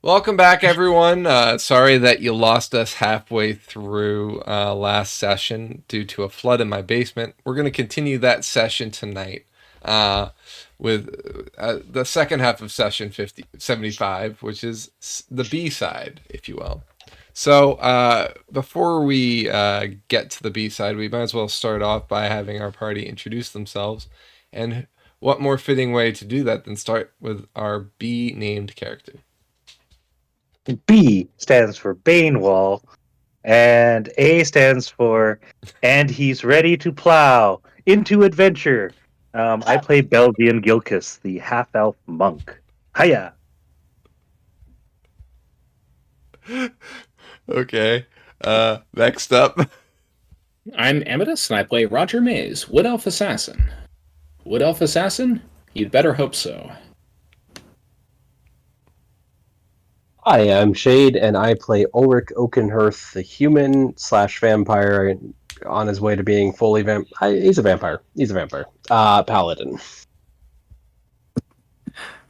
Welcome back, everyone. Sorry that you lost us halfway through last session due to a flood in my basement. We're going to continue that session tonight uh, with the second half of session 75, which is the B side, if you will. So before we get to the B side, we might as well start off by having our party introduce themselves. And what more fitting way to do that than start with our B named character? B stands for Banewall, and A stands for and he's ready to plow into adventure. I play Belgian Gilkis, the half-elf monk. Hiya! Okay. Next up. I'm Amadeus, and I play Roger Mays, Wood Elf Assassin. Wood Elf Assassin? You'd better hope so. Hi, I'm Shade, and I play Ulrich Oakenhearth, the human slash vampire on his way to being fully he's a vampire. He's a vampire. Paladin.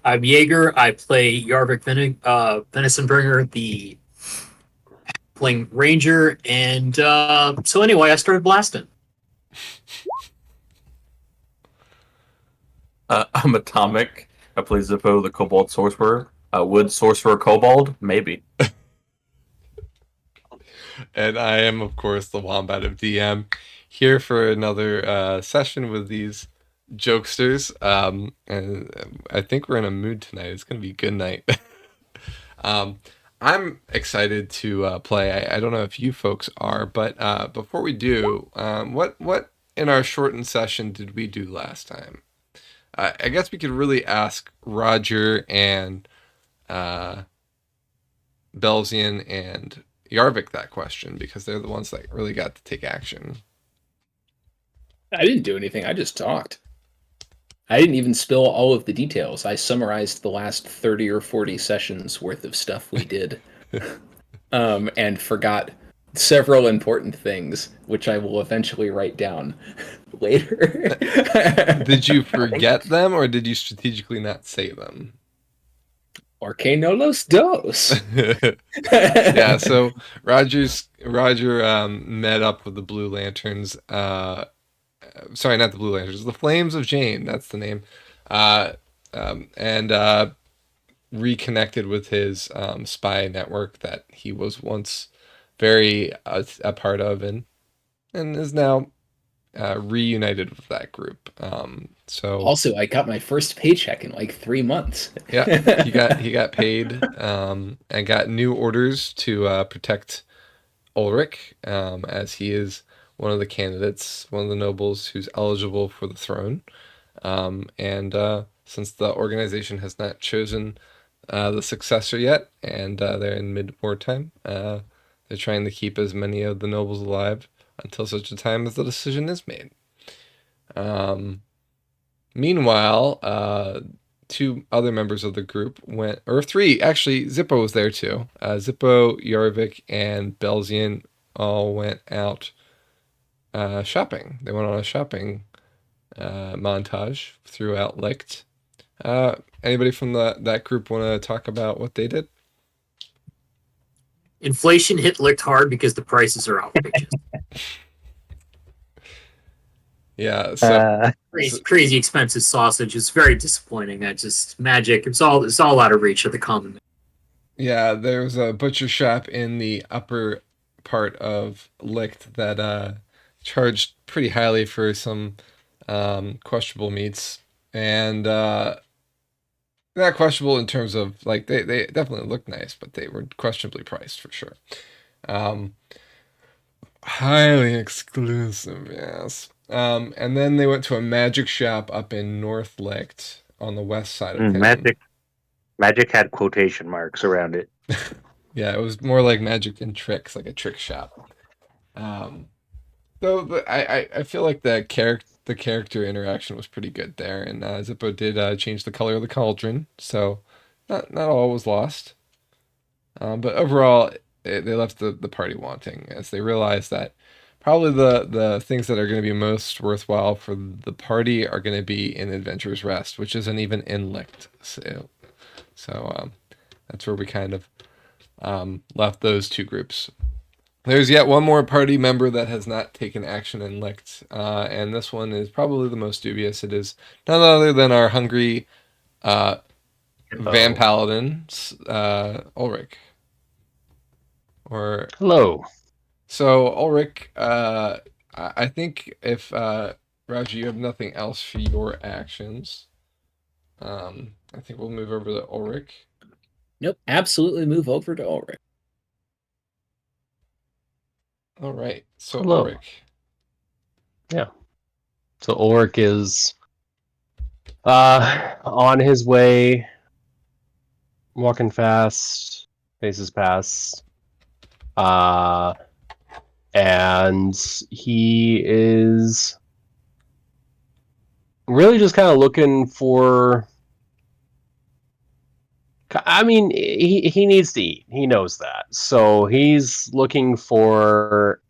I'm Jaeger. I play Yarvik Venisonbringer, the playing Ranger, and so anyway, I started blasting. I'm Atomic. I play Zippo, the Kobold Sorcerer. Would Sorcerer Kobold? Maybe. And I am, of course, the Wombat of DM, here for another session with these jokesters. And I think we're in a mood tonight. It's going to be a good night. I'm excited to play. I don't know if you folks are, but before we do, what in our shortened session did we do last time? I guess we could really ask Roger and Belzian and Yarvik that question because they're the ones that really got to take action. I didn't do anything, I just talked. I didn't even spill all of the details. I summarized the last 30 or 40 sessions worth of stuff we did. And forgot several important things, which I will eventually write down later. Did you forget them or did you strategically not say them? Porque no los dos. Yeah, so Roger met up with the Blue Lanterns. Sorry, not the Blue Lanterns, the Flames of Jane. That's the name. And reconnected with his spy network that he was once very a part of, and is now reunited with that group. So also, I got my first paycheck in like 3 months. yeah, he got paid and got new orders to protect Ulrich, as he is one of the candidates, one of the nobles who's eligible for the throne. And since the organization has not chosen the successor yet, and they're in mid-wartime, they're trying to keep as many of the nobles alive until such a time as the decision is made. Meanwhile, two other members of the group went, or three, actually, Zippo was there too. Zippo, Yarvik, and Belzian all went out shopping. They went on a shopping montage throughout Licht. Anybody from that group want to talk about what they did? Inflation hit Licht hard because the prices are outrageous. Yeah, so Crazy expensive sausage. It's very disappointing. That just magic. It's all out of reach of the common man. yeah, there was a butcher shop in the upper part of Licht that charged pretty highly for some questionable meats, and not questionable in terms of like they definitely looked nice, but they were questionably priced for sure. Highly exclusive, yes. And then they went to a magic shop up in North Licht on the west side of town. Magic had quotation marks around it. Yeah, it was more like magic and tricks, like a trick shop. Though I feel like the character interaction was pretty good there, and Zippo did change the color of the cauldron, so not all was lost. But overall, they left the party wanting as they realized that probably the things that are going to be most worthwhile for the party are going to be in Adventurer's Rest, which isn't even in Licht. So That's where we kind of left those two groups. There's yet one more party member that has not taken action and licked, and this one is probably the most dubious. It is none other than our hungry Van Paladin, Ulrich. Or Hello. so Ulrich, I think if Roger, you have nothing else for your actions, I think we'll move over to Ulrich. Nope, absolutely move over to Ulrich. All right, so Hello. Ulrich. Yeah. So Ulrich is on his way, walking fast, faces past. And he is really just kind of looking for. I mean, he needs to eat. He knows that. So he's looking for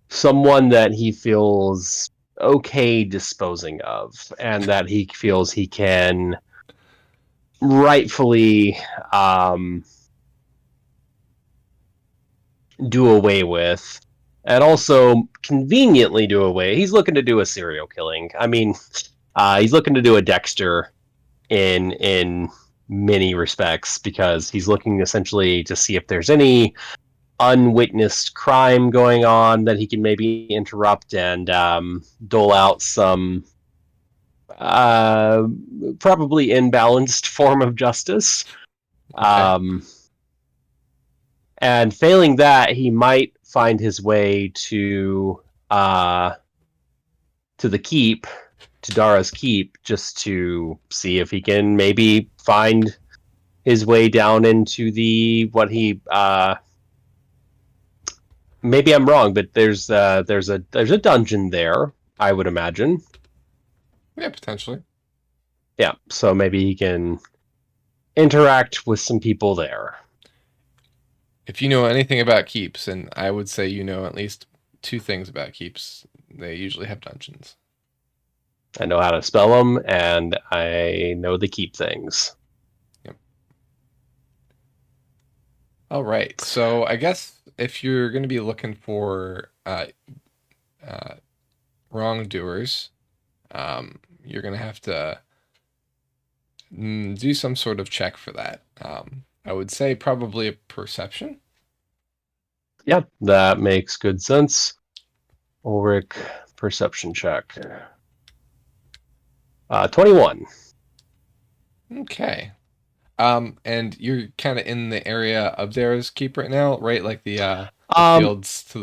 someone that he feels okay disposing of, and that he feels he can rightfully do away with, and also conveniently do away. He's looking to do a serial killing. I mean, he's looking to do a Dexter in many respects, because he's looking essentially to see if there's any unwitnessed crime going on that he can maybe interrupt and dole out some probably imbalanced form of justice. Okay. And failing that, he might find his way to the keep, to Dara's keep, just to see if he can maybe find his way down into the what he maybe I'm wrong, but there's a dungeon there, I would imagine. Yeah, potentially. Yeah, so maybe he can interact with some people there. If you know anything about keeps, and I would say you know at least two things about keeps, they usually have dungeons. I know how to spell them, and I know the keep things. Yep. All right. So I guess if you're going to be looking for wrongdoers, you're going to have to do some sort of check for that. I would say probably a perception. Yeah, that makes good sense. Ulrich, perception check. 21. Okay. And you're kind of in the area of Dara's keep right now, right? Like the fields to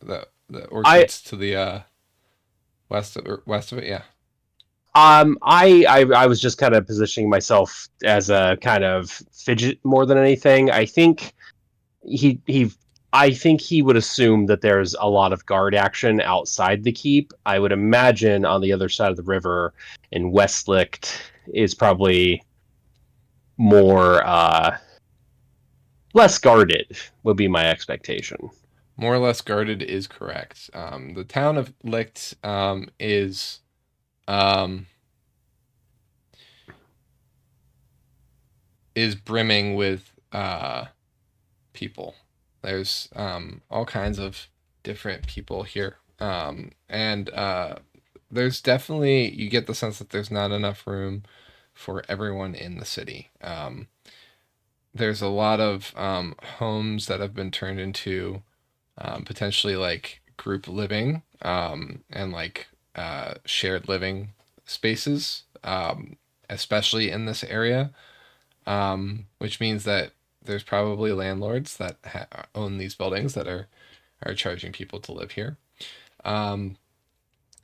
the orchards to the west of it. Yeah. I was just kind of positioning myself as a kind of fidget more than anything. I think he I think he would assume that there's a lot of guard action outside the keep. I would imagine on the other side of the river in Westlicht is probably more less guarded, would be my expectation. More or less guarded is correct. The town of Licht um, is brimming with people. There's all kinds of different people here, and there's definitely, you get the sense that there's not enough room for everyone in the city. There's a lot of homes that have been turned into potentially like group living and like shared living spaces, especially in this area, which means that there's probably landlords that own these buildings that are charging people to live here. Um,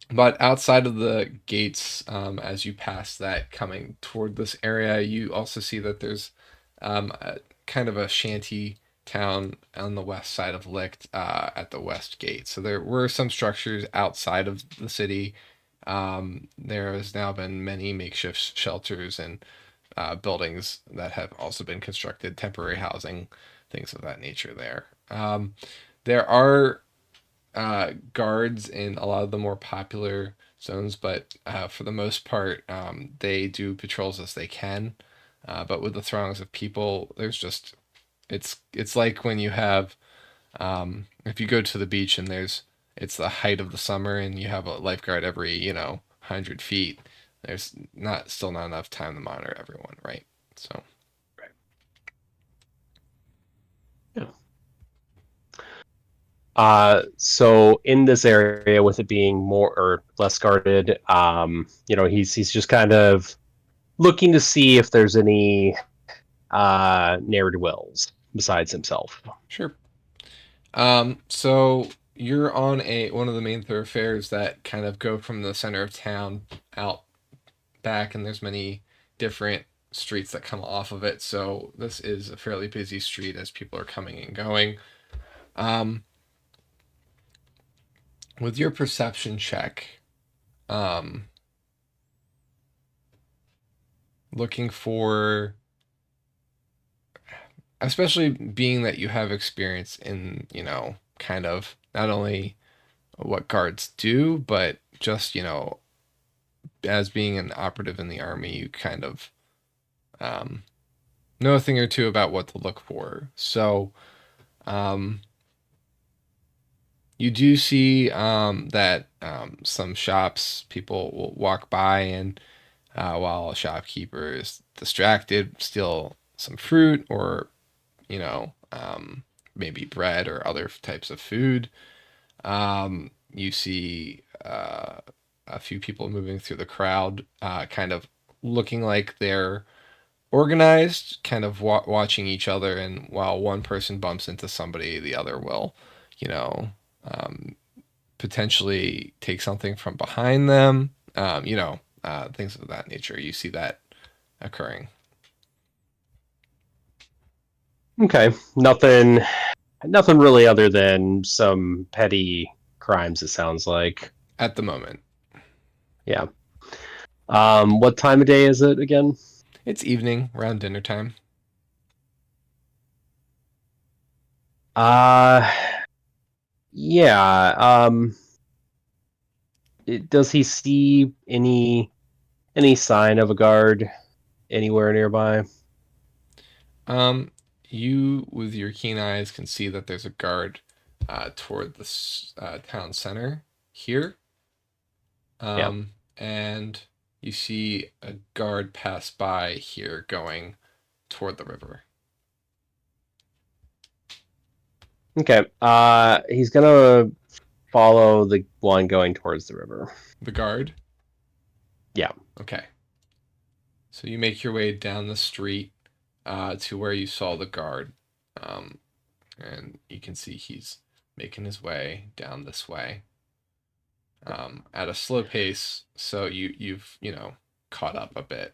but outside of the gates, as you pass that coming toward this area, you also see that there's kind of a shanty town on the west side of Licht at the west gate. So there were some structures outside of the city. There has now been many makeshift shelters and buildings that have also been constructed, temporary housing, things of that nature there. There are guards in a lot of the more popular zones, but for the most part, they do patrols as they can. But with the throngs of people, there's just it's like when you have if you go to the beach and it's the height of the summer and you have a lifeguard every 100 feet. There's still not enough time to monitor everyone, right? So. So in this area, with it being more or less guarded, he's just kind of looking to see if there's any ne'er do wells besides himself. Sure. So you're on one of the main thoroughfares that kind of go from the center of town out back, and there's many different streets that come off of it. So this is a fairly busy street as people are coming and going. With your perception check, looking for, especially being that you have experience in, kind of not only what guards do, but just, as being an operative in the army, you kind of know a thing or two about what to look for. So you do see that some shops, people will walk by and while a shopkeeper is distracted, steal some fruit or, maybe bread or other types of food. You see a few people moving through the crowd, kind of looking like they're organized, kind of watching each other. And while one person bumps into somebody, the other will, potentially take something from behind them, things of that nature. You see that occurring. Okay, nothing really other than some petty crimes, it sounds like. At the moment. Yeah. What time of day is it again? It's evening, around dinner time. Yeah. Does he see any sign of a guard anywhere nearby? You, with your keen eyes, can see that there's a guard toward the town center here. And you see a guard pass by here going toward the river. Okay. He's gonna follow the one going towards the river. The guard? Yeah. Okay. So you make your way down the street to where you saw the guard. And you can see he's making his way down this way at a slow pace. So you've caught up a bit.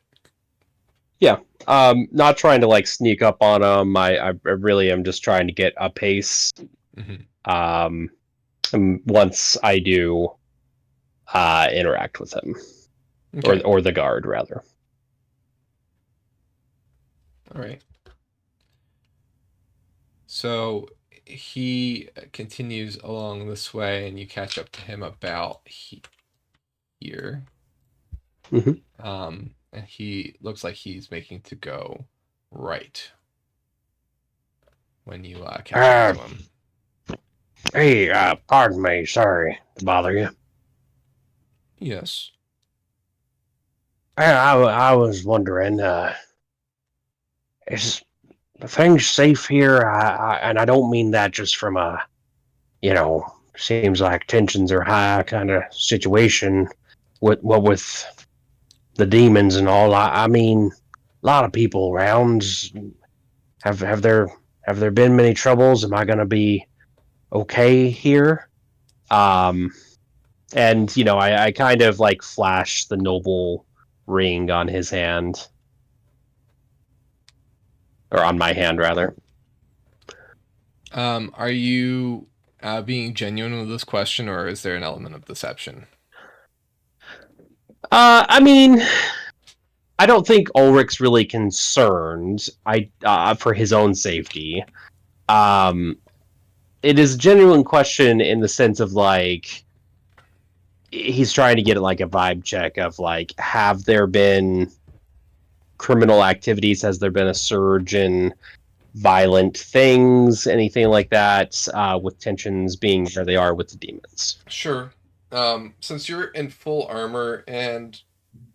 Yeah. Not trying to sneak up on him. I really am just trying to get a pace. Mm-hmm. And once I do interact with him. Okay. Or the guard, rather. All right. So he continues along this way, and you catch up to him about here. Mm-hmm. And he looks like he's making to go right when you catch up to him. Hey, pardon me. Sorry to bother you. Yes. I was wondering, is things safe here? And I don't mean that just from a, seems like tensions are high kind of situation with the demons and all. I mean, a lot of people around. Have there been many troubles? Am I going to be okay here? And I kind of flash the noble ring on his hand, or on my hand rather. Are you being genuine with this question, or is there an element of deception? I mean, I don't think Ulrich's really concerned. For his own safety. It is a genuine question in the sense of he's trying to get a vibe check of have there been criminal activities? Has there been a surge in violent things, anything like that, with tensions being where they are with the demons? Sure. Since you're in full armor and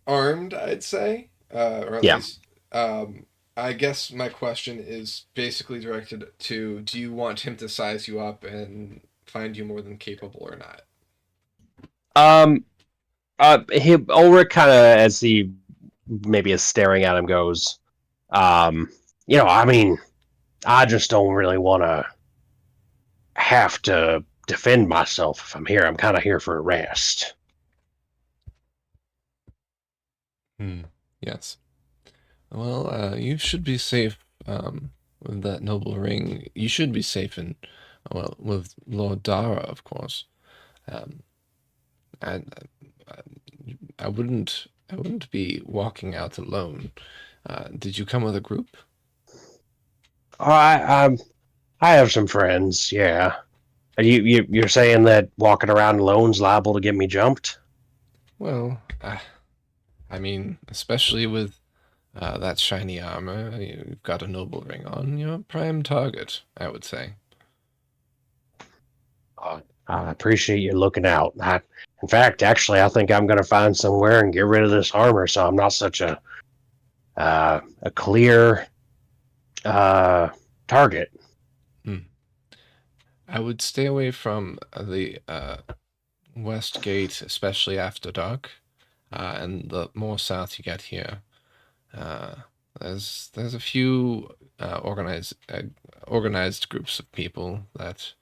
armed, I'd say, or at Yeah. least, I guess my question is basically directed to: do you want him to size you up and find you more than capable or not? Ulrich kind of, as he maybe is staring at him, goes, I mean, I just don't really want to have to defend myself if I'm here. I'm kind of here for a rest. Yes. Well, you should be safe with that noble ring. You should be safe in, well, with Lord Dara, of course. Um, I, I wouldn't be walking out alone. Did you come with a group? I have some friends. Yeah. You're saying that walking around alone's liable to get me jumped? Well, I mean, especially with that shiny armor, you've got a noble ring on. You're a prime target, I would say. I appreciate you looking out. In fact, actually, I think I'm going to find somewhere and get rid of this armor, so I'm not such a clear target. I would stay away from the west gate, especially after dark, and the more south you get here. There's a few organized groups of people that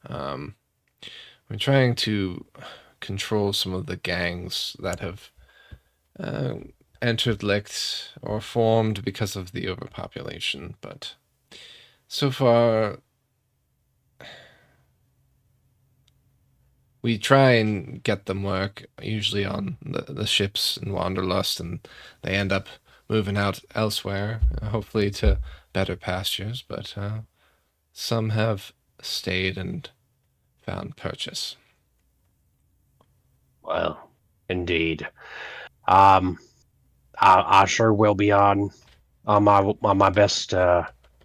we're trying to control some of the gangs that have entered Licht or formed because of the overpopulation, but so far we try and get them work, usually on the ships in Wanderlust, and they end up moving out elsewhere, hopefully to better pastures, but some have stayed and found purchase. Well, indeed. I sure will be on my best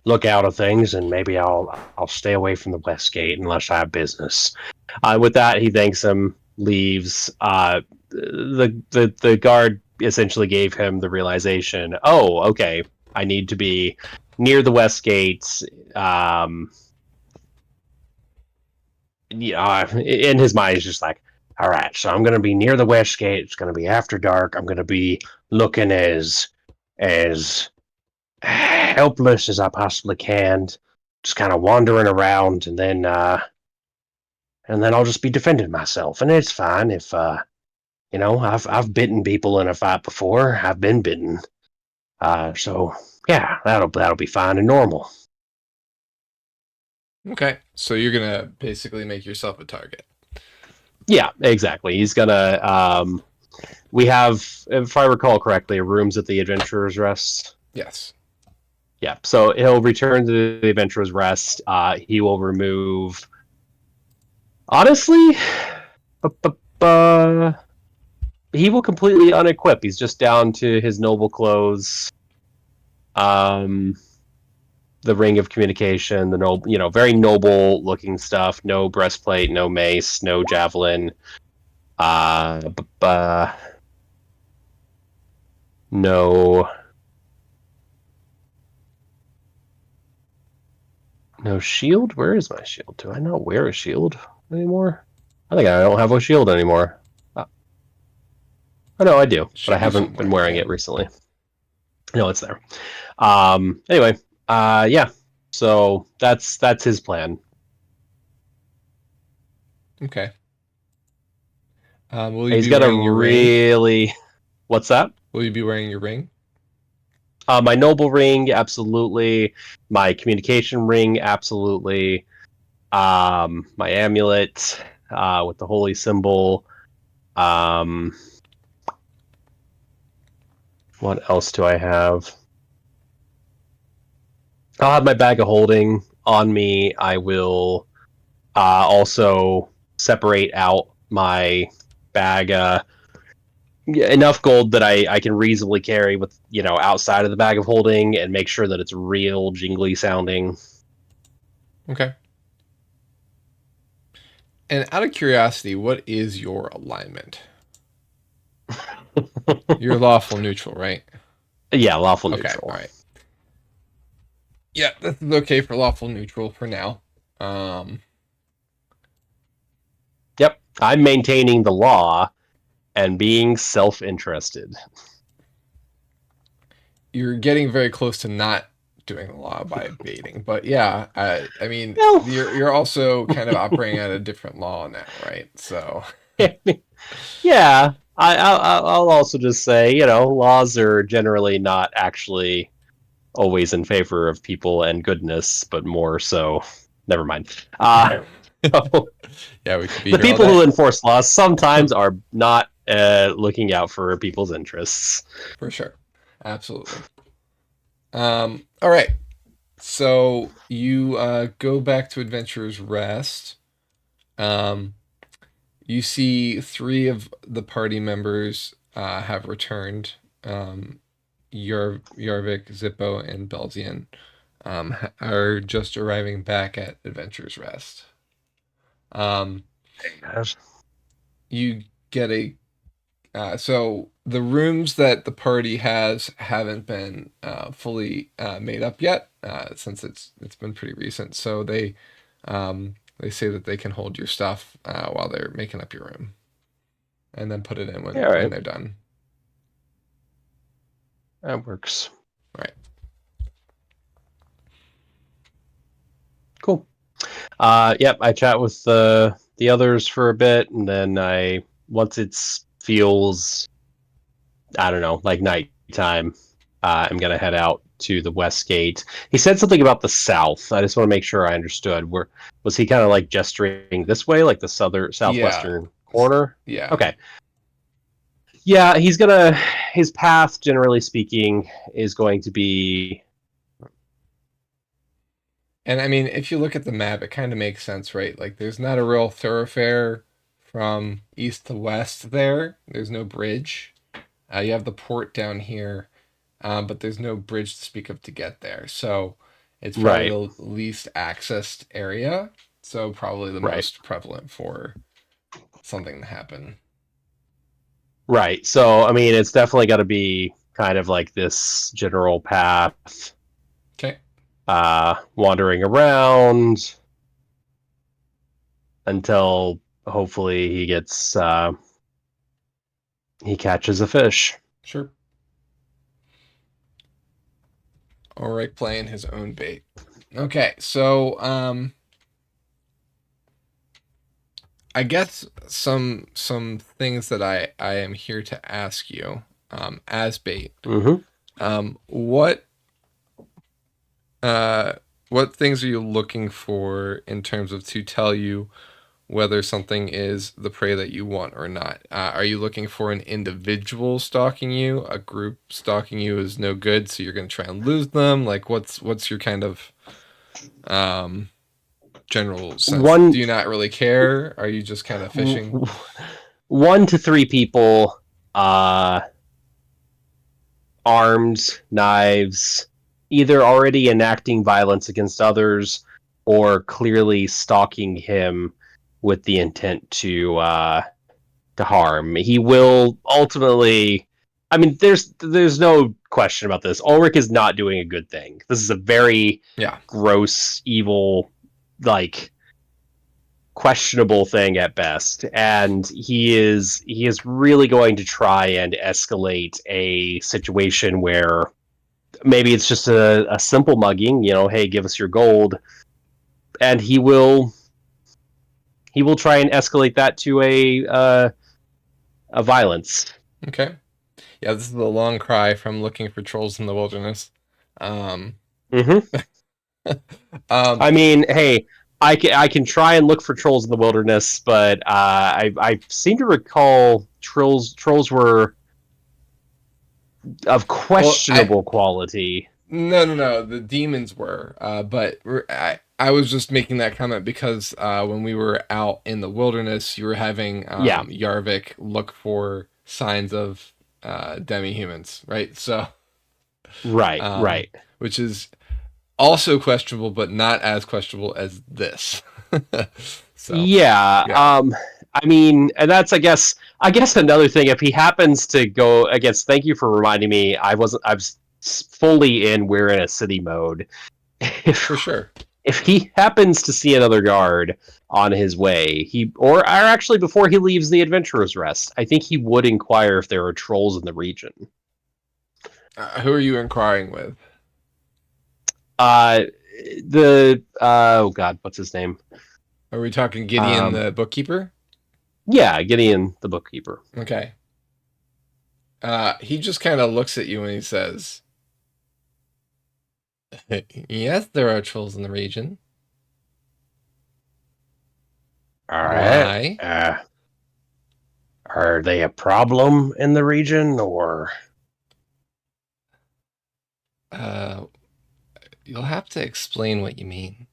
lookout of things, and maybe I'll stay away from the west gate unless I have business. With that, he thanks him, leaves. The guard essentially gave him the realization, oh, okay, I need to be near the west gate. In his mind, he's just like, all right, so I'm going to be near the west gate. It's going to be after dark. I'm going to be looking as helpless as I possibly can, just kind of wandering around, and then I'll just be defending myself, and it's fine if I've bitten people in a fight before. I've been bitten, so yeah, that'll be fine and normal. Okay, so you're gonna basically make yourself a target. Yeah, exactly. He's gonna. We have, if I recall correctly, rooms at the Adventurer's Rest. Yes. Yeah, so he'll return to the Adventurer's Rest. He will remove. Honestly, he will completely unequip. He's just down to his noble clothes. The ring of communication, the noble, very noble looking stuff. No breastplate, no mace, no javelin. No shield? Where is my shield? Do I not wear a shield anymore? I think I don't have a shield anymore. Oh no, I do, but I haven't been wearing it recently. No, it's there. Anyway, yeah. So that's his plan. Okay. Will you He's be got a wearing your ring? really. What's that? Will you be wearing your ring? My noble ring, absolutely. My communication ring, absolutely. My amulet with the holy symbol. What else do I have? I'll have my bag of holding on me. I will also separate out my bag. enough gold that I can reasonably carry with outside of the bag of holding and make sure that it's real jingly sounding. Okay. And out of curiosity, what is your alignment? You're lawful neutral, right? Yeah, lawful Okay, neutral. all right. Yeah, this is okay for lawful neutral for now. Yep, I'm maintaining the law and being self-interested. You're getting very close to not doing the law by baiting, but yeah, I mean, Well, you're also kind of operating at a different law now, right? So yeah, I'll also just say, laws are generally not actually always in favor of people and goodness, but more so. Never mind. So, yeah, we could be the here all people who day enforce laws sometimes are not looking out for people's interests. for sure, absolutely. All right, so you go back to Adventurer's Rest. Um, you see three of the party members have returned. Yarvik, Zippo, and Belzian are just arriving back at Adventurer's Rest. Yes. You get a so the rooms that the party has haven't been fully made up yet since it's been pretty recent. So they say that they can hold your stuff while they're making up your room, and then put it in Yeah, all when right. they're done. That works. Right. Cool. Yep, I chat with the others for a bit, and then once it feels, I don't know, like nighttime, I'm gonna head out to the west gate. He said something about the south. I just want to make sure I understood. Where was he kind of like gesturing this way, like the southwestern corner? Yeah. Okay. Yeah, his path, generally speaking, is going to be. And I mean, if you look at the map, it kind of makes sense, right? Like, there's not a real thoroughfare from east to west there. There's no bridge. You have the port down here, but there's no bridge to speak of to get there. So it's probably Right. the least accessed area. So probably the Right. most prevalent for something to happen. Right. So, I mean, it's definitely got to be kind of like this general path, Okay. wandering around until hopefully he catches a fish. Sure. All right, playing his own bait. Okay, so I guess some things that I am here to ask you as bait. Mm-hmm. What things are you looking for in terms of to tell you whether something is the prey that you want or not? Are you looking for an individual stalking you? A group stalking you is no good, so you're going to try and lose them? Like, what's your kind of general sense? Do you not really care? Are you just kind of fishing? 1 to 3 people, armed, knives, either already enacting violence against others or clearly stalking him with the intent to harm. He will ultimately. I mean, there's no question about this. Ulrich is not doing a good thing. This is a very gross, evil, like questionable thing at best, and he is really going to try and escalate a situation where maybe it's just a simple mugging. Hey, give us your gold, and he will try and escalate that to a violence. Okay. Yeah, this is the long cry from looking for trolls in the wilderness. Mm-hmm. I mean, hey, I can try and look for trolls in the wilderness, but I seem to recall trolls were of questionable quality. No. The demons were, but I was just making that comment because when we were out in the wilderness, you were having Yarvik look for signs of demi-humans, right? So, Right. which is also questionable, but not as questionable as this. So, Yeah. yeah, I mean, and that's I guess another thing. If he happens to go against, thank you for reminding me. I'm fully in. We're in a city mode. for sure. If he happens to see another guard on his way, or actually before he leaves the Adventurer's Rest, I think he would inquire if there are trolls in the region. Who are you inquiring with? Uh, oh god, what's his name? Are we talking Gideon, the bookkeeper? Yeah, Gideon, the bookkeeper. Okay. He just kind of looks at you and he says, "Yes, there are trolls in the region. All right. Why? Are they a problem in the region, or Uh, you'll have to explain what you mean."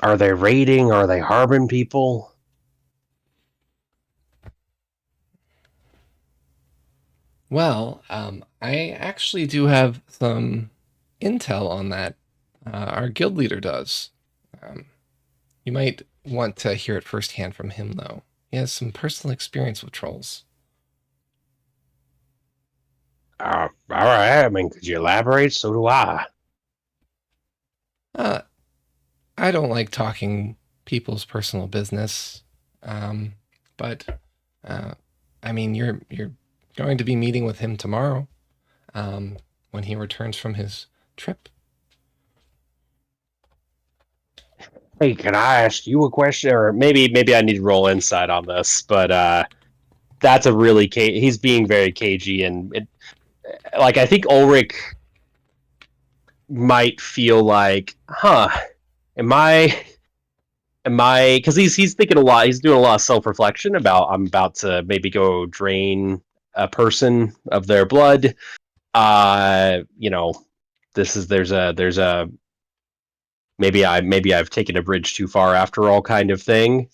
are they raiding? Are they harming people? Well, I actually do have some intel on that. Our guild leader does. Um, you might want to hear it firsthand from him, though. He has some personal experience with trolls. All right. I mean, could you elaborate? So do I. Uh, I don't like talking people's personal business, um, but I mean, you're going to be meeting with him tomorrow, when he returns from his trip. Hey, can I ask you a question? Or maybe I need to roll insight on this, but that's a really he's being very cagey, and like I think Ulrich might feel like, am I because he's thinking a lot. He's doing a lot of self reflection about I'm about to maybe go drain a person of their blood. You know, there's a maybe I've taken a bridge too far after all kind of thing.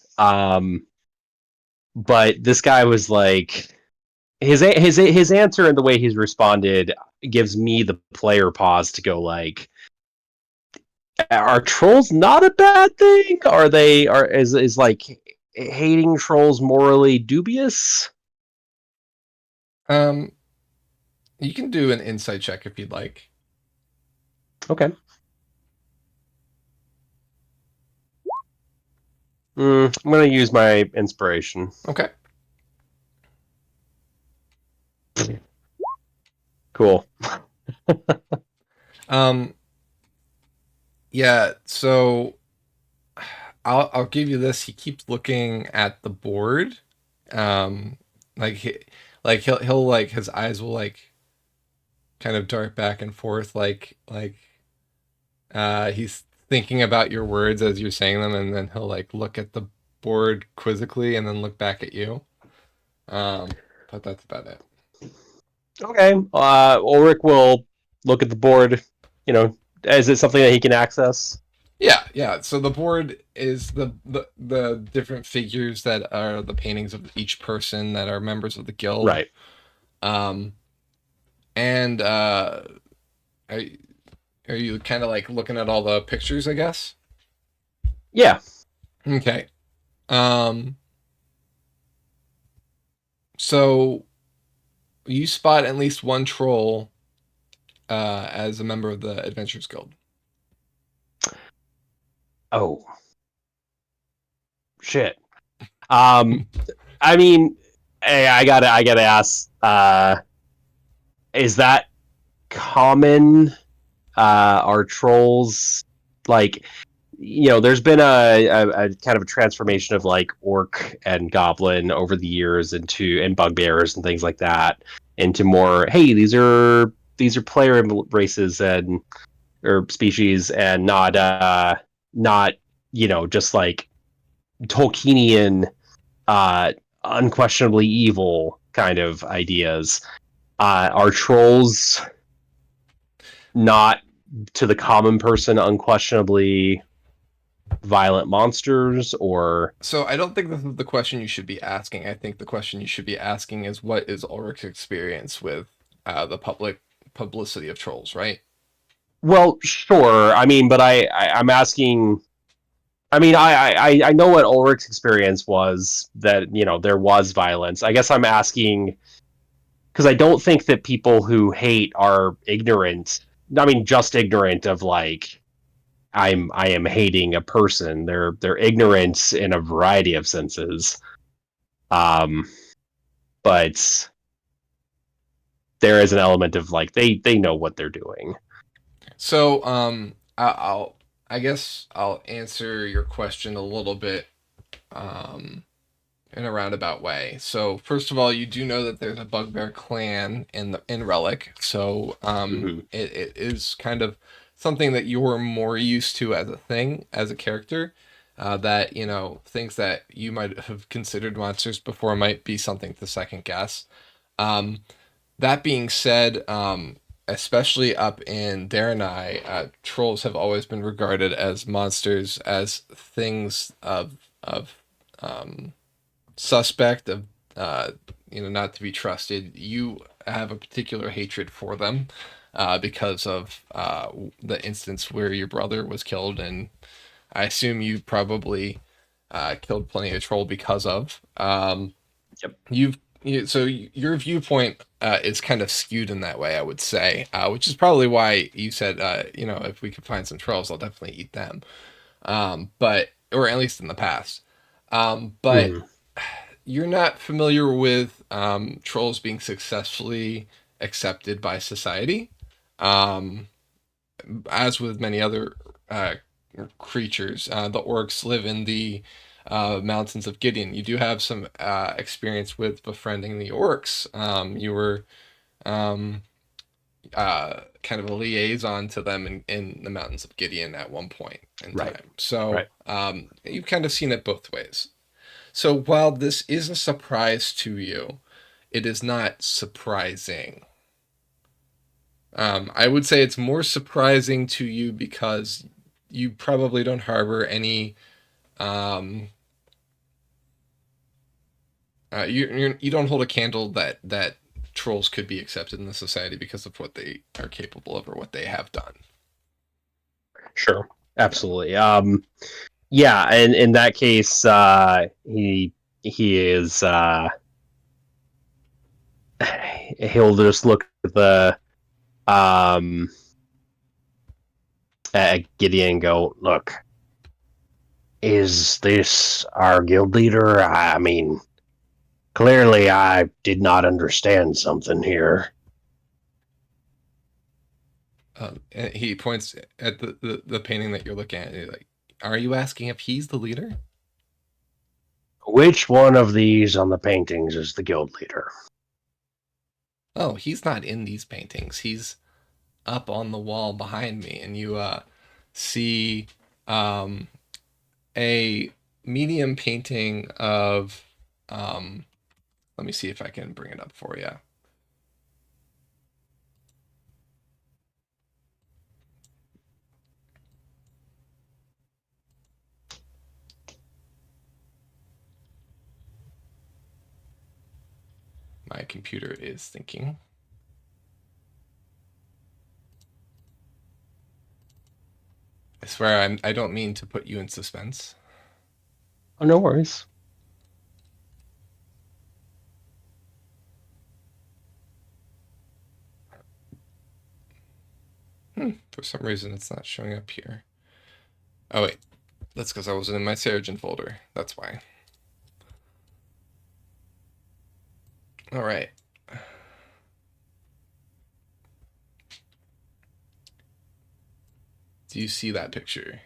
But this guy was like his answer and the way he's responded gives me the player pause to go like, are trolls not a bad thing? Is like hating trolls morally dubious? Um, you can do an insight check if you'd like. Okay. I'm gonna use my inspiration. Okay. Cool. Yeah. So I'll give you this. He keeps looking at the board, um, like he'll like his eyes will like kind of dart back and forth, he's thinking about your words as you're saying them, and then he'll like look at the board quizzically and then look back at you. But that's about it. Okay. Ulrich will look at the board. You know, is it something that he can access? Yeah. So the board is the different figures that are the paintings of each person that are members of the guild. Right. And are you kind of like looking at all the pictures, I guess? Yeah. Okay. So you spot at least one troll as a member of the Adventurers Guild. Oh. Shit. I mean, hey, I gotta ask. Is that common? Are trolls like? You know, there's been a kind of a transformation of like orc and goblin over the years and bugbears and things like that into more. Hey, these are player races and or species and not just like Tolkienian unquestionably evil kind of ideas. Are trolls not to the common person unquestionably violent monsters, or So I don't think this is the question you should be asking. I think the question you should be asking is what is Ulrich's experience with the publicity of trolls, right? well, sure. I mean, but I'm asking. I mean, I know what Ulrich's experience was, that there was violence. I guess I'm asking because I don't think that people who hate are ignorant. I mean, just ignorant of like I am hating a person. They're ignorant in a variety of senses. Um, but there is an element of like they know what they're doing. So I guess I'll answer your question a little bit um, in a roundabout way. So first of all, you do know that there's a Bugbear clan in Relic, so Mm-hmm. it is kind of something that you're more used to as a thing, as a character. That things that you might have considered monsters before might be something to second guess. Um, that being said, especially up in Darenai, trolls have always been regarded as monsters, as things of um, suspect, of not to be trusted. You have a particular hatred for them because of the instance where your brother was killed, and I assume you probably killed plenty of troll because of. Yep. So your viewpoint is kind of skewed in that way, I would say, which is probably why you said, if we could find some trolls, I'll definitely eat them. But or at least in the past. But Mm-hmm. you're not familiar with trolls being successfully accepted by society, um, as with many other creatures. The orcs live in the mountains of Gideon. You do have some experience with befriending the orcs. You were um, kind of a liaison to them in the mountains of Gideon at one point in Right. time. So Right. you've kind of seen it both ways. So while this is a surprise to you, it is not surprising. I would say it's more surprising to you because you probably don't harbor any. Um, you don't hold a candle that trolls could be accepted in the society because of what they are capable of or what they have done. Sure. Absolutely. Yeah, and in that case, he is he'll just look at the um at Gideon and go, "Look, is this our guild leader? I mean, clearly I did not understand something here." And he points at the painting that you're looking at. And he's like, "Are you asking if he's the leader?" Which one of these on the paintings is the guild leader? Oh, he's not in these paintings. He's up on the wall behind me, and you see um, a medium painting of. Um, let me see if I can bring it up for you. My computer is thinking. I swear I don't mean to put you in suspense. Oh, no worries. For some reason, it's not showing up here. Oh, wait. That's because I wasn't in my Seregen folder. That's why. All right. Do you see that picture?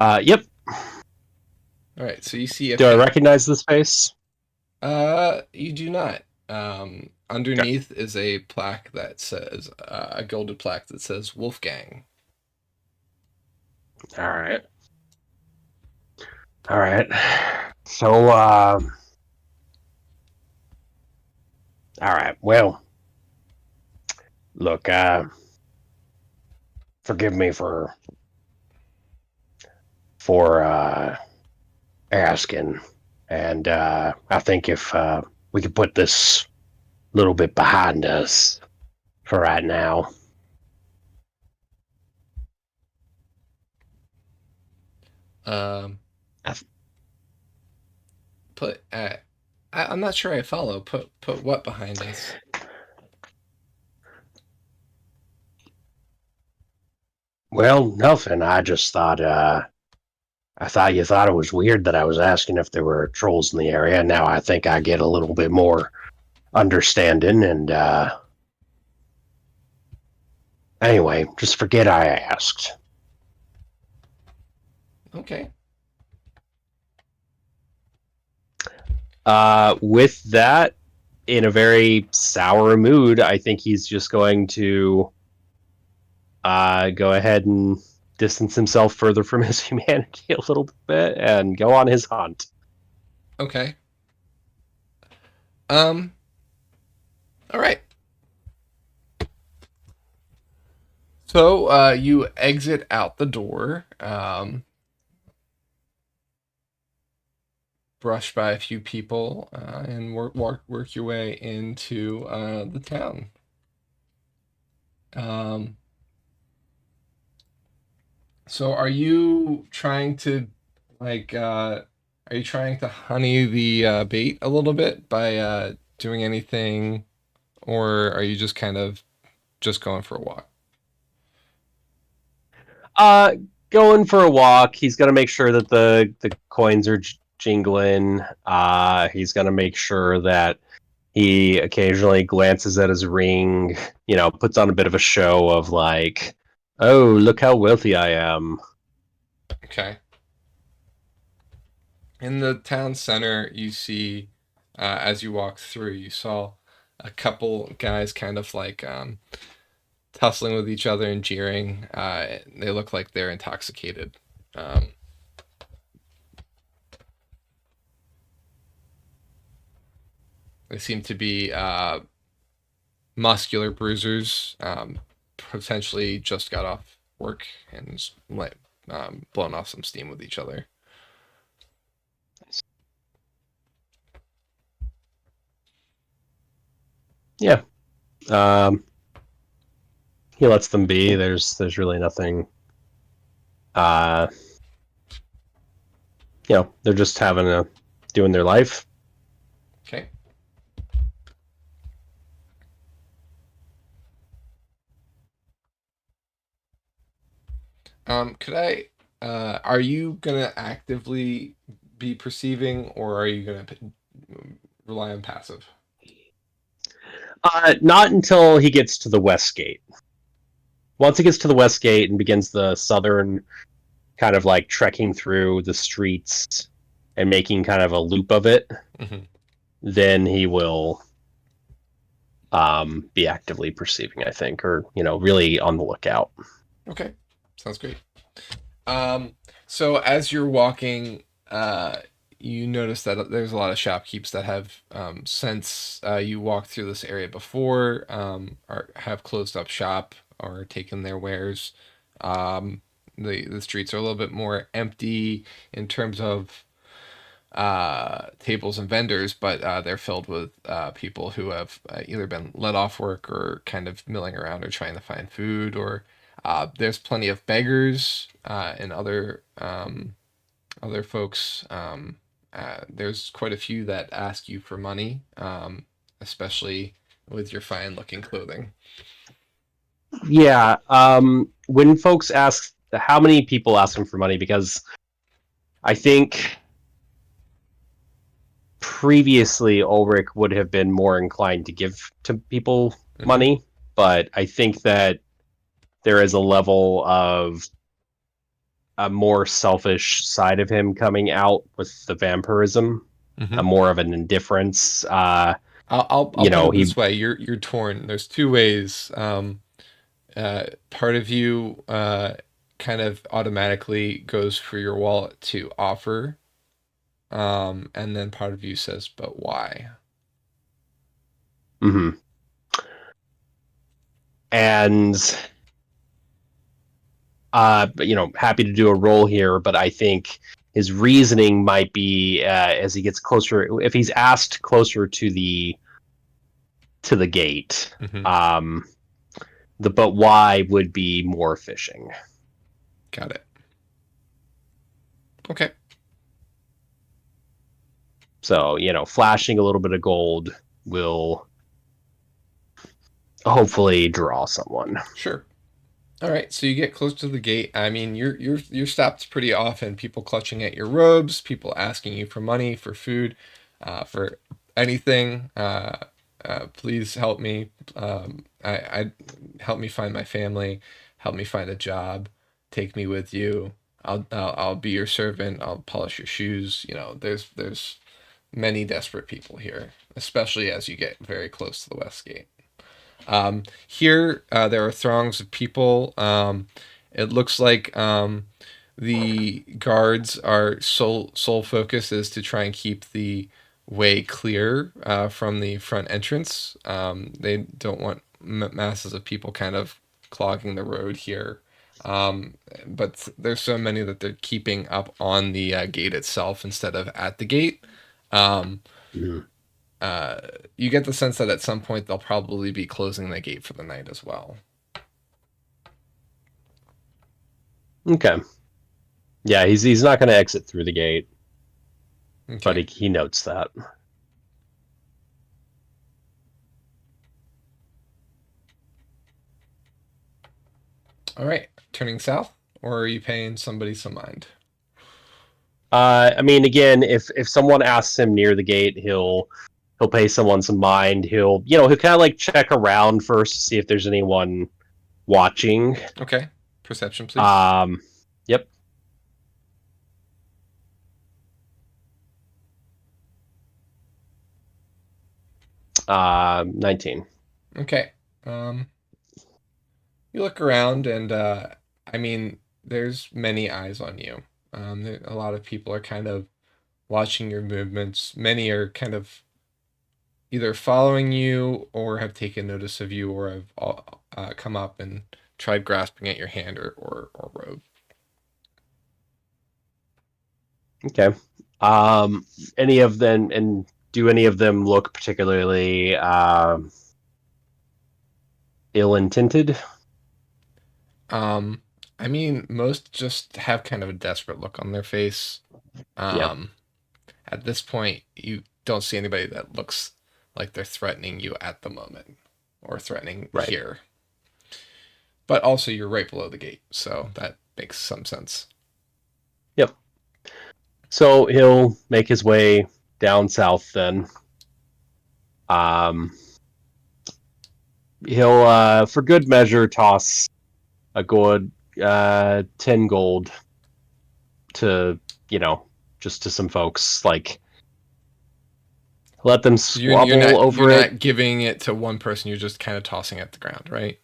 Yep. All right. So you see a Do I recognize this face? You do not. Underneath is a plaque that says a gilded plaque that says Wolfgang. All right. All right. So, all right. Well, look, forgive me for for asking. And I think if we could put this a little bit behind us for right now. Um, put I'm not sure I follow. Put what behind us? Well, nothing. I just thought I thought you thought it was weird that I was asking if there were trolls in the area. Now I think I get a little bit more understanding, and anyway, just forget I asked. Okay. With that, in a very sour mood, I think he's just going to go ahead and distance himself further from his humanity a little bit and go on his hunt. Okay. All right. So you exit out the door. Brush by a few people and work your way into the town. So are you trying to are you trying to honey the bait a little bit by doing anything, or are you just kind of just going for a walk? Going for a walk. He's gonna make sure that the coins are jingling. He's gonna make sure that he occasionally glances at his ring. Puts on a bit of a show of like, "Oh, look how wealthy I am." Okay. In the town center, you see, as you walk through, you saw a couple guys kind of like tussling with each other and jeering. They look like they're intoxicated. Um, they seem to be muscular bruisers, potentially just got off work and like blown off some steam with each other. Yeah. He lets them be. There's really nothing. They're just doing their life. Okay. Could I? Are you gonna actively be perceiving, or are you gonna rely on passive? Not until he gets to the west gate. Once he gets to the west gate and begins the southern kind of like trekking through the streets and making kind of a loop of it, then he will be actively perceiving, I think, or really on the lookout. Okay, sounds great. So as you're walking, you notice that there's a lot of shopkeepers that have, since you walked through this area before, have closed up shop or taken their wares. The streets are a little bit more empty in terms of tables and vendors, but they're filled with people who have either been let off work or kind of milling around or trying to find food, or there's plenty of beggars and other folks. There's quite a few that ask you for money, especially with your fine looking clothing. Yeah. When folks ask, how many people ask him for money? Because I think previously Ulrich would have been more inclined to give to people money, but I think that there is a level of a more selfish side of him coming out with the vampirism, a more of an indifference. I'll put it this way: you're torn. There's two ways. Part of you kind of automatically goes for your wallet to offer, and then part of you says, "But why?" Mm-hmm. And but, happy to do a roll here, but I think his reasoning might be as he gets closer, if he's asked closer to the gate, Mm-hmm. but why would be more fishing. Got it. Okay. So, flashing a little bit of gold will hopefully draw someone. Sure. All right, so you get close to the gate. I mean, you're stopped pretty often. People clutching at your robes, people asking you for money, for food, for anything. Please help me. I help me find my family. Help me find a job. Take me with you. I'll be your servant. I'll polish your shoes. There's many desperate people here, especially as you get very close to the west gate. Here, there are throngs of people. It looks like the guards are sole focus is to try and keep the way clear from the front entrance. They don't want masses of people kind of clogging the road here. But there's so many that they're keeping up on the gate itself instead of at the gate. Mhm. You get the sense that at some point they'll probably be closing the gate for the night as well. Okay. Yeah, he's not going to exit through the gate, Okay. but he notes that. All right, turning south, or are you paying somebody some mind? I mean, again, if someone asks him near the gate, he'll pay someone some mind. He'll kind of like check around first to see if there's anyone watching. Okay, perception, please. Yep. 19. Okay. You look around, and I mean, there's many eyes on you. A lot of people are kind of watching your movements. Many are kind of either following you or have taken notice of you or have come up and tried grasping at your hand or robe. Okay. Any of them, and do any of them look particularly ill-intended? I mean, most just have kind of a desperate look on their face. Yep. At this point, you don't see anybody that looks like they're threatening you at the moment or threatening Right. here. But also, you're right below the gate, so that makes some sense. Yep. So he'll make his way down south then. He'll, for good measure, toss a good 10 gold to, just to some folks. Like, let them squabble over you're it. not giving it to one person, you're just kind of tossing it at the ground, right?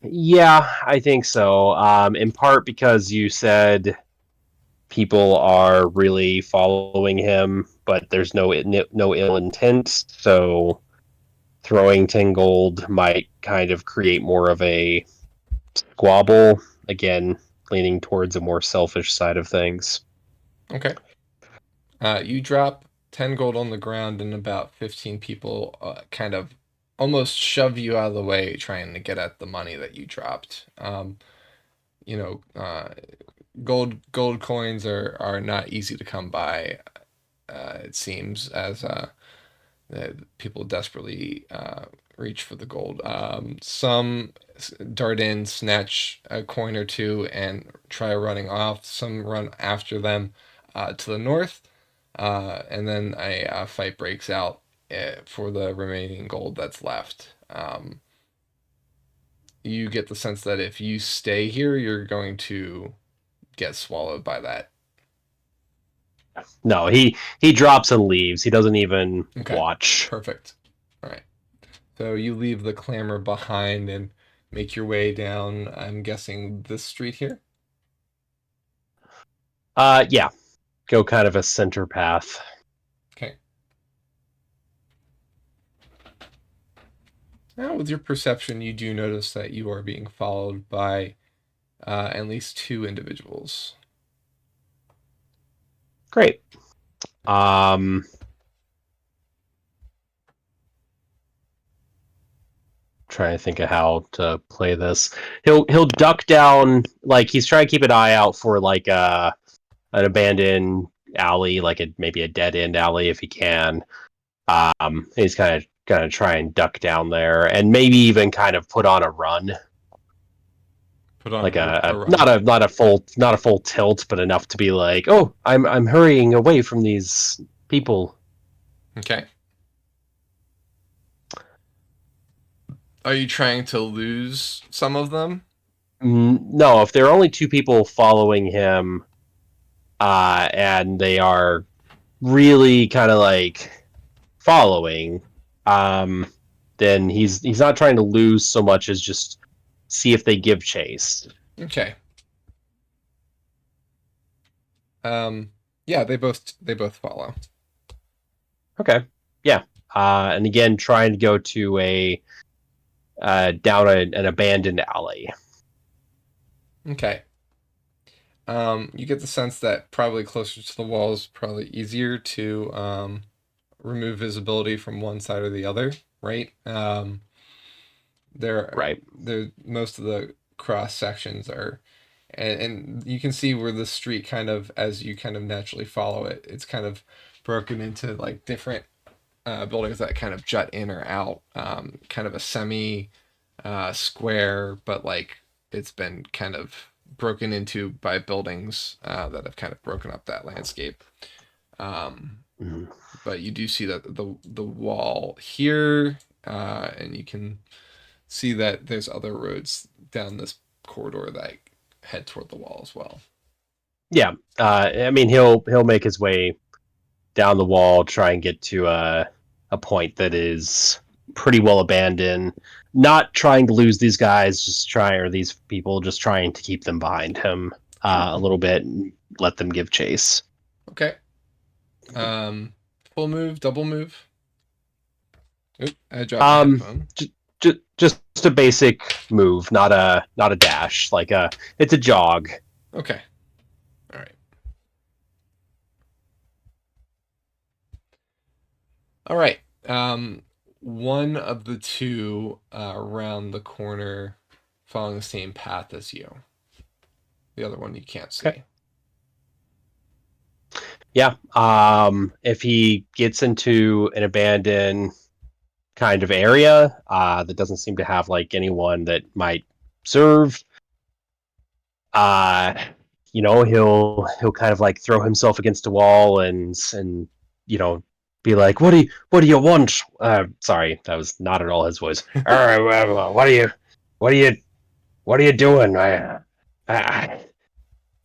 Yeah, I think so. In part because you said people are really following him, but there's no ill intent. So throwing 10 gold might kind of create more of a squabble. Again, leaning towards a more selfish side of things. Okay. You drop 10 gold on the ground, and about 15 people kind of almost shove you out of the way trying to get at the money that you dropped. You know, gold coins are not easy to come by. It seems as people desperately reach for the gold. Some dart in, snatch a coin or two, and try running off. Some run after them to the north, and then a fight breaks out for the remaining gold that's left. You get the sense that if you stay here, you're going to get swallowed by that. No, he drops and leaves. He doesn't even Okay. watch. Perfect. All right. So you leave the clamor behind and make your way down, I'm guessing, this street here? Yeah. Go kind of a center path. Okay. Now, with your perception, you do notice that you are being followed by at least 2 individuals. Great. Trying to think of how to play this. He'll duck down, like he's trying to keep an eye out for like an abandoned alley, like maybe a dead end alley if he can. He's kind of gonna try and duck down there, and maybe even kind of put on a run, Put on like a run. not a full tilt, but enough to be like, oh, I'm hurrying away from these people. Okay. Are you trying to lose some of them? No, if there are only 2 people following him, and they are really kind of like following, then he's not trying to lose so much as just see if they give chase. Okay. Yeah, they both follow. Okay. Yeah. And again, trying to go to a down an abandoned alley. Okay. You get the sense that probably closer to the wall is probably easier to remove visibility from one side or the other, right? Right. Most of the cross sections are, and you can see where the street kind of, as you kind of naturally follow it, it's kind of broken into like different buildings that kind of jut in or out, kind of a semi square, but like it's been kind of broken into by buildings that have kind of broken up that landscape. But you do see that the wall here, and you can see that there's other roads down this corridor that head toward the wall as well. Yeah. I mean, he'll make his way down the wall, try and get to a point that is pretty well abandoned. Not trying to lose these guys, these people, just trying to keep them behind him a little bit and let them give chase. Okay. Full move, double move. Oop, I dropped my headphone. Just a basic move, not a dash. Like it's a jog. Okay. All right. All right. One of the 2 around the corner, following the same path as you. The other one you can't see. Okay. Yeah. If he gets into an abandoned kind of area that doesn't seem to have like anyone that might serve, he'll kind of like throw himself against a wall and be like, what do you want? Sorry, that was not at all his voice. All right, well, what are you doing?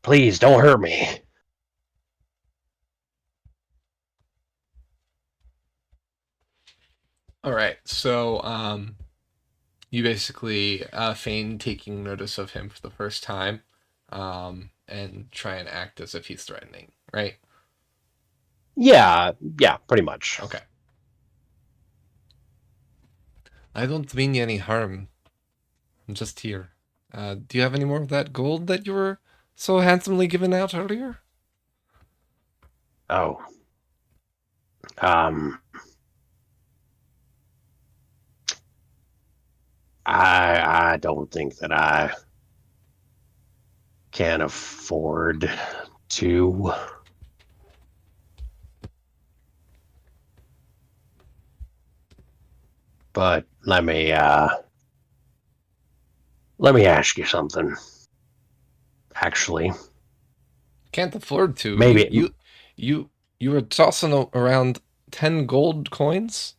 Please don't hurt me. All right. So you basically feign taking notice of him for the first time, and try and act as if he's threatening, right? Yeah, pretty much. Okay. I don't mean you any harm. I'm just here. Do you have any more of that gold that you were so handsomely given out earlier? Oh. I don't think that I can afford to. But let me ask you something. Actually, Can't afford to. maybe You were tossing around 10 gold coins,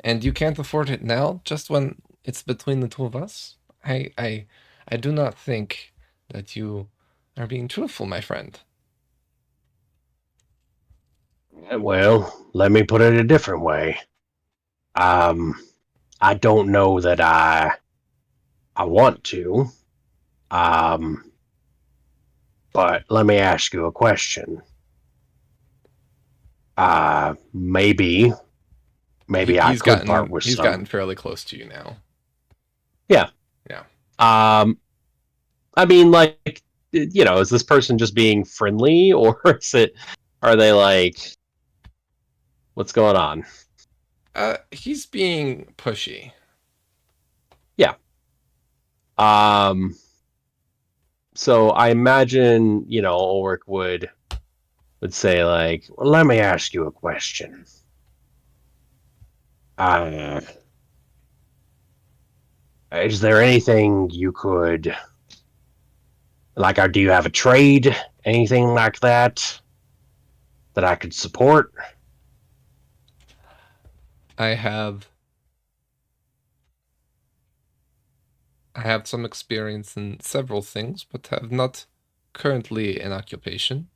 and you can't afford it now, just when it's between the 2 of us? I do not think that you are being truthful, my friend. well, let me put it a different way. I don't know that I want to. But let me ask you a question. Maybe I could part with He's some. gotten fairly close to you now. Yeah. Yeah. I mean, like, is this person just being friendly, or are they like, what's going on? He's being pushy. Yeah. So I imagine, Ulrich would say like, well, let me ask you a question. Is there anything you could like, or do you have a trade, anything like that I could support? I have some experience in several things, but have not currently an occupation.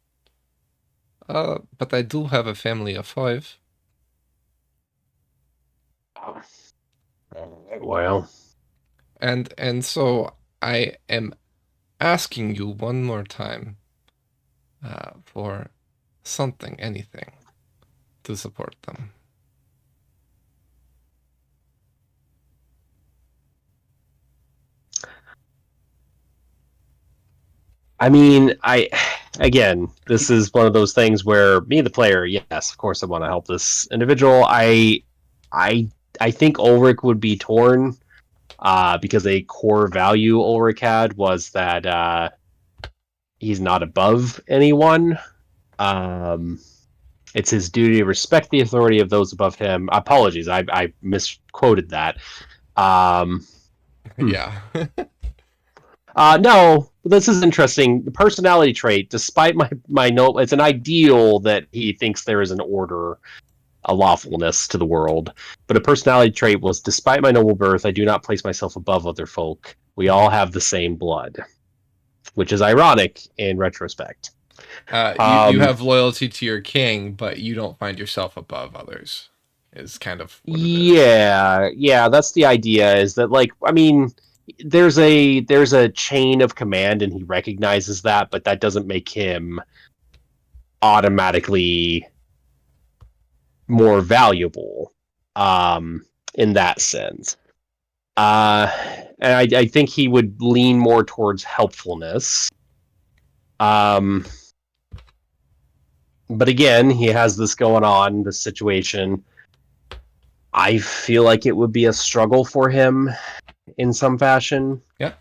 But I do have a family of 5. Well, And so I am asking you one more time for something, anything, to support them. I mean, again, this is one of those things where me, the player, yes, of course, I want to help this individual. I, I think Ulrich would be torn, because a core value Ulrich had was that he's not above anyone. It's his duty to respect the authority of those above him. Apologies, I misquoted that. Yeah. No, this is interesting. The personality trait, despite my note, it's an ideal that he thinks there is an order, a lawfulness to the world. But a personality trait was, despite my noble birth, I do not place myself above other folk. We all have the same blood, which is ironic in retrospect. You have loyalty to your king, but you don't find yourself above others, is kind of what it is. Yeah, that's the idea. Is that, like, I mean, there's a chain of command, and he recognizes that, but that doesn't make him automatically more valuable, in that sense. And I think he would lean more towards helpfulness. But again, he has this going on, this situation. I feel like it would be a struggle for him in some fashion. Yeah.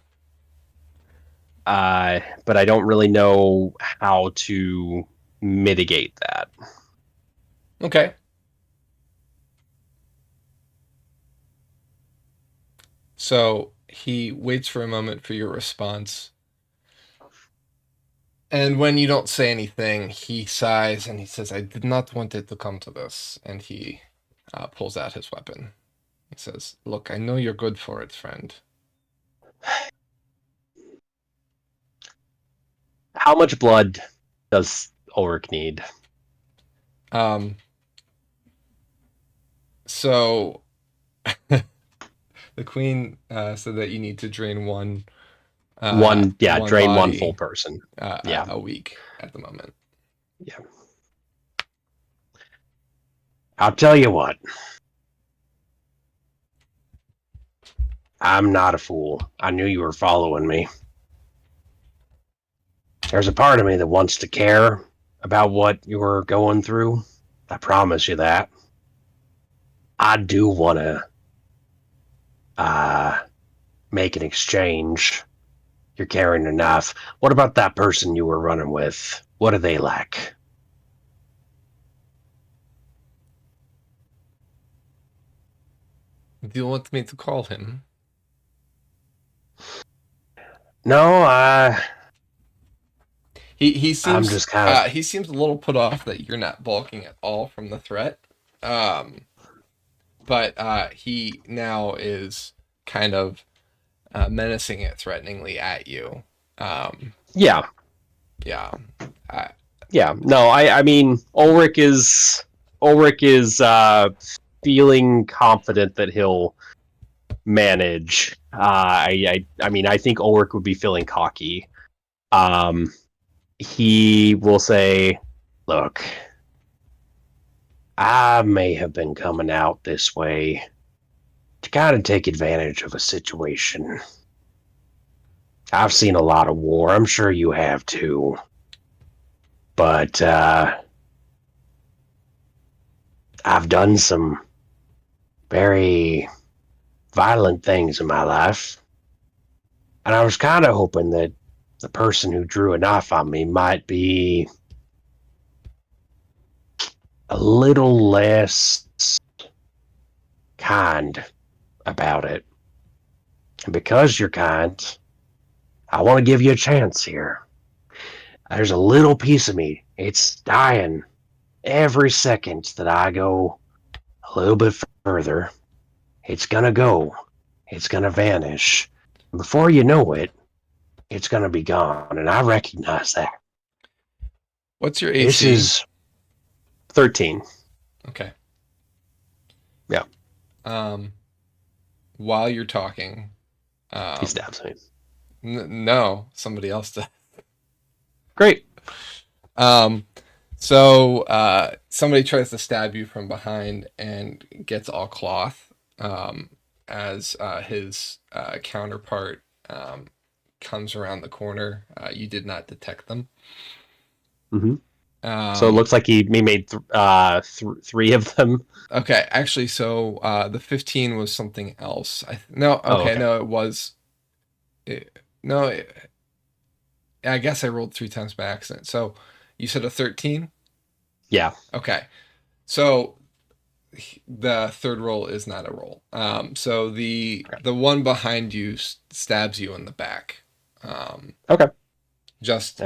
But I don't really know how to mitigate that. Okay. So he waits for a moment for your response. And when you don't say anything, he sighs and he says, I did not want it to come to this. And he pulls out his weapon. He says, look, I know you're good for it, friend. How much blood does Ulrich need? So the queen said that you need to drain one. Drain one full person. A week at the moment. Yeah. I'll tell you what. I'm not a fool. I knew you were following me. There's a part of me that wants to care about what you were going through. I promise you that. I do want to make an exchange. You're carrying a knife. What about that person you were running with? What are they like? Do you want me to call him? No, He seems I'm just kind of. he seems a little put off that you're not balking at all from the threat. But he now is kind of menacing it threateningly at you. Yeah. Yeah. Yeah. No, I mean, Ulrich is feeling confident that he'll manage. I mean, I think Ulrich would be feeling cocky. He will say, "Look, I may have been coming out this way to kind of take advantage of a situation. I've seen a lot of war. I'm sure you have too. But I've done some very violent things in my life. And I was kind of hoping that the person who drew a knife on me might be a little less kind about it. And because you're kind, I want to give you a chance here. There's a little piece of me. It's dying every second that I go a little bit further. It's gonna go. It's gonna vanish. Before you know it, it's gonna be gone. And I recognize that. What's your This AC? is 13. Okay. Yeah. While you're talking, He stabs me. no, somebody else does. Great. So somebody tries to stab you from behind and gets all cloth, as his counterpart comes around the corner. You did not detect them. Mm-hmm. So it looks like he made 3 of them. Okay, actually, so the 15 was something else. No, okay, okay. no, it was. I guess I rolled 3 times by accident. So you said a 13? Yeah. Okay, so the third roll is not a roll. So the one behind you stabs you in the back. Okay. Just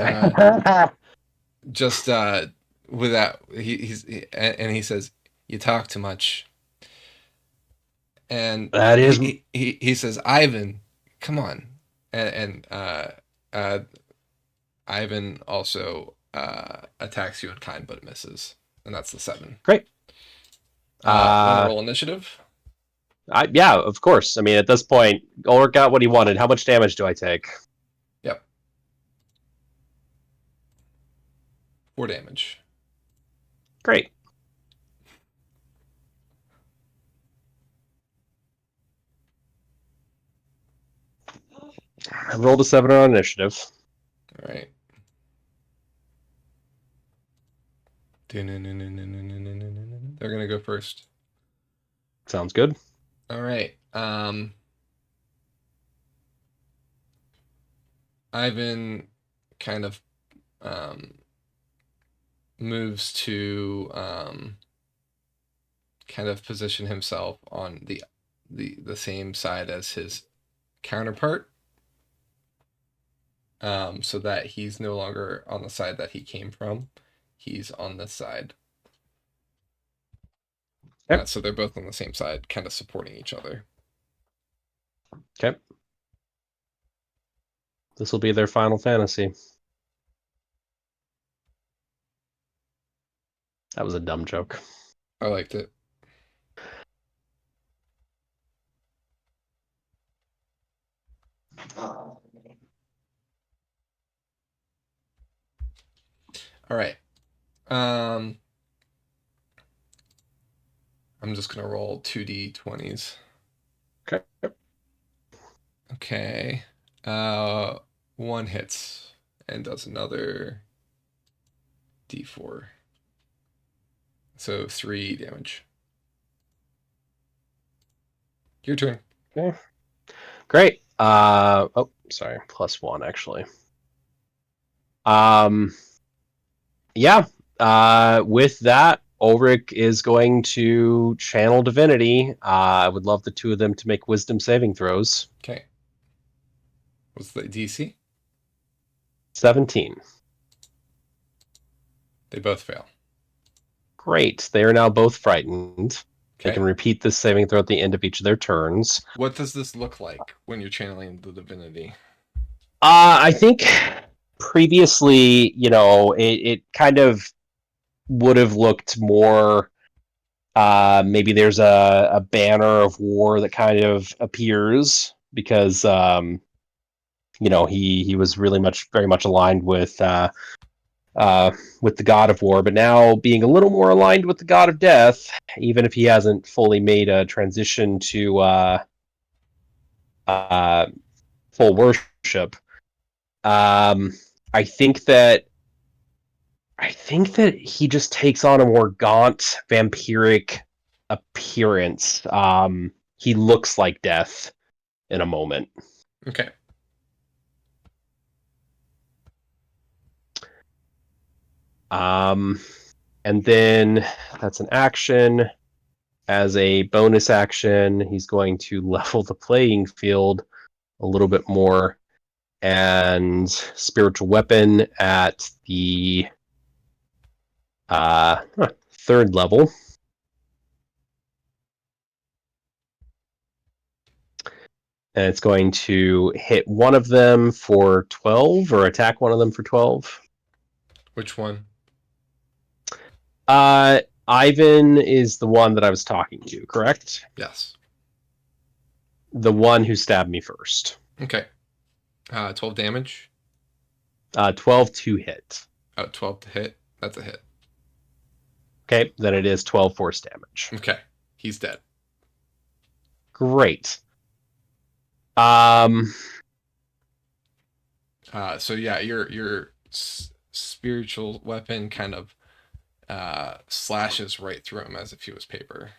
without he says, "You talk too much." And That is he says, "Ivan, come on," and Ivan also attacks you in kind but misses, and that's the 7. great. Want to roll initiative? Yeah, of course. I mean, at this point, Ulrich got what he wanted. How much damage do I take? Yep. 4 damage. Great. I rolled a 7 on initiative. All right. They're gonna go first. Sounds good. All right. Ivan kind of moves to kind of position himself on the same side as his counterpart, so that he's no longer on the side that he came from. He's on this side. Yep. So they're both on the same side, kind of supporting each other. Okay. This will be their Final Fantasy. That was a dumb joke. I liked it. All right. I'm just gonna roll 2d20s. Okay. Okay. 1 hits and does another d4. So 3 damage. Your turn. Okay. Great. Oh, sorry. +1 actually. Yeah. With that, Ulrich is going to channel divinity. I would love the 2 of them to make wisdom saving throws. Okay. What's the DC? 17. They both fail. Great. They are now both frightened. They Okay. can repeat this saving throw at the end of each of their turns. What does this look like when you're channeling the divinity? I think previously, it kind of would have looked more. Maybe there's a banner of war that kind of appears because he was very much aligned with the god of war, but now being a little more aligned with the god of death, even if he hasn't fully made a transition to full worship. I think that he just takes on a more gaunt, vampiric appearance. He looks like death in a moment. Okay. And then that's an action. As a bonus action, he's going to level the playing field a little bit more and spiritual weapon at the third level. And it's going to hit one of them for 12 or attack one of them for 12. Which one? Ivan is the one that I was talking to, correct? Yes. The one who stabbed me first. Okay. 12 damage. 12 to hit. 12 to hit. That's a hit. Okay, then it is 12 force damage. Okay. He's dead. Great. So yeah, your spiritual weapon kind of slashes right through him as if he was paper.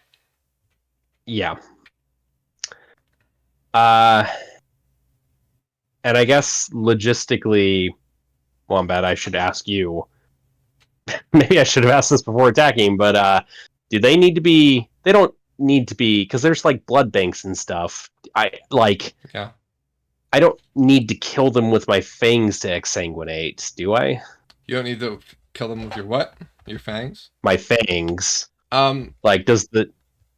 Yeah. And I guess logistically, Wombat, I should ask you. Maybe I should have asked this before attacking, but do they need to be? They don't need to be, because there's like blood banks and stuff. Yeah. I don't need to kill them with my fangs to exsanguinate, do I? You don't need to kill them with your what? Your fangs? My fangs. Does the...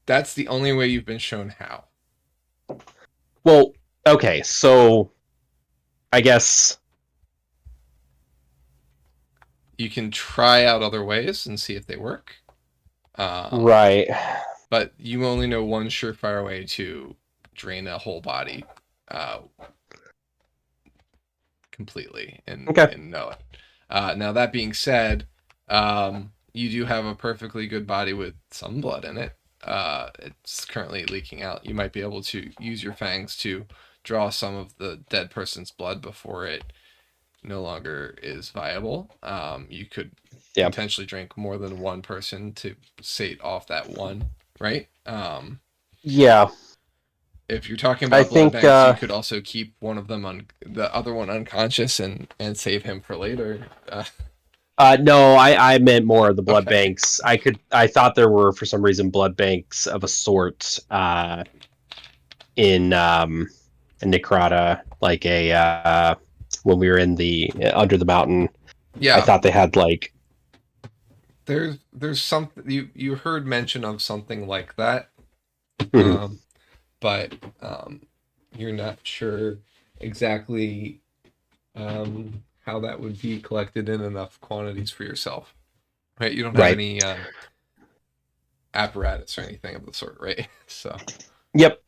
That's the only way you've been shown how. Well, okay, so I guess you can try out other ways and see if they work. Right. But you only know one surefire way to drain a whole body completely and know it. Now, that being said, you do have a perfectly good body with some blood in it. It's currently leaking out. You might be able to use your fangs to draw some of the dead person's blood before it no longer is viable. You could potentially drink more than one person to sate off that one, right? Yeah. If you're talking about blood banks, you could also keep one of them the other one unconscious and save him for later. No, I meant more of the blood banks. I thought there were, for some reason, blood banks of a sort in Necrata, like when we were in the under the mountain. Yeah, I thought they had like. There's something you heard mention of something like that, but you're not sure exactly how that would be collected in enough quantities for yourself, right? You don't have any apparatus or anything of the sort, right? So. Yep.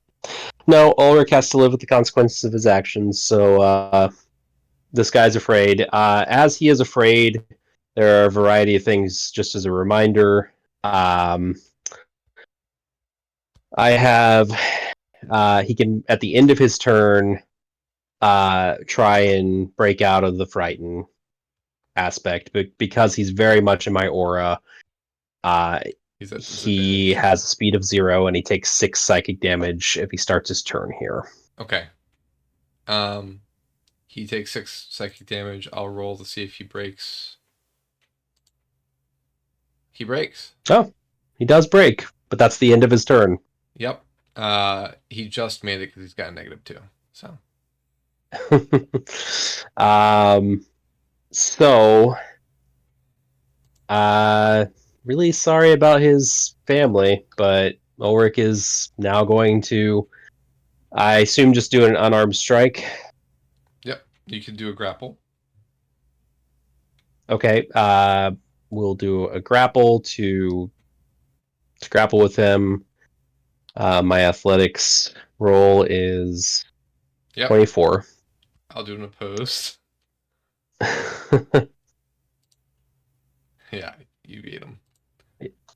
No, Ulrich has to live with the consequences of his actions, so this guy's afraid. As he is afraid, there are a variety of things, just as a reminder. I have... he can, at the end of his turn, try and break out of the frighten aspect, but because he's very much in my aura, he has a speed of 0 and he takes 6 psychic damage if he starts his turn here. Okay. He takes 6 psychic damage. I'll roll to see if he breaks. He breaks. Oh, he does break, but that's the end of his turn. Yep. He just made it because he's got a -2. So. Really sorry about his family, but Ulrich is now going to, I assume, just do an unarmed strike. Yep, you can do a grapple. Okay, we'll do a grapple to grapple with him. My athletics roll is 24. I'll do an opposed. Yeah, you beat him.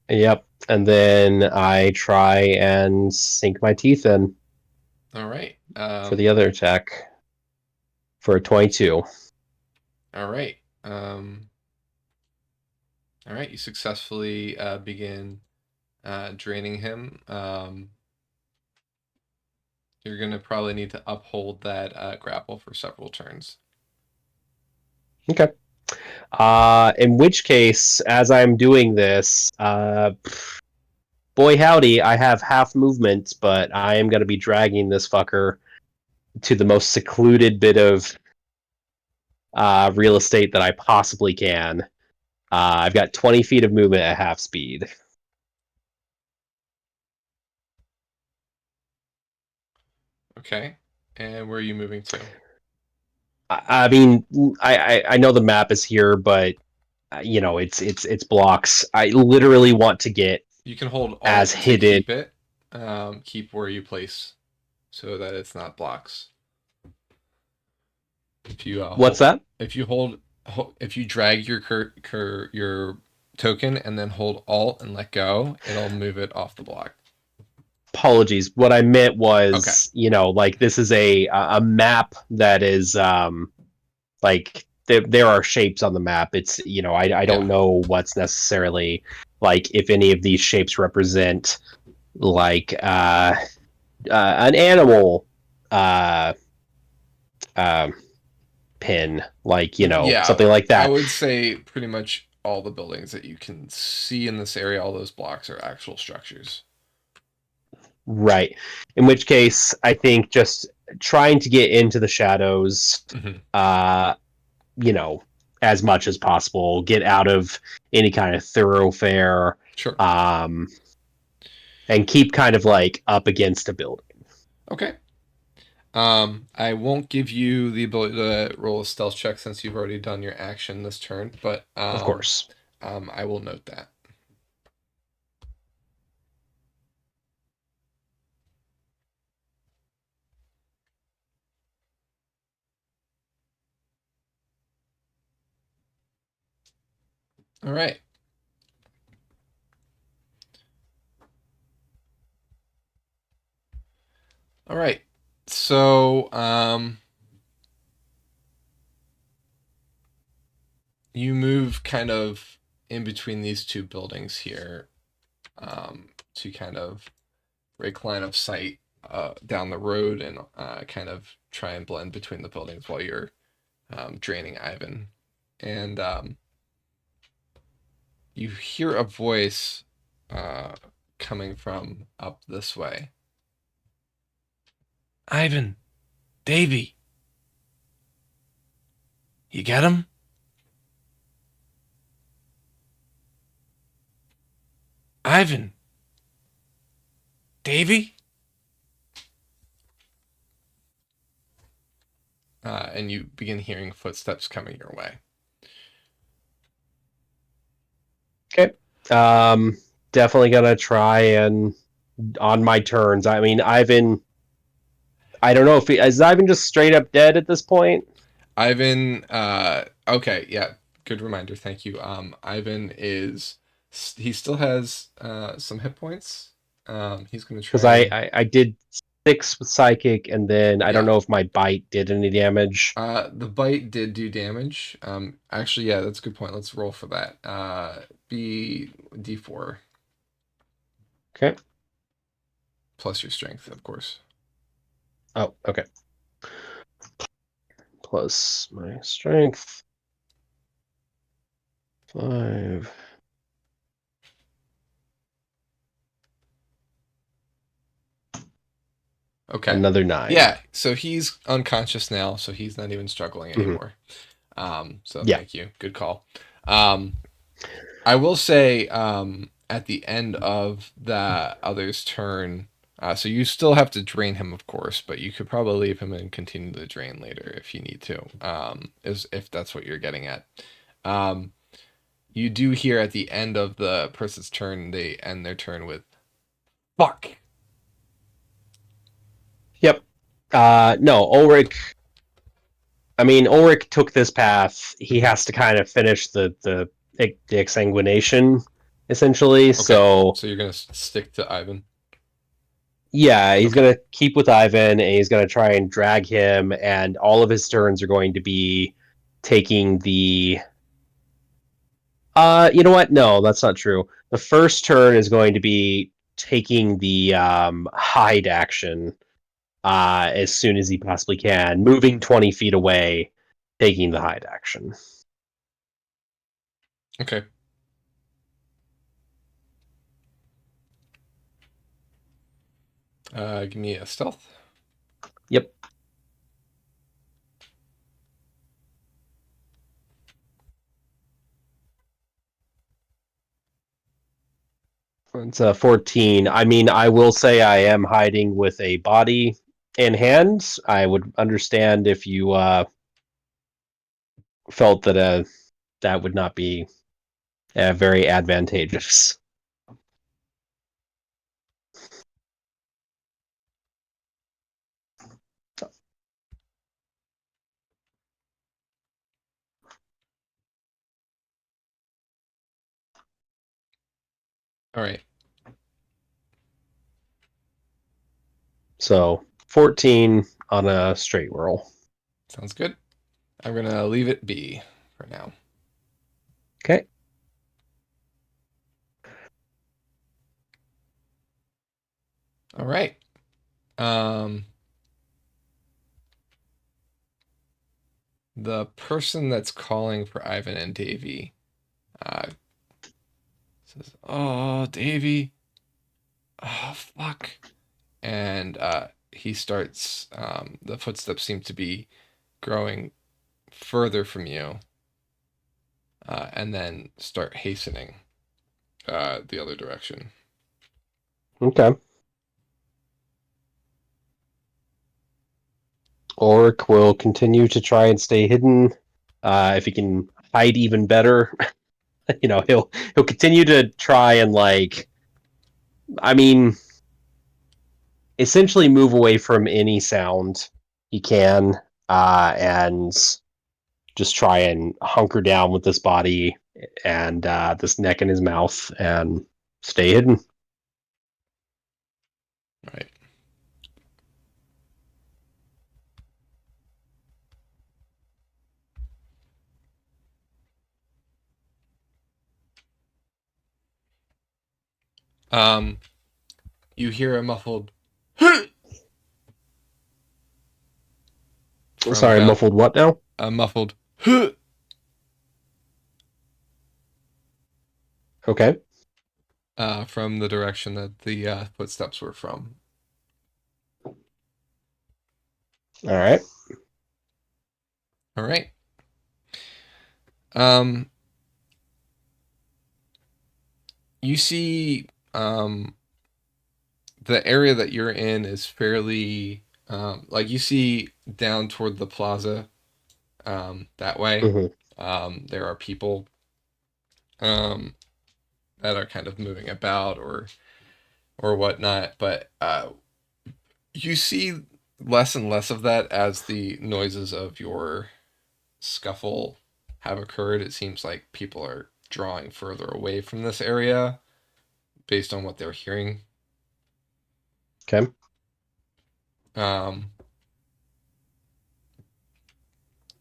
Yep, and then I try and sink my teeth in. All right. For the other attack. For a 22. All right. All right. You successfully begin draining him. You're going to probably need to uphold that grapple for several turns. Okay. In which case, as I'm doing this, boy howdy, I have half movement, but I am going to be dragging this fucker to the most secluded bit of real estate that I possibly can. I've got 20 feet of movement at half speed. Okay. And where are you moving to? I mean, I know the map is here, but it's blocks. I literally want to get You can hold as Alt to hidden. keep it. Keep where you place so that it's not blocks. If you What's that? If you drag your token and then hold Alt and let go, it'll move it off the block. Apologies. What I meant was, Okay. this is a map that is like there are shapes on the map. It's I don't know what's necessarily like if any of these shapes represent like an animal pin, like something like I that. would say pretty much all the buildings that you can see in this area, all those blocks are actual structures. Right. In which case, I think just trying to get into the shadows, as much as possible, get out of any kind of thoroughfare, Sure. and keep kind of like up against a building. Okay. I won't give you the ability to roll a stealth check since you've already done your action this turn, but Of course. I will note that. All right. All right. So, you move kind of in between these two buildings here, to kind of break line of sight down the road and kind of try and blend between the buildings while you're draining Ivan. And you hear a voice coming from up this way. Ivan, Davy, you get him? Ivan, Davy? And you begin hearing footsteps coming your way. Okay. Definitely gonna try and on my turns. I mean, Ivan. I don't know if is Ivan just straight up dead at this point. Ivan. Okay. Yeah. Good reminder. Thank you. Ivan is. He still has some hit points. He's going to try. Because I did 6 with psychic, and then I don't know if my bite did any damage. The bite did do damage. Actually, yeah, that's a good point. Let's roll for that. Be D4. Okay. Plus your strength, of course. Oh, okay. Plus my strength. 5. Okay. Another 9. Yeah, so he's unconscious now, so he's not even struggling anymore. Thank you. Good call. I will say at the end of the other's turn, so you still have to drain him, of course, but you could probably leave him and continue to drain later if you need to, if that's what you're getting at. You do hear at the end of the person's turn, they end their turn with, fuck. Yep. No, Ulrich. I mean, Ulrich took this path. He has to kind of finish the exsanguination, essentially. Okay. So you're gonna stick to Ivan. Yeah, he's gonna keep with Ivan, and he's gonna try and drag him. And all of his turns are going to be taking the. You know what? No, that's not true. The first turn is going to be taking the hide action as soon as he possibly can, moving 20 feet away, taking the hide action. Okay. Give me a stealth. Yep. It's a 14. I mean, I will say I am hiding with a body in hand. I would understand if you felt that that would not be very advantageous. All right. So 14 on a straight roll. Sounds good. I'm going to leave it be for now. Okay. All right. The person that's calling for Ivan and Davy says, "Oh, Davy. Oh, fuck." And he starts, the footsteps seem to be growing further from you, and then start hastening the other direction. Okay. Oric will continue to try and stay hidden. If he can hide even better, he'll continue to try and I mean, essentially move away from any sound he can, and just try and hunker down with this body and this neck in his mouth and stay hidden. Right. You hear a muffled from Sorry, about muffled what now? a muffled Okay. from the direction that the footsteps were from. All right. All right. Um, you see, the area that you're in is fairly, like you see down toward the plaza, that way. There are people, um, that are kind of moving about or whatnot, but you see less and less of that as the noises of your scuffle have occurred. It seems like people are drawing further away from this area based on what they're hearing. Okay. Um,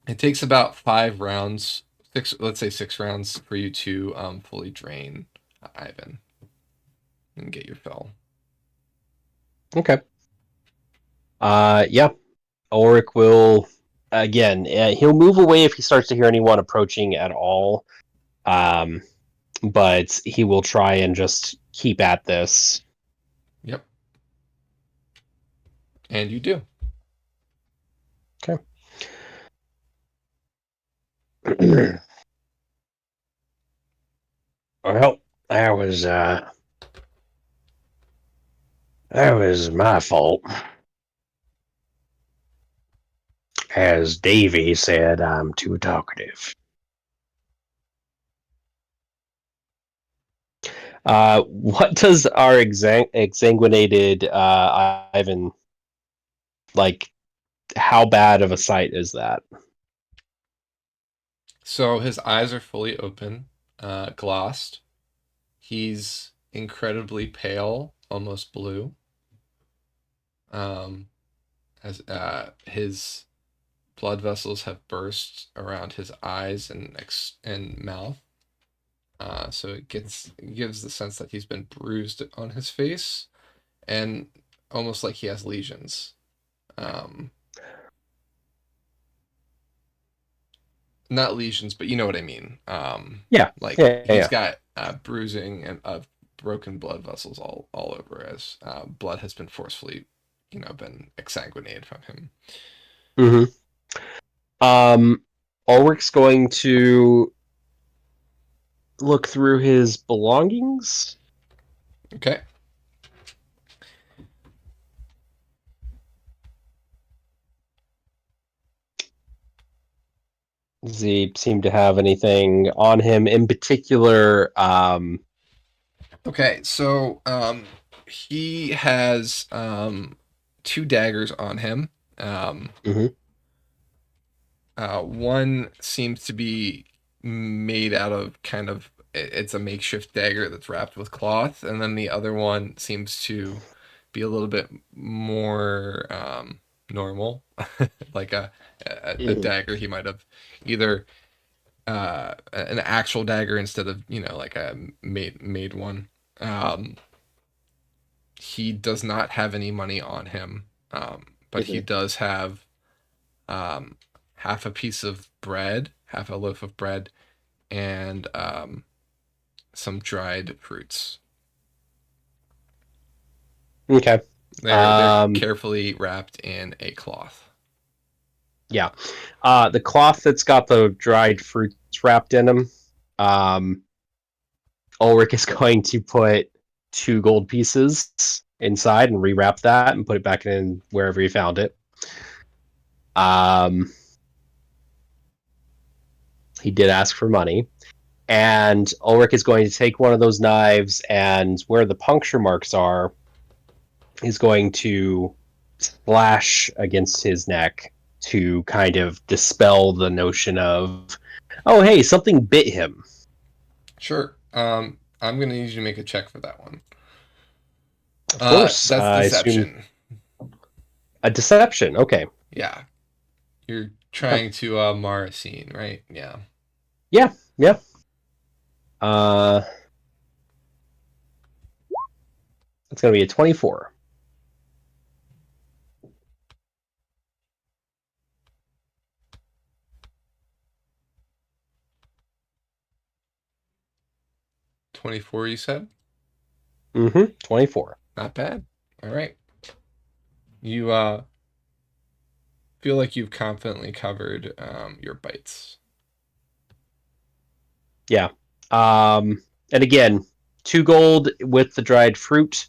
it takes about 5 rounds, let's say 6 rounds, for you to fully drain Ivan and get your fill. Okay. Yeah. Oric will again. He'll move away if he starts to hear anyone approaching at all. But he will try and just keep at this. Yep. And you do. Okay. Well, that was my fault. As Davy said, I'm too talkative. What does our exsanguinated Ivan like? How bad of a sight is that? So his eyes are fully open, glossed. He's incredibly pale, almost blue. As his blood vessels have burst around his eyes and mouth. So it gives the sense that he's been bruised on his face, and almost like he has lesions. Not lesions, but you know what I mean. Yeah. Like Yeah. he's Yeah. got bruising and of broken blood vessels all over, as blood has been forcefully, been exsanguinated from him. Ulrich's going to look through his belongings. Okay. Does he seem to have anything on him in particular? Okay, so he has 2 daggers on him. Mhm. One seems to be made out of it's a makeshift dagger that's wrapped with cloth, and then the other one seems to be a little bit more normal, like a dagger he might have either an actual dagger instead of like a made one. He does not have any money on him, but he does have half a piece of bread, half a loaf of bread, and some dried fruits. Okay. They're carefully wrapped in a cloth. Yeah. The cloth that's got the dried fruits wrapped in them. Ulrich is going to put 2 gold pieces inside and rewrap that and put it back in wherever he found it. He did ask for money. And Ulrich is going to take one of those knives, and where the puncture marks are, he's going to slash against his neck to kind of dispel the notion of, oh, hey, something bit him. Sure. I'm going to need you to make a check for that one. Of course. That's deception. A deception. Okay. Yeah. You're trying to mar a scene, right? Yeah. Yeah. Yeah. It's going to be a 24. $24, you said? 24. Not bad. All right. You feel like you've confidently covered your bites. Yeah. And again, 2 gold with the dried fruit.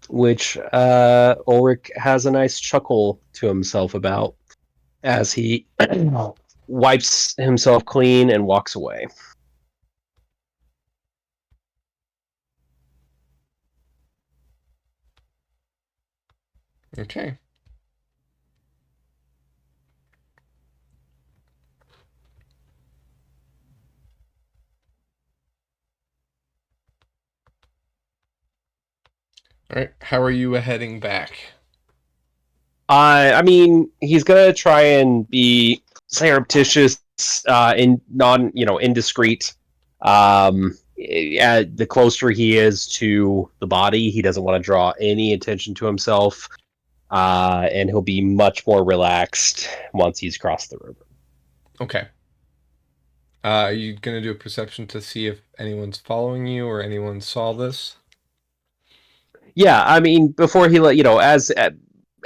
Which Ulrich has a nice chuckle to himself about as he wipes himself clean and walks away. Okay. All right. How are you heading back? I mean, he's gonna try and be surreptitious, indiscreet. The closer he is to the body, he doesn't want to draw any attention to himself, and he'll be much more relaxed once he's crossed the river. Okay. Are you gonna do a perception to see if anyone's following you or anyone saw this? Yeah, I mean, before he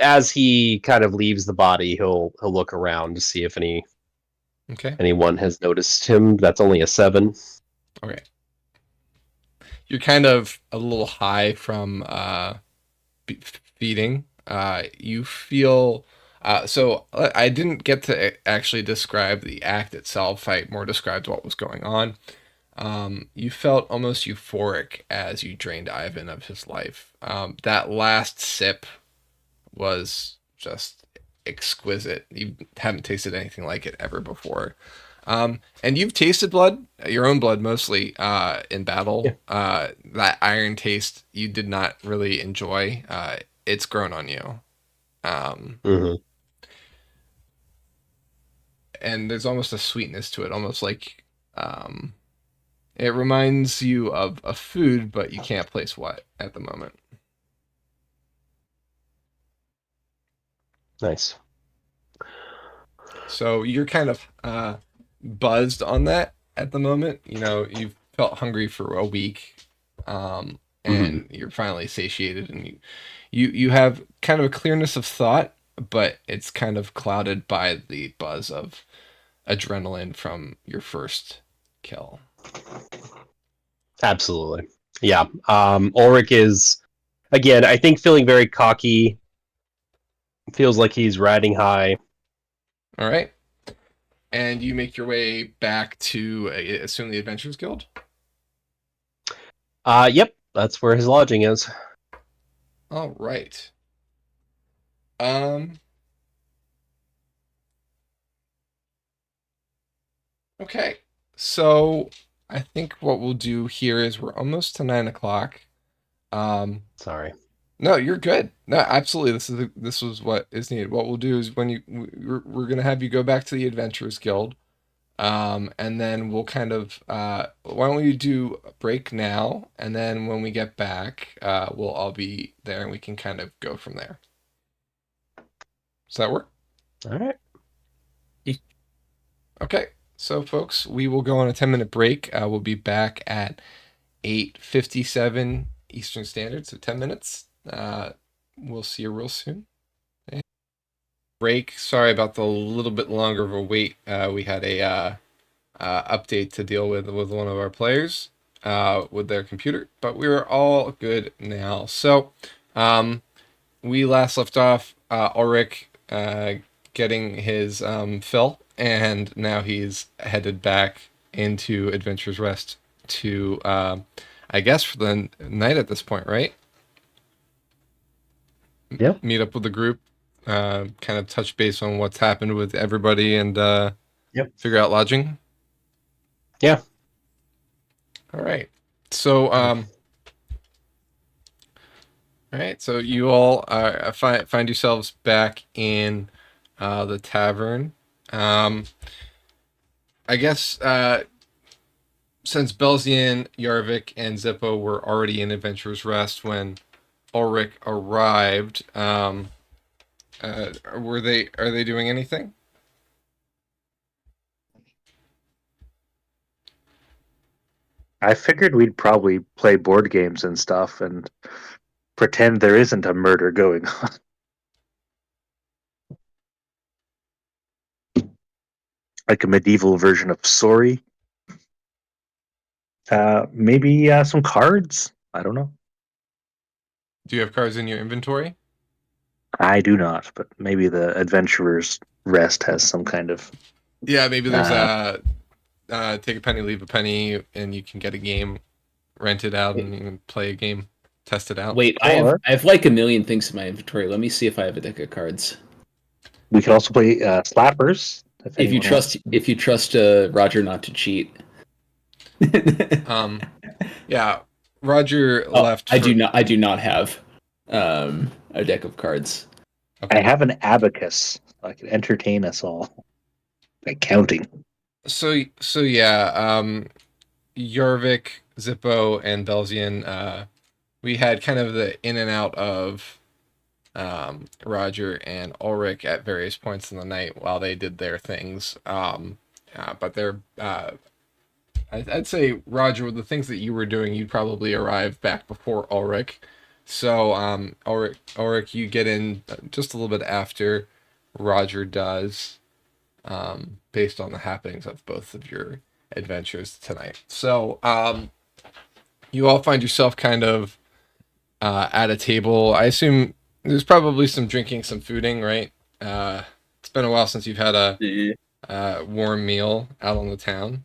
as he kind of leaves the body, he'll look around to see if anyone has noticed him. That's only a 7. Okay. You're kind of a little high from feeding. You feel so I didn't get to actually describe the act itself. I more described what was going on. You felt almost euphoric as you drained Ivan of his life. That last sip was just exquisite. You haven't tasted anything like it ever before. And you've tasted blood, your own blood mostly, in battle. Yeah. That iron taste you did not really enjoy. it's grown on you. Mm-hmm. And there's almost a sweetness to it, almost like it reminds you of a food, but you can't place what at the moment. Nice. So you're kind of buzzed on that at the moment. You know, you've felt hungry for a week, and you're finally satiated, and you have kind of a clearness of thought, but it's kind of clouded by the buzz of adrenaline from your first kill. Absolutely. Yeah. Ulrich is, again, I think feeling very cocky. Feels like he's riding high. All right. And you make your way back to, I assume, the Adventurers Guild? Yep. That's where his lodging is. All right. Okay. So I think what we'll do here is we're almost to 9 o'clock. Sorry. No, you're good. No, absolutely. This was what is needed. What we'll do is we're gonna have you go back to the Adventurers Guild, and then we'll kind of why don't we do a break now, and then when we get back, we'll all be there and we can kind of go from there. Does that work? All right. Okay. So, folks, we will go on a 10-minute break. We'll be back at 8:57 Eastern Standard, so 10 minutes. We'll see you real soon. Break. Sorry about the little bit longer of a wait. We had a update to deal with one of our players with their computer, but we're all good now. So, we last left off Ulrich getting his fill, and now he's headed back into Adventurer's Rest to, I guess, for the night at this point, right? Yep. Meet up with the group, kind of touch base on what's happened with everybody, and Yep. figure out lodging. Yeah. All right. So, all right. So you all find yourselves back in the tavern. I guess since Belzian, Yarvik, and Zippo were already in Adventurer's Rest when Ulrich arrived, are they doing anything? I figured we'd probably play board games and stuff and pretend there isn't a murder going on. Like a medieval version of Sorry. Maybe some cards? I don't know. Do you have cards in your inventory? I do not, but maybe the Adventurer's Rest has some kind of. Yeah, maybe there's take a penny, leave a penny, and you can get a game rented out and you can play a game, test it out. Wait, I have like a million things in my inventory. Let me see if I have a deck of cards. We could also play Slappers. If you trust Roger not to cheat. Yeah, Roger left. I do not have a deck of cards. Okay. I have an abacus. So I can entertain us all by counting. So yeah, Yarvik, Zippo, and Belzian, we had kind of the in and out of Roger and Ulrich at various points in the night while they did their things. But they're I'd say, Roger, with the things that you were doing, you'd probably arrive back before Ulrich. So, Ulrich, you get in just a little bit after Roger does, based on the happenings of both of your adventures tonight. So, you all find yourself kind of at a table. I assume there's probably some drinking, some fooding, right? It's been a while since you've had a warm meal out on the town.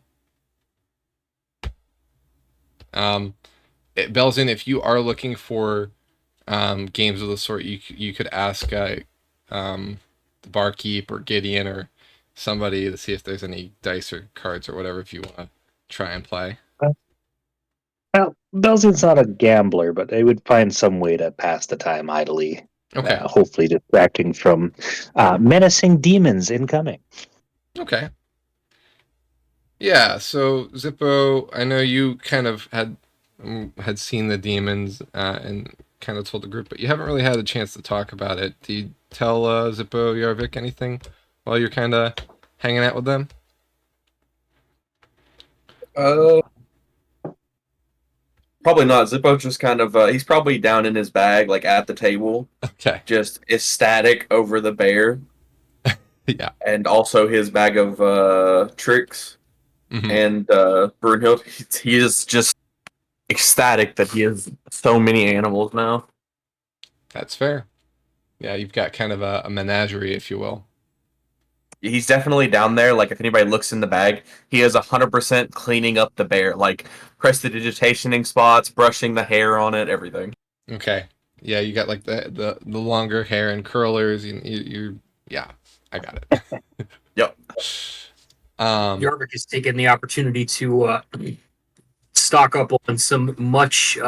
Belzin, if you are looking for games of the sort, you could ask the barkeep or Gideon or somebody to see if there's any dice or cards or whatever if you want to try and play. Well, Belzin's not a gambler, but they would find some way to pass the time idly. Okay. hopefully distracting from menacing demons incoming. Okay. Yeah. So Zippo, I know you kind of had seen the demons and kind of told the group, but you haven't really had a chance to talk about it. Do you tell Zippo Yarvik anything while you're kind of hanging out with them? Uh, Probably not. Zippo's just kind of he's probably down in his bag, like at the table, Okay. just ecstatic over the bear, Yeah. and also his bag of tricks Hmm. and Brunhild. He is just ecstatic that he has so many animals now. That's fair. Yeah, you've got kind of a menagerie, if you will. He's definitely down there. Like if anybody looks in the bag, he is 100% cleaning up the bear, like prestidigitationing spots, brushing the hair on it, everything. Okay. Yeah, you got like the longer hair and curlers. You yeah, I got it. Yep. Yarvik has taken the opportunity to stock up on some much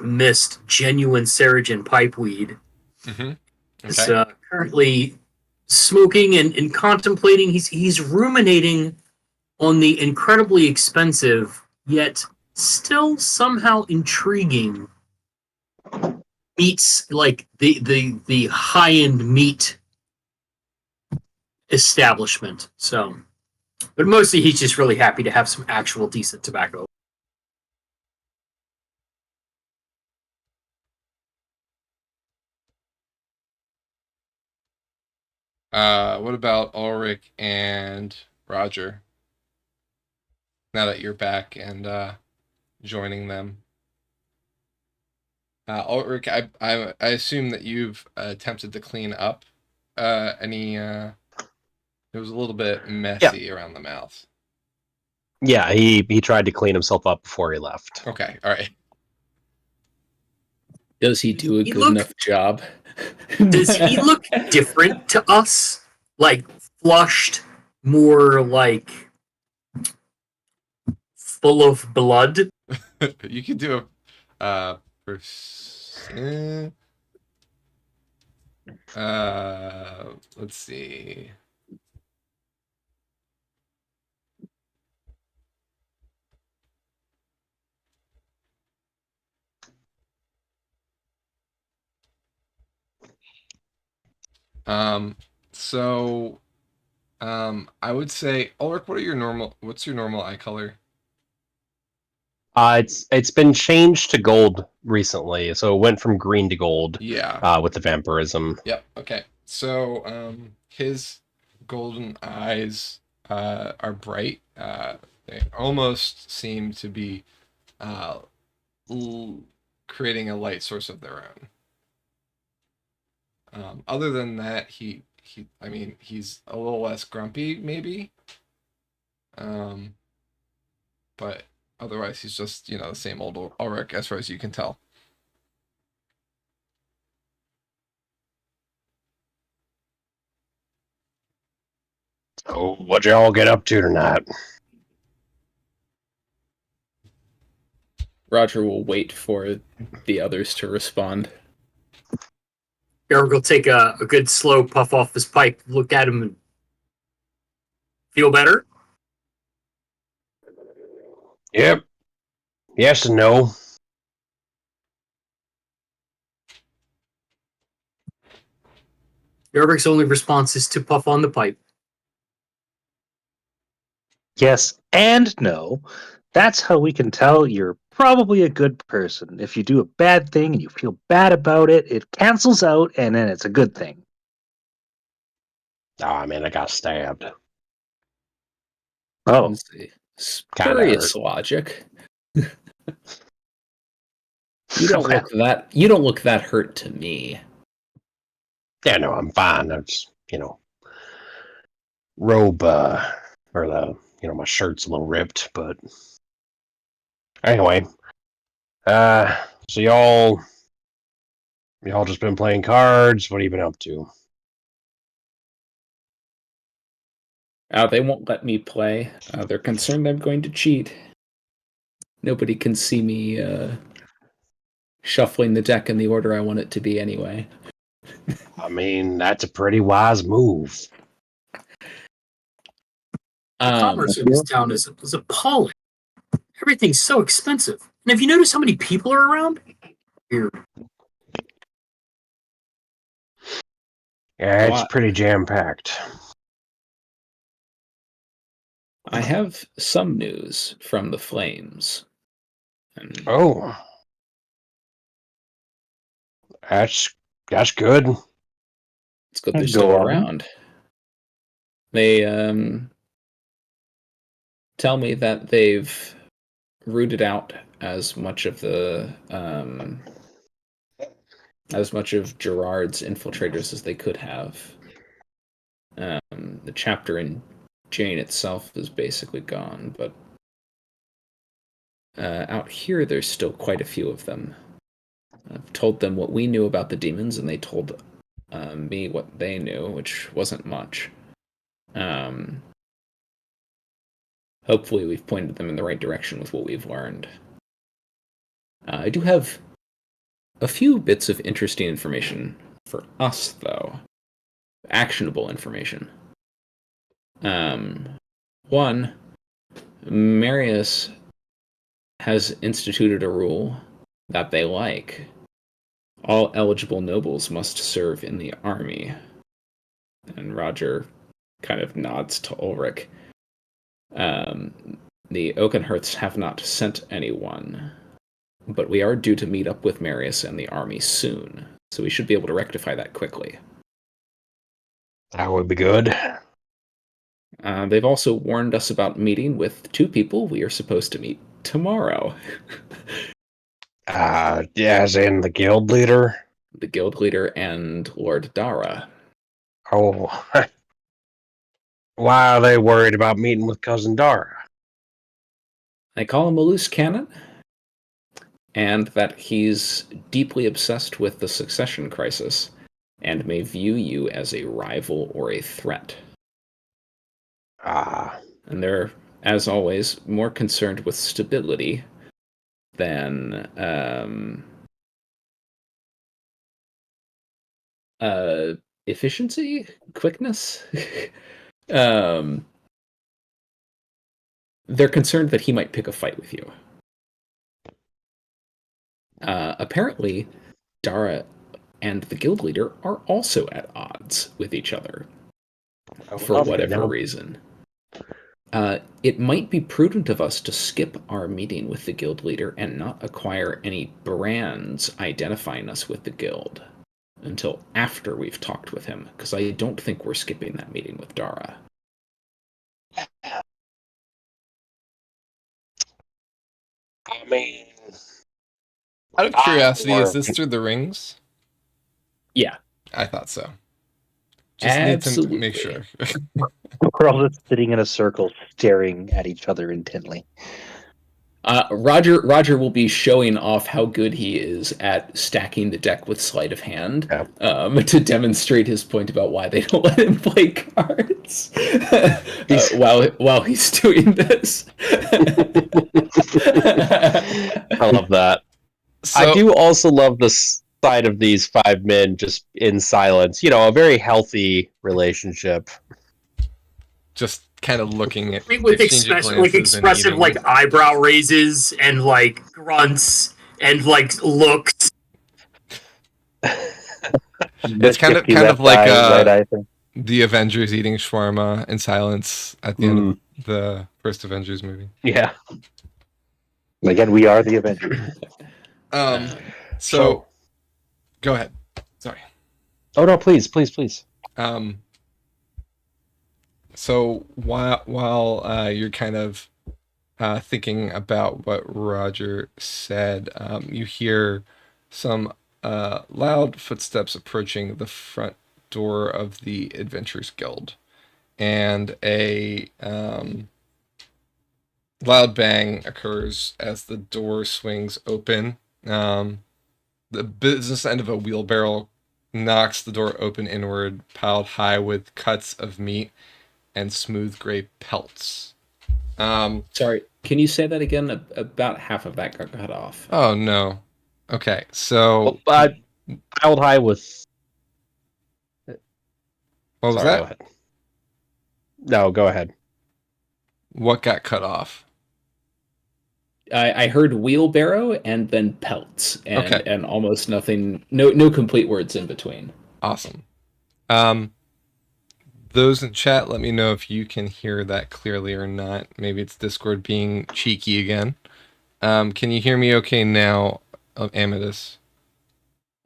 missed genuine Seregen pipeweed. Mm-hmm. Is Okay. currently smoking and contemplating. He's ruminating on the incredibly expensive yet still somehow intriguing meats, like the high end meat establishment. So, but mostly he's just really happy to have some actual decent tobacco. What about Ulrich and Roger? Now that you're back and joining them, Ulrich, I assume that you've attempted to clean up any. It was a little bit Yeah. messy around the mouth. Yeah, he tried to clean himself up before he left. Okay. All right. Does he do a He good look- enough job? Does he look different to us? Like flushed, more like full of blood? You could do a let's see. Um, so I would say, Ulrich, what's your normal eye color? It's been changed to gold recently, so it went from green to gold. Yeah. With the vampirism. Yep. Okay. So his golden eyes are bright. They almost seem to be uh, creating a light source of their own. Other than that, I mean, he's a little less grumpy, maybe. But otherwise, he's just the same old Ulrich, as far as you can tell. So, what y'all get up to tonight? Roger will wait for the others to respond. Eric will take a good slow puff off his pipe, look at him, and feel better. Yep. Yes and no. Eric's only response is to puff on the pipe. Yes and no. That's how we can tell you're probably a good person. If you do a bad thing and you feel bad about it, it cancels out and then it's a good thing. Oh, I mean, I got stabbed. Oh, Let's see. Spurious logic. You don't look that hurt to me. Yeah, no, I'm fine. It's, robe, or my shirt's a little ripped, but anyway. So y'all just been playing cards? What have you been up to? They won't let me play. They're concerned I'm going to cheat. Nobody can see me shuffling the deck in the order I want it to be anyway. I mean, that's a pretty wise move. The commerce in this town is appalling. Everything's so expensive. And have you noticed how many people are around? Weird. Yeah, it's Well, pretty jam-packed. I have some news from the Flames. And Oh. That's good. it's good they're Go still on. around. They tell me that they've rooted out as much of Gerard's infiltrators as they could have. The chapter in Jane itself is basically gone, but out here there's still quite a few of them. I've told them what we knew about the demons, and they told me what they knew, which wasn't much. Hopefully we've pointed them in the right direction with what we've learned. I do have a few bits of interesting information for us, though. Actionable information. One, Marius has instituted a rule that they like. All eligible nobles must serve in the army. And Roger kind of nods to Ulrich. The Oakenherths have not sent anyone, but we are due to meet up with Marius and the army soon, so we should be able to rectify that quickly. That would be good. They've also warned us about meeting with two people we are supposed to meet tomorrow. As in the guild leader? The guild leader and Lord Dara. Oh. Why are they worried about meeting with Cousin Dara? They call him a loose cannon, and that he's deeply obsessed with the succession crisis and may view you as a rival or a threat. And they're, as always, more concerned with stability than efficiency, quickness. They're concerned that he might pick a fight with you. Apparently, Dara and the guild leader are also at odds with each other for whatever reason. It might be prudent of us to skip our meeting with the guild leader and not acquire any brands identifying us with the guild until after we've talked with him, because I don't think we're skipping that meeting with Dara. I mean, Out of curiosity, is this through the rings? Yeah. I thought so. Just need to make sure. We're all just sitting in a circle, staring at each other intently. Roger will be showing off how good he is at stacking the deck with sleight of hand to demonstrate his point about why they don't let him play cards while he's doing this. I love that. So, I do also love the side of these five men just in silence. You know, a very healthy relationship. just kind of looking at With exchanging like glances and expressive eating. like eyebrow raises and like grunts and like looks. It's kind of like the Avengers eating shawarma in silence at the end of the first Avengers movie. Yeah. Again, we are the Avengers. So go ahead. Sorry. Oh no, please. So while you're kind of thinking about what Roger said, you hear some loud footsteps approaching the front door of the Adventurers Guild, and a loud bang occurs as the door swings open. The business end of a wheelbarrow knocks the door open inward, piled high with cuts of meat and smooth gray pelts. Sorry, can you say that again? About half of that got cut off. Oh no. Okay, so Piled high with What was Sorry, that? go ahead. No, go ahead. What got cut off? I heard wheelbarrow and then pelts, Okay. and almost nothing. No complete words in between. Awesome. Those in chat, let me know if you can hear that clearly or not. Maybe it's Discord being cheeky again. Can you hear me okay now, Amethyst?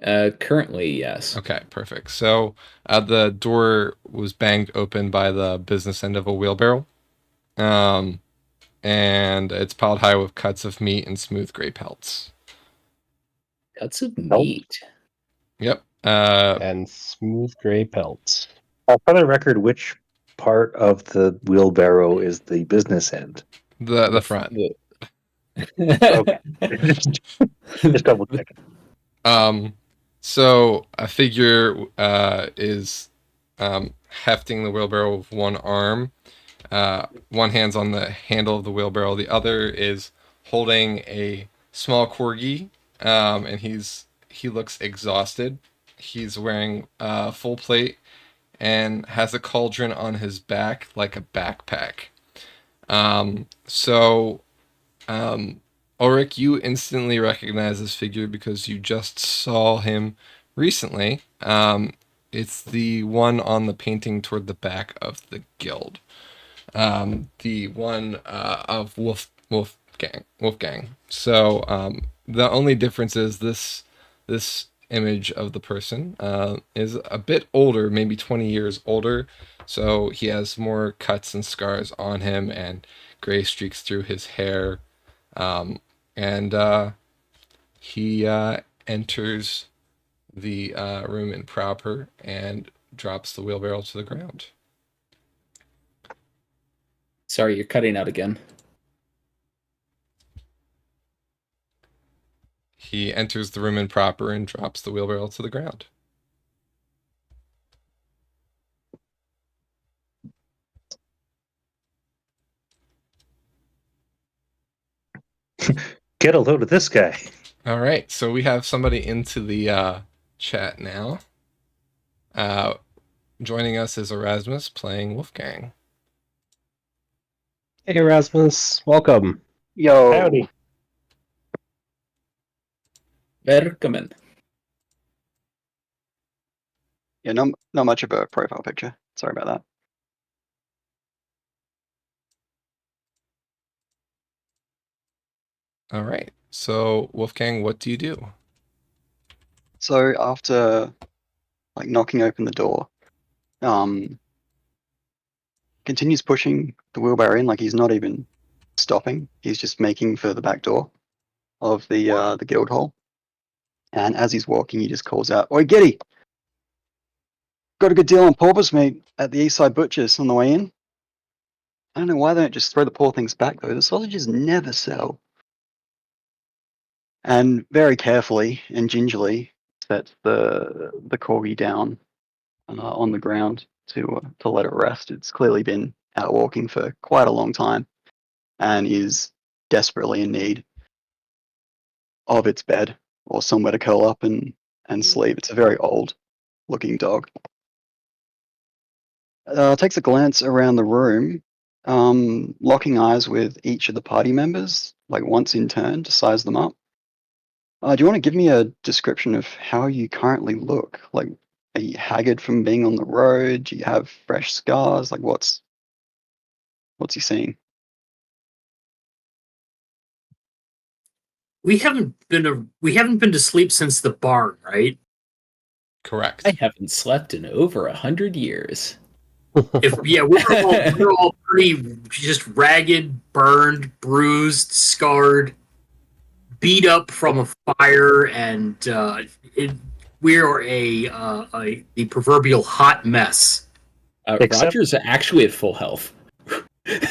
Currently, yes. Okay, perfect. So the door was banged open by the business end of a wheelbarrow. And it's piled high with cuts of meat and smooth gray pelts. Cuts of meat. Yep. And smooth gray pelts. For the record, which part of the wheelbarrow is the business end? The front. Okay. Just double checking. So a figure is hefting the wheelbarrow with one arm. One hand's on the handle of the wheelbarrow. The other is holding a small corgi, and he looks exhausted. He's wearing full plate and has a cauldron on his back like a backpack. Ulrich, you instantly recognize this figure because you just saw him recently. It's the one on the painting toward the back of the guild. The one of Wolfgang. So the only difference is this image of the person is a bit older, maybe 20 years older. So he has more cuts and scars on him and gray streaks through his hair. And he enters the room in proper and drops the wheelbarrow to the ground. Sorry, you're cutting out again. He enters the room in proper and drops the wheelbarrow to the ground. Get a load of this guy. All right, so we have somebody into the chat now. Joining us is Erasmus playing Wolfgang. Hey, Erasmus. Welcome. Yo. Howdy. Welcome. Yeah, not much of a profile picture. Sorry about that. All right, so Wolfgang, what do you do? So after knocking open the door, continues pushing the wheelbarrow in, like he's not even stopping. He's just making for the back door of the guild hall. And as he's walking, he just calls out, "Oi, Giddy! Got a good deal on Porpoise meat at the Eastside Butcher's on the way in." I don't know why they don't just throw the poor things back though. The sausages never sell. And very carefully and gingerly sets the corgi down on the ground to let it rest. It's clearly been out walking for quite a long time and is desperately in need of its bed or somewhere to curl up and sleep. It's a very old looking dog. Takes a glance around the room, locking eyes with each of the party members, like once in turn to size them up. Do you want to give me a description of how you currently look? Like, are you haggard from being on the road? Do you have fresh scars? Like, what's he seeing? We haven't been to sleep since the barn, right? Correct. I haven't slept in over 100 years. We're all pretty just ragged, burned, bruised, scarred, beat up from a fire, and we're the proverbial hot mess. Except- Roger's actually at full health. I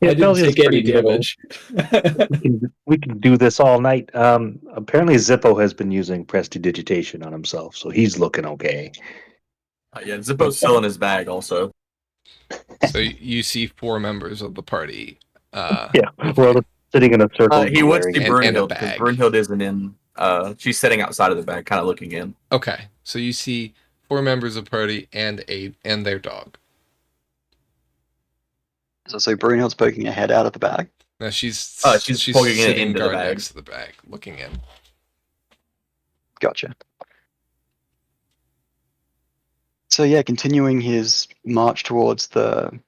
didn't Belgium's take any pretty good. damage. We can do this all night. Apparently Zippo has been using prestidigitation on himself, so he's looking okay. Yeah, Zippo's still in his bag also. So you see 4 members of the party. Yeah, we're all sitting in a circle. He would glaring see at- And a Brunhild because bag. Brunhild isn't in. She's sitting outside of the bag, kind of looking in. Okay, so you see 4 members of the party and their dog. So Brunhild's poking her head out of the bag. Now she's She's poking it sitting into the guard bag. next to the bag, looking in. Gotcha. So yeah, continuing his march towards the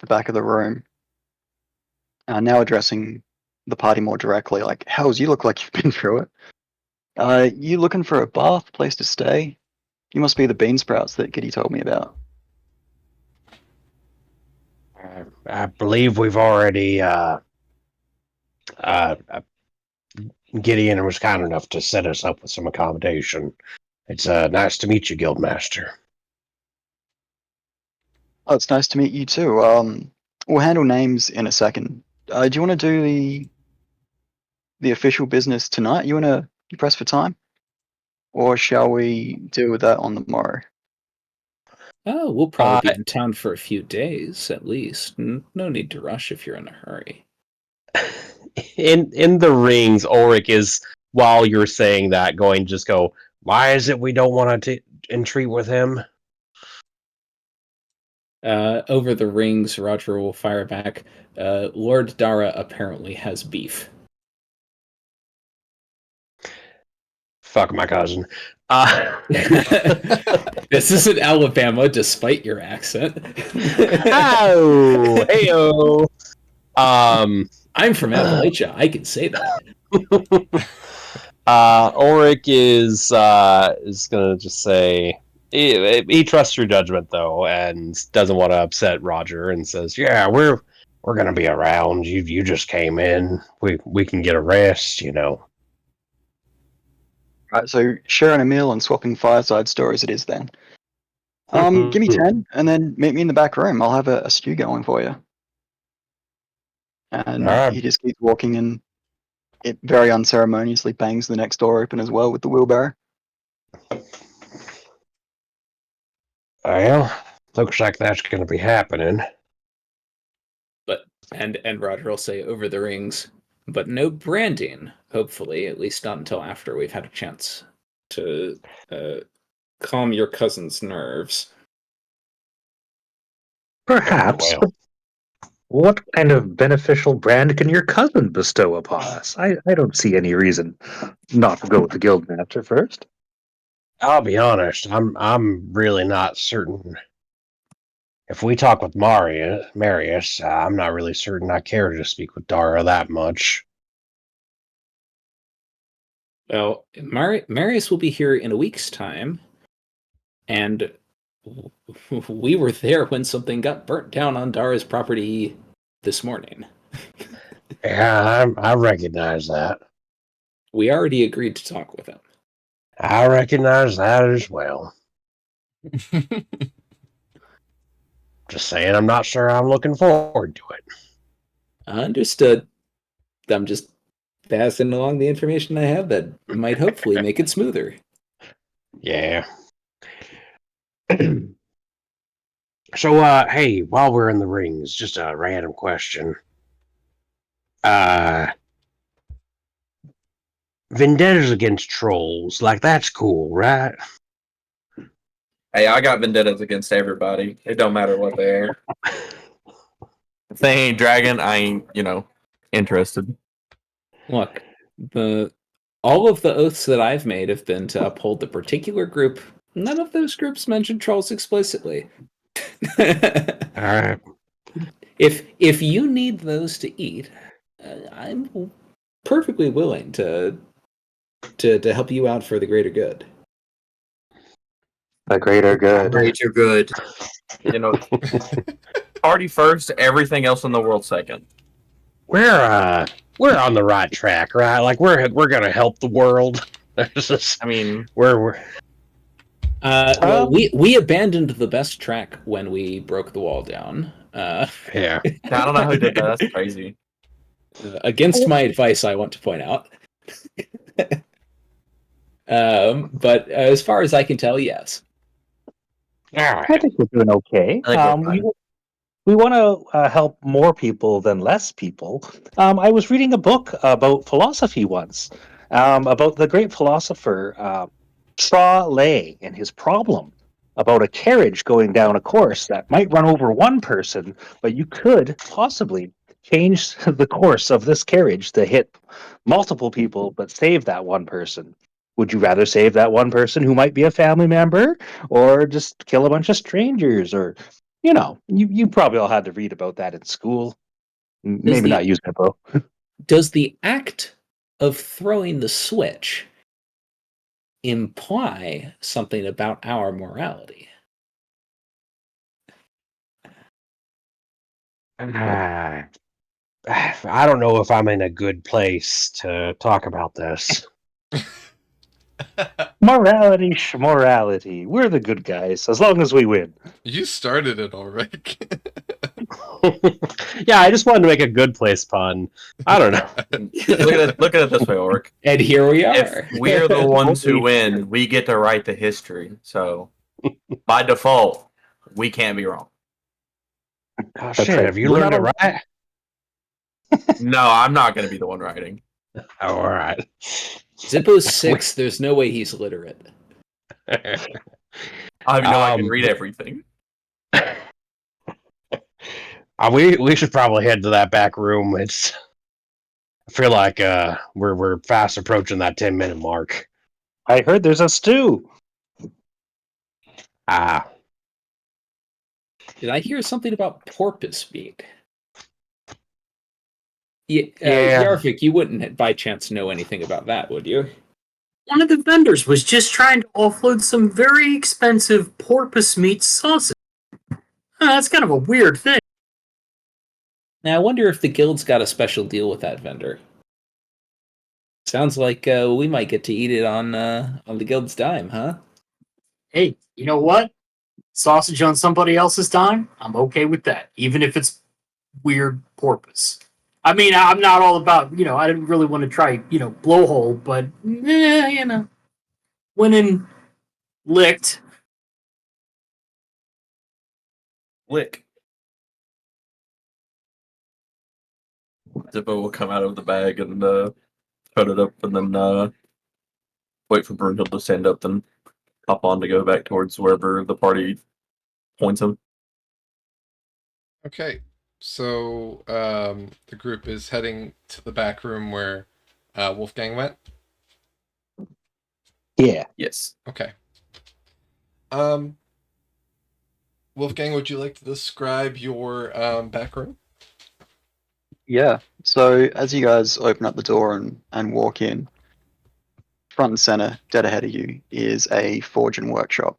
back of the room. Now addressing the party more directly, like, Hells, you look like you've been through it. You looking for a bath, place to stay? You must be the bean sprouts that Giddy told me about. I believe we've already. Gideon was kind enough to set us up with some accommodation. It's nice to meet you, Guildmaster. Oh, it's nice to meet you too. We'll handle names in a second. Do you want to do the official business tonight? You press for time, or shall we deal with that on the morrow? Oh, we'll probably be in town for a few days at least. No need to rush if you're in a hurry. In the rings, Ulrich is, while you're saying that, going to just go, Why is it we don't want to entreat with him? Over the rings, Roger will fire back. Lord Dara apparently has beef. Fuck my cousin. This isn't Alabama, despite your accent. oh, heyo. I'm from Appalachia. I can say that. Ulrich is gonna just say he trusts your judgment though, and doesn't want to upset Roger, and says, Yeah, we're gonna be around. You just came in. We can get a rest, you know. Right, so sharing a meal and swapping fireside stories it is then. Give me 10, and then meet me in the back room. I'll have a stew going for you. And Alright. he just keeps walking, and it very unceremoniously bangs the next door open as well with the wheelbarrow. Well, looks like that's gonna be happening. And Roger will say over the rings, but no branding, hopefully, at least not until after we've had a chance to calm your cousin's nerves. Perhaps. Well. What kind of beneficial brand can your cousin bestow upon us? I don't see any reason not to go with the Guildmaster first. I'll be honest, I'm really not certain. If we talk with Marius, I'm not really certain I care to speak with Dara that much. Well, Marius will be here in a week's time, and we were there when something got burnt down on Dara's property this morning. Yeah, I recognize that. We already agreed to talk with him. I recognize that as well. Just saying, I'm not sure I'm looking forward to it. Understood. I'm just passing along the information I have that might hopefully make it smoother. Yeah. So, hey, while we're in the rings, just a random question. Vendettas against trolls, like, that's cool, right? Hey, I got vendettas against everybody. It don't matter what they are. If they ain't dragon, I ain't, interested. Look, all of the oaths that I've made have been to uphold the particular group. None of those groups mention trolls explicitly. Alright. If you need those to eat, I'm perfectly willing to help you out for the greater good. The greater good. Greater good. Party first, everything else in the world second. We're on the right track, right? Like, we're gonna help the world. I mean, we're Well, we abandoned the best track when we broke the wall down. yeah. I don't know who did that. That's crazy. Against my advice, I want to point out. But as far as I can tell, yes. All right. I think we're doing okay. I think we're fine. We want to help more people than less people. I was reading a book about philosophy once, about the great philosopher Tra Lay and his problem. about a carriage going down a course that might run over one person, but you could possibly change the course of this carriage to hit multiple people but save that one person. Would you rather save that one person who might be a family member or just kill a bunch of strangers? Or, you probably all had to read about that in school. Does Maybe the not use Hippo. does the act of throwing the switch imply something about our morality? I don't know if I'm in a good place to talk about this. Morality, schmorality. We're the good guys, as long as we win. You started it already. Yeah, I just wanted to make a good place pun. I don't know. Look at it this way, Orc. And here we If are. we're the ones who win, we get to write the history. So by default, we can't be wrong. Oh, shit, right. have you We're learned not to write? No, I'm not going to be the one writing. Oh, all right. Zippo's 6, there's no way he's literate. I know I can read everything. We should probably head to that back room. I feel like we're fast approaching that 10-minute mark. I heard there's a stew. Ah, Did I hear something about porpoise meat? Yeah, Yeah. Yarvik, you wouldn't by chance know anything about that, would you? One of the vendors was just trying to offload some very expensive porpoise meat sausage. That's kind of a weird thing. Now, I wonder if the guild's got a special deal with that vendor. Sounds like we might get to eat it on the guild's dime, huh? Hey, you know what? Sausage on somebody else's dime? I'm okay with that, even if it's weird porpoise. I mean, I'm not all about, I didn't really want to try, blowhole, but, when in licked. Lick. Zippo will come out of the bag and put it up and then wait for Brunhild to stand up, then hop on to go back towards wherever the party points him. Okay, so the group is heading to the back room where Wolfgang went. Yeah. Yes. Okay. Wolfgang, would you like to describe your back room? Yeah. So as you guys open up the door and walk in, front and center, dead ahead of you, is a forge and workshop.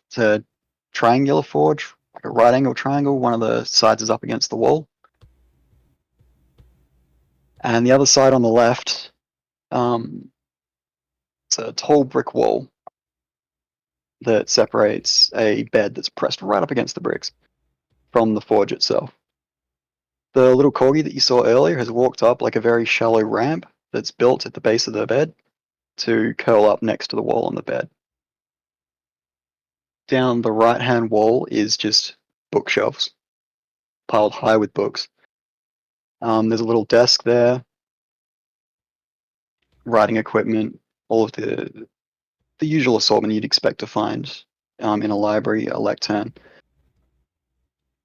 It's a triangular forge, like a right angle triangle. One of the sides is up against the wall. And the other side on the left, it's a tall brick wall that separates a bed that's pressed right up against the bricks from the forge itself. The little corgi that you saw earlier has walked up like a very shallow ramp that's built at the base of the bed to curl up next to the wall on the bed. Down the right-hand wall is just bookshelves piled high with books. There's a little desk there, writing equipment, all of the usual assortment you'd expect to find in a library, a lectern.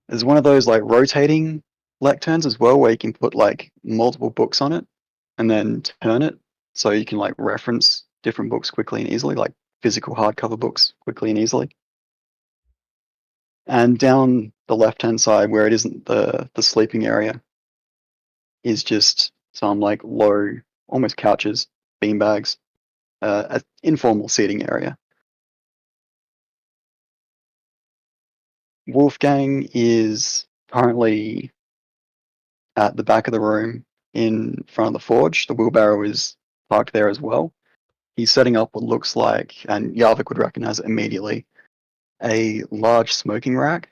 There's one of those like rotating lecterns as well, where you can put like multiple books on it and then turn it so you can like reference different books quickly and easily, like physical hardcover books quickly and easily. And down the left-hand side, where it isn't the sleeping area, is just some like low, almost couches, beanbags, an informal seating area. Wolfgang is currently at the back of the room in front of the forge. The wheelbarrow is parked there as well. He's setting up what looks like, and Yarvik would recognize it immediately, a large smoking rack,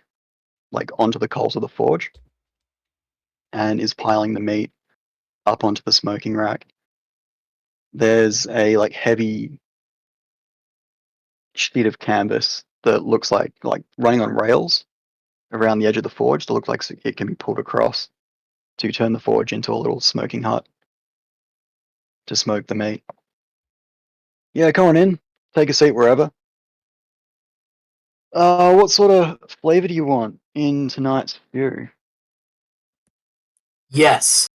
like onto the coals of the forge, and is piling the meat up onto the smoking rack. There's a like heavy sheet of canvas that looks like running on rails around the edge of the forge that looks like it can be pulled across to turn the forge into a little smoking hut to smoke the meat. Yeah, come on in. Take a seat wherever. What sort of flavor do you want in tonight's stew? Yes.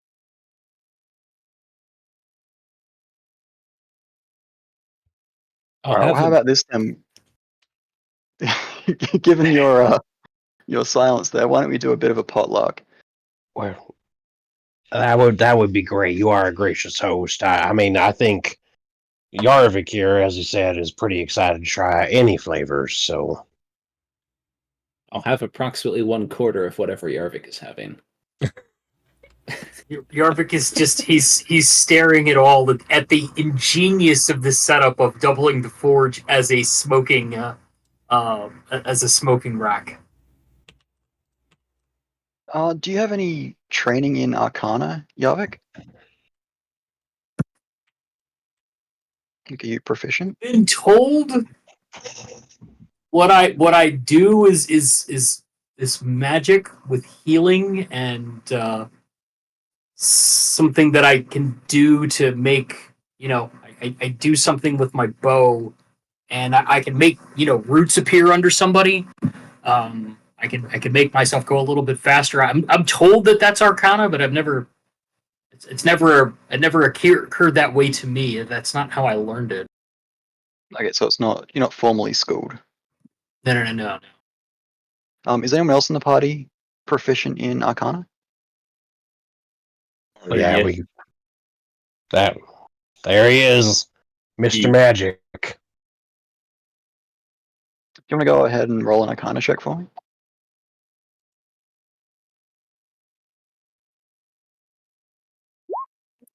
I'll All right. Well, have how a, about this then? Given your silence there, why don't we do a bit of a potluck? Well, that would be great. You are a gracious host. I mean, I think Yarvik here, as you said, is pretty excited to try any flavors. So I'll have approximately 1/4 of whatever Yarvik is having. Yarvik is just he's staring at the ingenious of the setup of doubling the forge as a smoking rack. Do you have any training in Arcana, Yavik? Are you proficient? Been told what I do is magic with healing and something that I can do to make I do something with my bow and I can make roots appear under somebody. I can make myself go a little bit faster. I'm told that that's Arcana, but it never occurred that way to me. That's not how I learned it. Okay, so you're not formally schooled. No. Is anyone else in the party proficient in Arcana? yeah, yeah. we that there he is, Mr. Yeah. Magic. Do you want to go ahead and roll an Arcana check for me?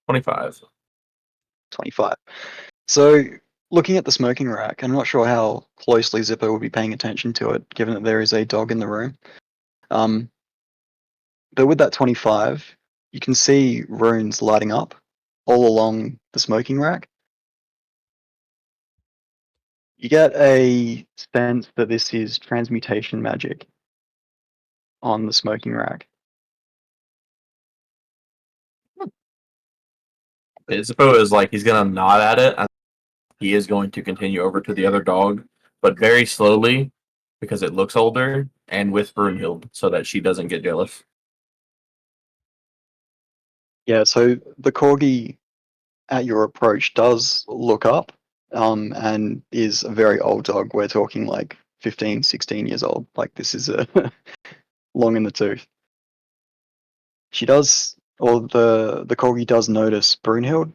25. 25. So, looking at the smoking rack, I'm not sure how closely Zippo would be paying attention to it, given that there is a dog in the room. But with that 25, you can see runes lighting up all along the smoking rack. You get a sense that this is transmutation magic on the smoking rack. Zippo is like, he's going to nod at it, and he is going to continue over to the other dog, but very slowly, because it looks older, and with Brunhild, so that she doesn't get jealous. Yeah, so the corgi at your approach does look up and is a very old dog. We're talking like 15, 16 years old. Like this is a long in the tooth. She does, or the corgi does notice Brunhild,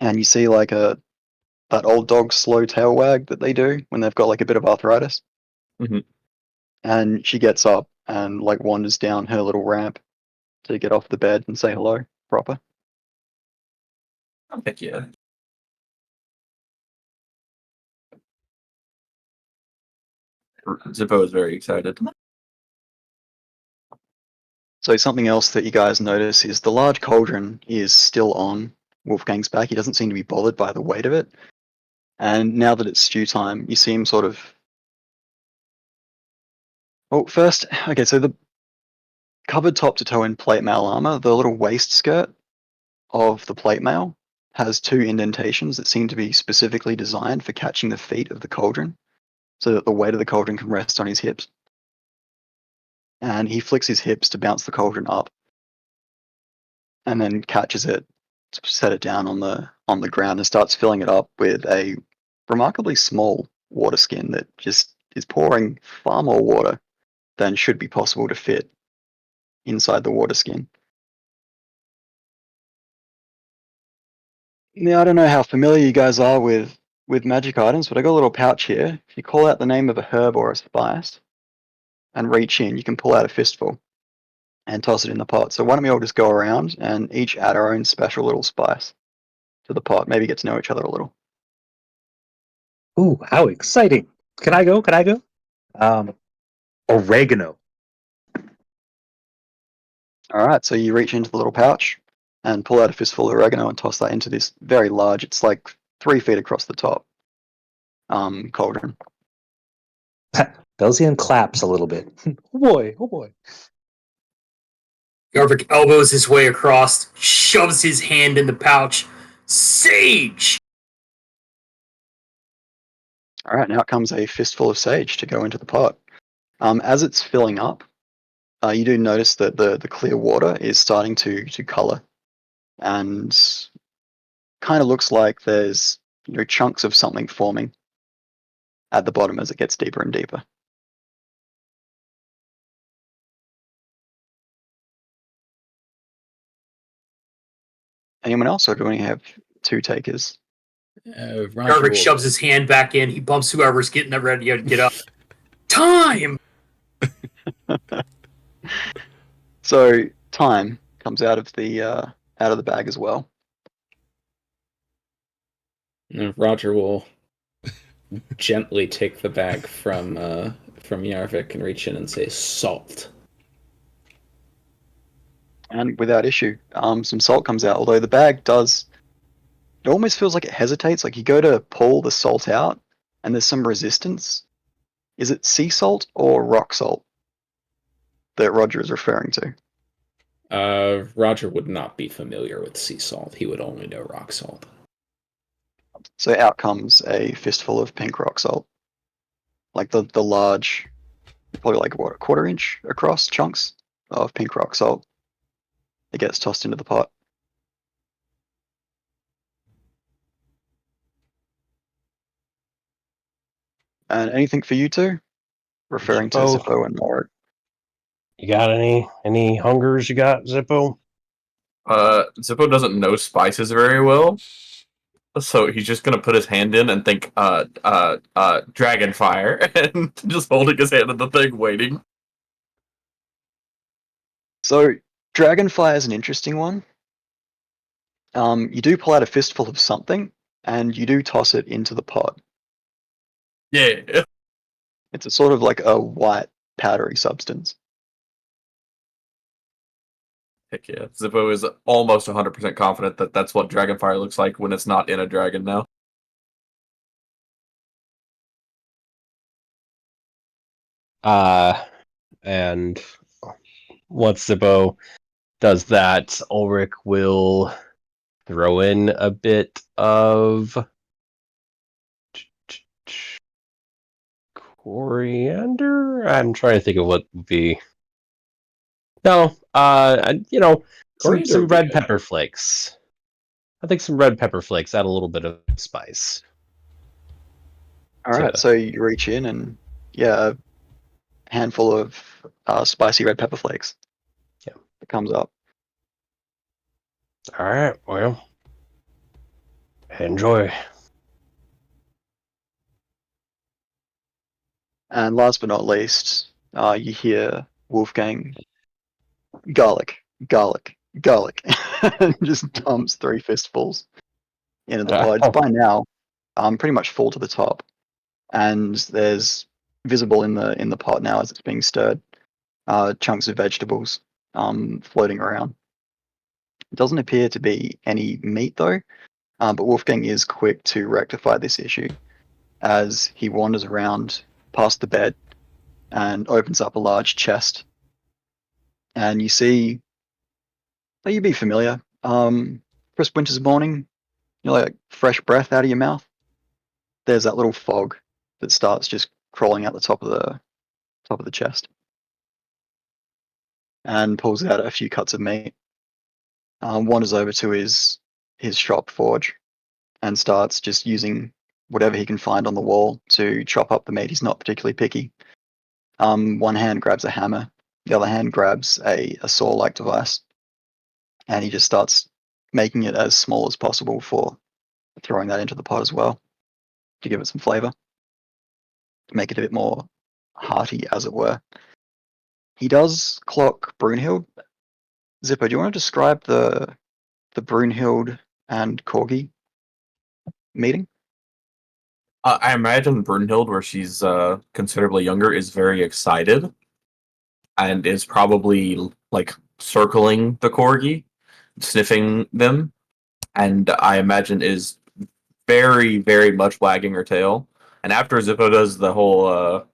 and you see like that old dog slow tail wag that they do when they've got like a bit of arthritis. Mhm. And she gets up and like wanders down her little ramp to get off the bed and say hello proper. Heck yeah. Zippo is very excited. So something else that you guys notice is the large cauldron is still on Wolfgang's back. He doesn't seem to be bothered by the weight of it. And now that it's stew time, you see him sort of. Well, first, okay, so the covered top to toe in plate mail armor, the little waist skirt of the plate mail has 2 indentations that seem to be specifically designed for catching the feet of the cauldron so that the weight of the cauldron can rest on his hips. And he flicks his hips to bounce the cauldron up and then catches it, set it down on the ground and starts filling it up with a remarkably small water skin that just is pouring far more water than should be possible to fit inside the water skin. Now, I don't know how familiar you guys are with magic items, but I got a little pouch here. If you call out the name of a herb or a spice and reach in, you can pull out a fistful and toss it in the pot. So why don't we all just go around and each add our own special little spice to the pot, maybe get to know each other a little. Ooh, how exciting! Can I go? Oregano. All right, so you reach into the little pouch and pull out a fistful of oregano and toss that into this very large, it's like 3 feet across the top, cauldron. Belzian claps a little bit. Oh boy. Yarvik elbows his way across, shoves his hand in the pouch. Sage! All right, now comes a fistful of sage to go into the pot. As it's filling up, you do notice that the clear water is starting to color, and kind of looks like there's chunks of something forming at the bottom as it gets deeper and deeper. Anyone else, or do we have two takers? Roger Garvik will- shoves his hand back in. He bumps whoever's getting ready to get up. Time! So time comes out of the bag as well. Roger will gently take the bag from Yarvik and reach in and say, "Salt." And without issue, some salt comes out. Although the bag does, it almost feels like it hesitates. Like you go to pull the salt out, and there's some resistance. Is it sea salt or rock salt that Roger is referring to? Roger would not be familiar with sea salt. He would only know rock salt. So out comes a fistful of pink rock salt, like the large, probably like what, a quarter inch across chunks of pink rock salt. It gets tossed into the pot. And anything for you two? Referring to Zippo. Zippo and Morik. You got any hungers you got, Zippo? Zippo doesn't know spices very well, so he's just gonna put his hand in and think, dragon fire, and just holding his hand in the thing, waiting. So dragonfly is an interesting one. You do pull out a fistful of something, and you do toss it into the pot. Yeah. It's a sort of like a white powdery substance. Heck yeah. Zippo is almost 100% confident that that's what Dragonfire looks like when it's not in a dragon now. And once Zippo does that, Ulrich will throw in a bit of coriander. I'm trying to think of what would be. No, Coriander some would be red good. pepper flakes. I think some red pepper flakes add a little bit of spice. All right, so you reach in and a handful of spicy red pepper flakes. Yeah, it comes up. All right, well, enjoy. And last but not least, you hear Wolfgang, garlic, garlic, garlic, and just dumps 3 fistfuls into the pot. It's by now pretty much full to the top, and there's visible in the pot now as it's being stirred, chunks of vegetables floating around. It doesn't appear to be any meat though, but Wolfgang is quick to rectify this issue as he wanders around past the bed and opens up a large chest. And you see, you'd be familiar, crisp winter's morning, like fresh breath out of your mouth. There's that little fog that starts just crawling out the top of the chest, and pulls out a few cuts of meat. Wanders over to his shop forge and starts just using whatever he can find on the wall to chop up the meat. He's not particularly picky. One hand grabs a hammer, the other hand grabs a saw-like device, and he just starts making it as small as possible for throwing that into the pot as well to give it some flavor, to make it a bit more hearty, as it were. He does clock Brunhild. Zippo, do you want to describe the Brunhild and Corgi meeting? I imagine Brunhild, where she's considerably younger, is very excited and is probably like circling the corgi, sniffing them, and I imagine is very, very much wagging her tail. And after Zippo does the whole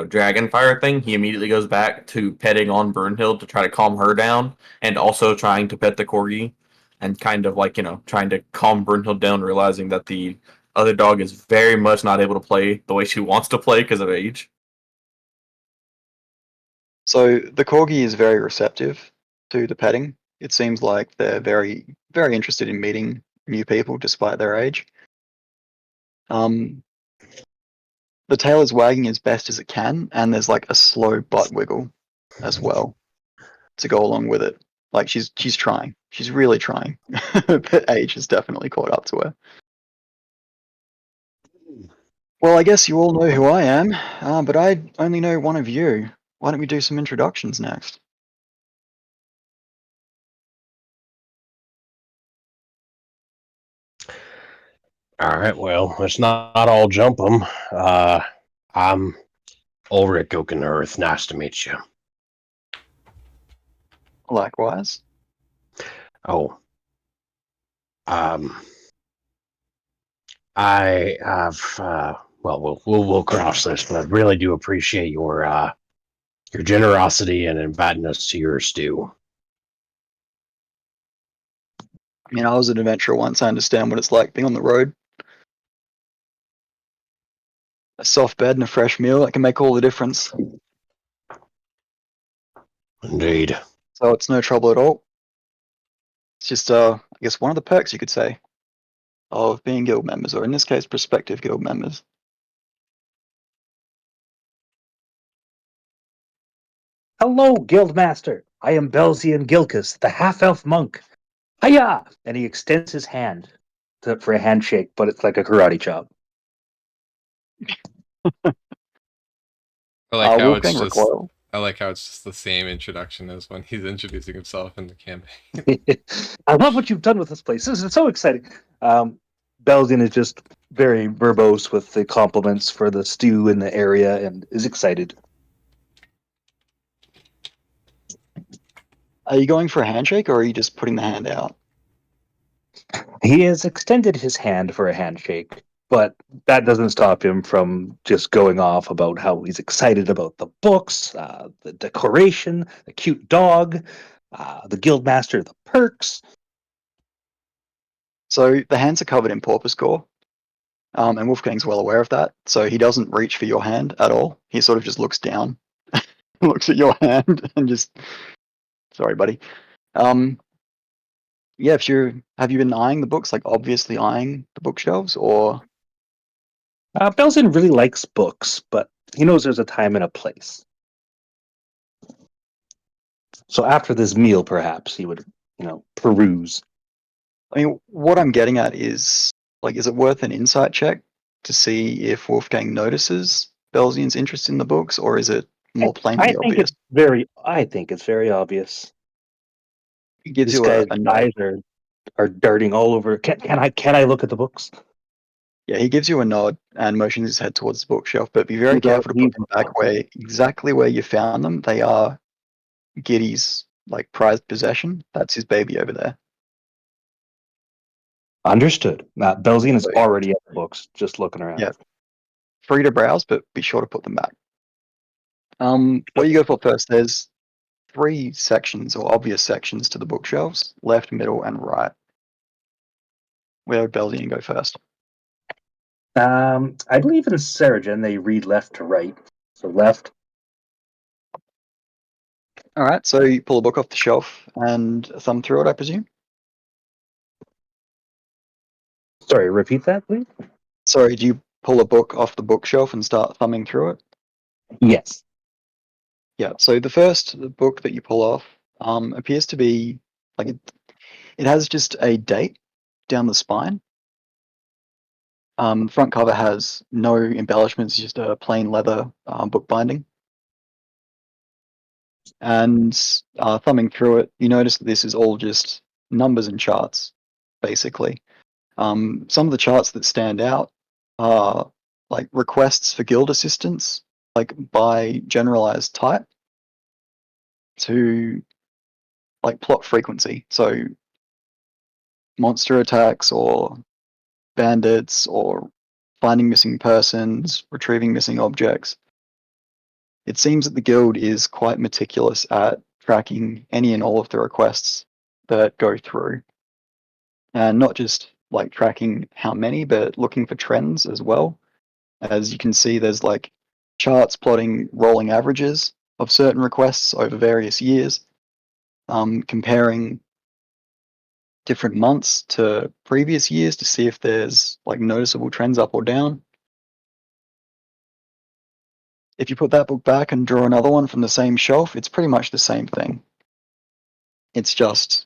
dragon fire thing, he immediately goes back to petting on Brunhild to try to calm her down, and also trying to pet the corgi, and kind of like trying to calm Brunhild down, realizing that the other dog is very much not able to play the way she wants to play because of age. So the corgi is very receptive to the petting. It seems like they're very, very interested in meeting new people despite their age. The tail is wagging as best as it can, and there's like a slow butt wiggle as well to go along with it. Like she's trying. She's really trying. But age has definitely caught up to her. Well, I guess you all know who I am, but I only know one of you. Why don't we do some introductions next? All right, well, let's not all jump them. I'm Ulrich Oakenhearth. Nice to meet you. Likewise. Oh, I have. Well, we'll cross this, but I really do appreciate your generosity and inviting us to your stew. I mean, I was an adventurer once. I understand what it's like being on the road. A soft bed and a fresh meal, that can make all the difference. Indeed. So it's no trouble at all. It's just, I guess, one of the perks, you could say, of being guild members, or in this case, prospective guild members. Hello, Guildmaster. I am Belzian Gilkus, the half-elf monk. Hiya! And he extends his hand for a handshake, but it's like a karate chop. I like how it's Wolfgang just. recoil. I like how it's just the same introduction as when he's introducing himself in the campaign. I love what you've done with this place. This is so exciting. Belzian is just very verbose with the compliments for the stew in the area and is excited. Are you going for a handshake, or are you just putting the hand out? He has extended his hand for a handshake, but that doesn't stop him from just going off about how he's excited about the books, the decoration, the cute dog, the guildmaster, the perks. So the hands are covered in porpoise gore, and Wolfgang's well aware of that. So he doesn't reach for your hand at all. He sort of just looks down, looks at your hand, and just, sorry, buddy. Yeah, have you been eyeing the books, like obviously eyeing the bookshelves, or? Belzian really likes books, but he knows there's a time and a place. So after this meal, perhaps he would, peruse. I mean, what I'm getting at is, like, is it worth an insight check to see if Wolfgang notices Belzian's interest in the books, or is it more plainly obvious? I think it's very obvious. He gives This you guy's a nod. eyes are darting all over. Can I look at the books? Yeah, he gives you a nod and motions his head towards the bookshelf, but be very careful to put them back exactly where you found them. They are Giddy's, like, prized possession. That's his baby over there. Understood. Belzian is already at the books, just looking around. Yeah. Free to browse, but be sure to put them back. What you go for first, there's 3 sections, or obvious sections, to the bookshelves: left, middle, and right. Where would Belzian go first? I believe in Seregen they read left to right. So left. All right, so you pull a book off the shelf and thumb through it, I presume? Sorry, repeat that, please. Sorry, do you pull a book off the bookshelf and start thumbing through it? Yes. Yeah, so the first book that you pull off appears to be, like, it has just a date down the spine. Front cover has no embellishments, just a plain leather book binding. And thumbing through it, you notice that this is all just numbers and charts, basically. Some of the charts that stand out are, like, requests for guild assistance, like, by generalized type, to, like, plot frequency. So monster attacks, or bandits, or finding missing persons, retrieving missing objects. It seems that the guild is quite meticulous at tracking any and all of the requests that go through. And not just like tracking how many, but looking for trends as well. As you can see, there's like charts plotting rolling averages of certain requests over various years, comparing different months to previous years to see if there's like noticeable trends up or down. If you put that book back and draw another one from the same shelf, it's pretty much the same thing. It's just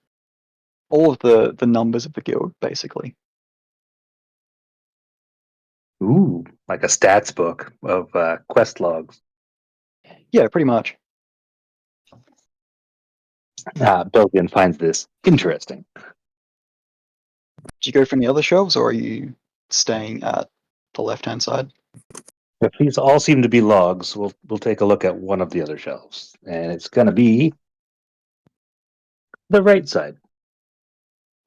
all of the numbers of the guild, basically. Ooh, like a stats book of quest logs. Yeah, pretty much. Belgian finds this interesting. Did you go from the other shelves, or are you staying at the left-hand side? If these all seem to be logs, we'll take a look at one of the other shelves, and it's going to be the right side.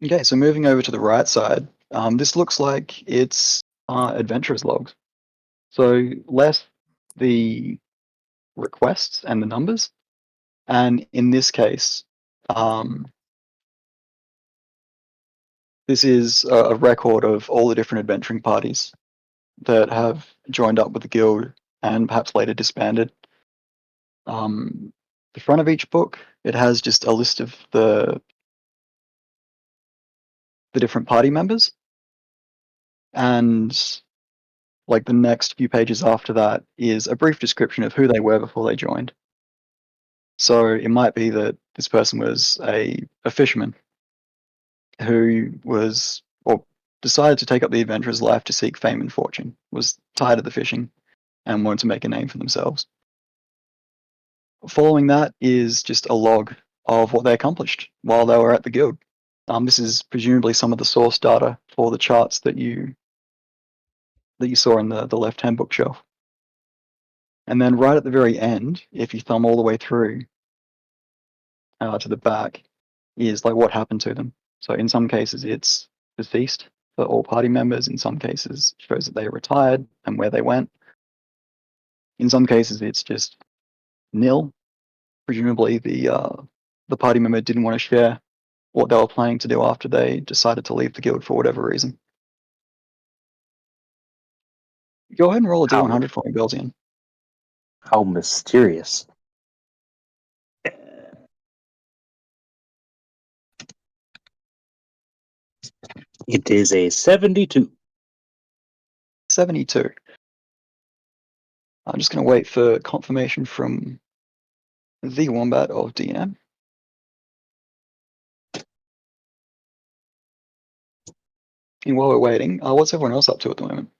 Okay, so moving over to the right side, this looks like it's adventurers logs. So less the requests and the numbers, and in this case, this is a record of all the different adventuring parties that have joined up with the guild and perhaps later disbanded. The front of each book, it has just a list of the different party members, and like the next few pages after that is a brief description of who they were before they joined. So it might be that this person was a fisherman who was, or decided to take up the adventurer's life to seek fame and fortune, was tired of the fishing and wanted to make a name for themselves. Following that is just a log of what they accomplished while they were at the guild. This is presumably some of the source data for the charts that you saw in the left-hand bookshelf. And then right at the very end, if you thumb all the way through to the back, is like what happened to them. So in some cases it's deceased for all party members. In some cases it shows that they retired and where they went. In some cases it's just nil. Presumably the party member didn't want to share what they were planning to do after they decided to leave the guild for whatever reason. Go ahead and roll a D100 for me, Belzian. How mysterious. It is a 72. 72. I'm just going to wait for confirmation from the Wombat of DM. And while we're waiting, what's everyone else up to at the moment?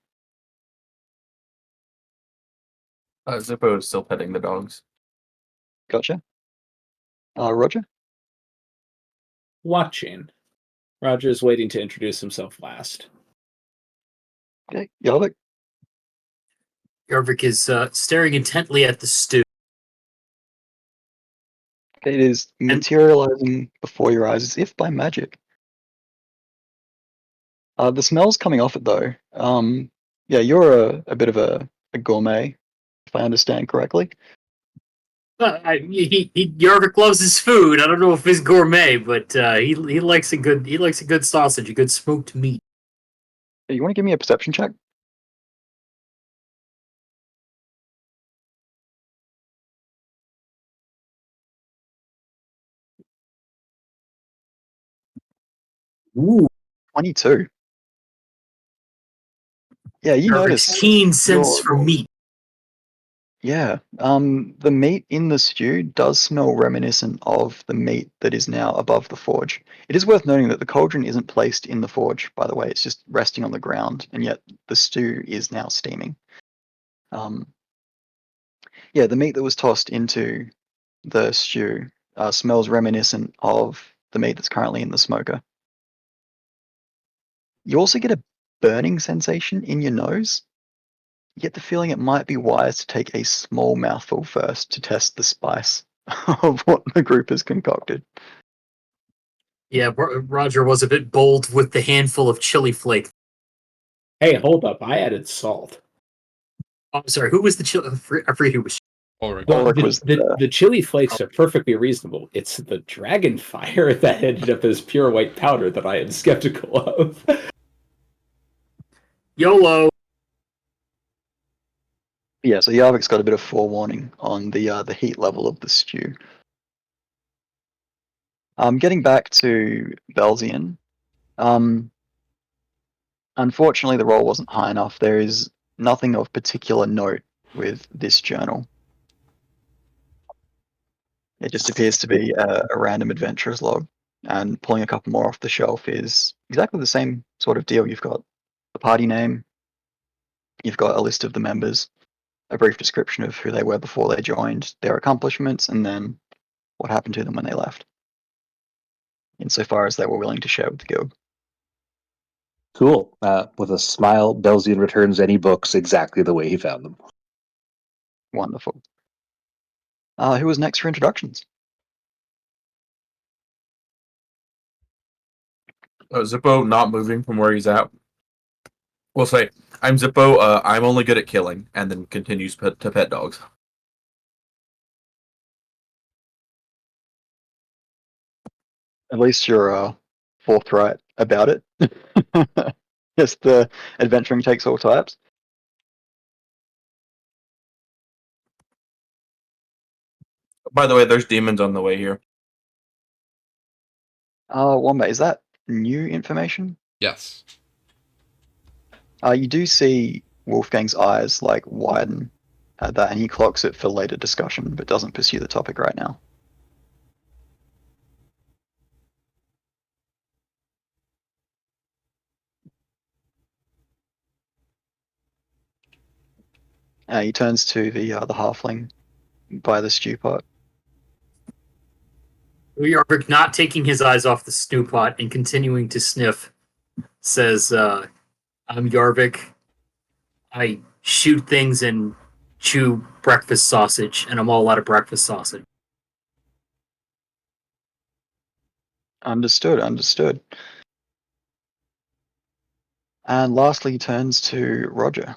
Zippo is still petting the dogs. Gotcha. Roger? Watching. Roger's waiting to introduce himself last. Okay, Yarvik? Yarvik is staring intently at the stew. It is materializing before your eyes as if by magic. The smell's coming off it though. Yeah, you're a bit of a gourmet, if I understand correctly. Yarvik loves his food. I don't know if he's gourmet, but he likes a good sausage, a good smoked meat. You want to give me a perception check? Ooh, 22. Yeah, you Yarvik's notice. keen sense for meat. Yeah, the meat in the stew does smell reminiscent of the meat that is now above the forge. It is worth noting that the cauldron isn't placed in the forge, by the way, it's just resting on the ground, and yet the stew is now steaming. Yeah, the meat that was tossed into the stew smells reminiscent of the meat that's currently in the smoker. You also get a burning sensation in your nose. You get the feeling it might be wise to take a small mouthful first to test the spice of what the group has concocted. Yeah, Roger was a bit bold with the handful of chili flake. Hey, hold up. I added salt. Oh, I'm sorry, who was the chili? I forget who was. Ulrich. Well, Ulrich was the chili flakes are perfectly reasonable. It's the dragon fire that ended up as pure white powder that I am skeptical of. YOLO. Yeah, so Yarvik's got a bit of forewarning on the heat level of the stew. Getting back to Belzian, unfortunately the roll wasn't high enough. There is nothing of particular note with this journal. It just appears to be a random adventurer's log, and pulling a couple more off the shelf is exactly the same sort of deal. You've got the party name, you've got a list of the members, a brief description of who they were before they joined, their accomplishments, and then what happened to them when they left, insofar as they were willing to share with the guild. Cool. With a smile, Belzian returns any books exactly the way he found them. Wonderful. Who was next for introductions? Zippo not moving from where he's at. We'll say, I'm Zippo, I'm only good at killing, and then continues to pet dogs. At least you're forthright about it. Yes, the adventuring takes all types. By the way, there's demons on the way here. Wombat, is that new information? Yes. You do see Wolfgang's eyes like widen at that, and he clocks it for later discussion, but doesn't pursue the topic right now. He turns to the halfling by the stew pot. Yarvik, not taking his eyes off the stew pot and continuing to sniff, says, I'm Yarvik. I shoot things and chew breakfast sausage, and I'm all out of breakfast sausage. Understood. And lastly, he turns to Roger,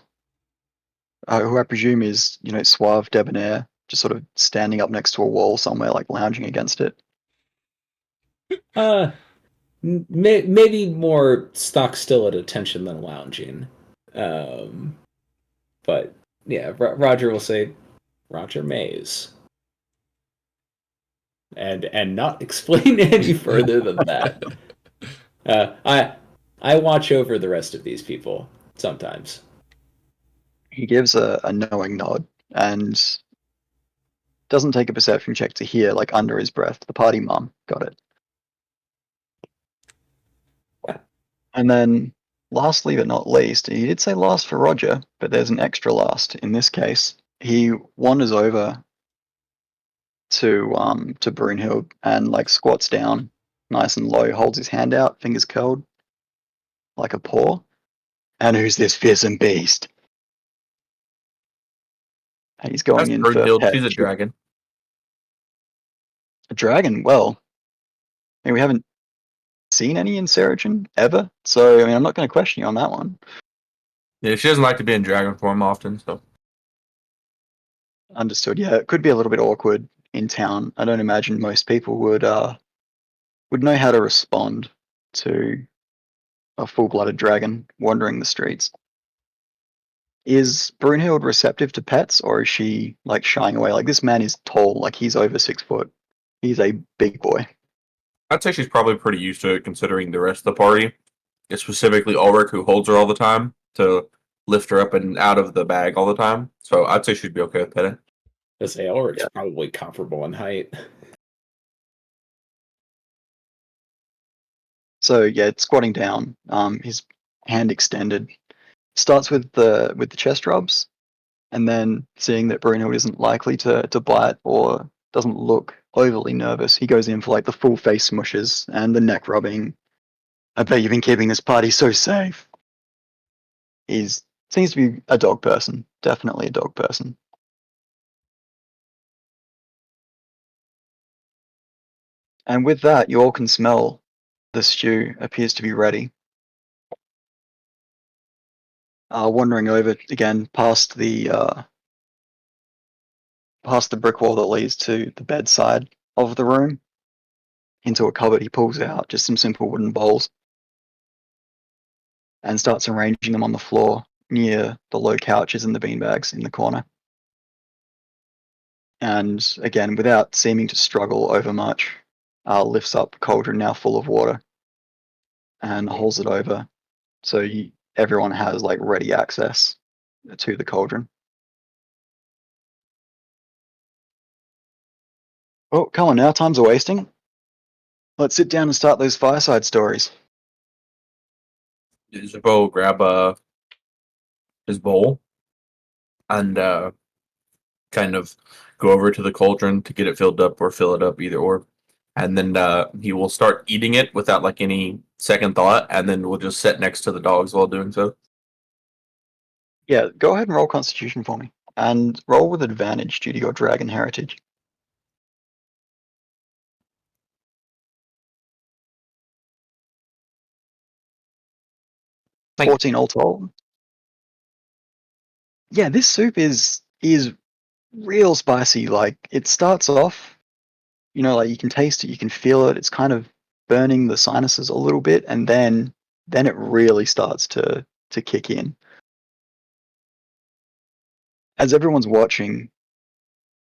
who I presume is, suave, debonair, just sort of standing up next to a wall somewhere, like lounging against it. Maybe more stock still at attention than lounging. But yeah, Roger will say, Roger Mays. And not explain any further than that. I watch over the rest of these people sometimes. He gives a knowing nod and doesn't take a perception check to hear, like under his breath, the party mum. Got it. And then, lastly but not least, he did say last for Roger, but there's an extra last in this case. He wanders over to Brunhild and like squats down, nice and low, holds his hand out, fingers curled, like a paw. And who's this fearsome beast? And he's going That's in for Brunhild, she's a dragon. A dragon. Well, I mean, we haven't seen any in Seregen ever, so I mean, I'm not going to question you on that one. Yeah, she doesn't like to be in dragon form often, so. Understood. Yeah, it could be a little bit awkward in town. I don't imagine most people would know how to respond to a full-blooded dragon wandering the streets. Is Brunhild receptive to pets, or is she like shying away? Like, this man is tall, like he's over 6 foot. He's a big boy. I'd say she's probably pretty used to it considering the rest of the party. It's specifically Ulrich who holds her all the time to lift her up and out of the bag all the time. So I'd say she'd be okay with petting. I say Ulrich's probably comparable in height. So yeah, squatting down, his hand extended, starts with the chest rubs, and then seeing that Brunhild isn't likely to bite or doesn't look overly nervous, he goes in for like the full face smushes and the neck rubbing. I bet you've been keeping this party so safe. Seems to be a dog person, definitely a dog person. And with that, you all can smell the stew appears to be ready. Wandering over again past the brick wall that leads to the bedside of the room, into a cupboard he pulls out just some simple wooden bowls. and starts arranging them on the floor near the low couches and the beanbags in the corner. And again, without seeming to struggle overmuch, lifts up cauldron now full of water and holds it over, so everyone has like ready access to the cauldron. Oh, come on now, time's a wasting. Let's sit down and start those fireside stories. Zippo grab his bowl and kind of go over to the cauldron to get it filled up or fill it up, either or. And then he will start eating it without like any second thought, and then we'll just sit next to the dogs while doing so. Yeah, go ahead and roll Constitution for me. And roll with advantage due to your dragon heritage. Thank 14 all told. Yeah, this soup is real spicy. Like, it starts off, like you can taste it, you can feel it. It's kind of burning the sinuses a little bit, and then it really starts to kick in. As everyone's watching,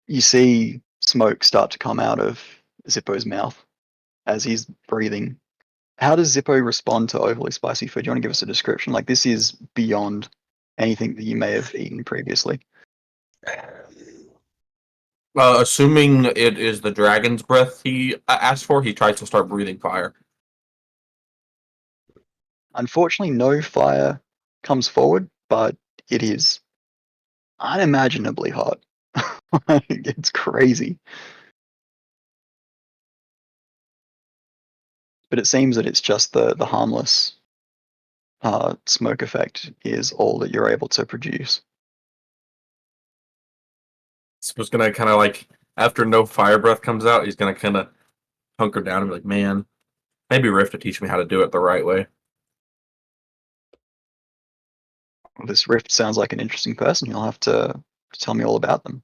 you see smoke start to come out of Zippo's mouth as he's breathing. How does Zippo respond to overly spicy food? Do you want to give us a description? Like, this is beyond anything that you may have eaten previously. Assuming it is the dragon's breath he asked for, he tries to start breathing fire. Unfortunately, no fire comes forward, but it is unimaginably hot. It's crazy. But it seems that it's just the harmless smoke effect is all that you're able to produce. Zippo's gonna kind of like, after no fire breath comes out, he's gonna kind of hunker down and be like, man, maybe Rift to teach me how to do it the right way. This Rift sounds like an interesting person. You'll have to tell me all about them.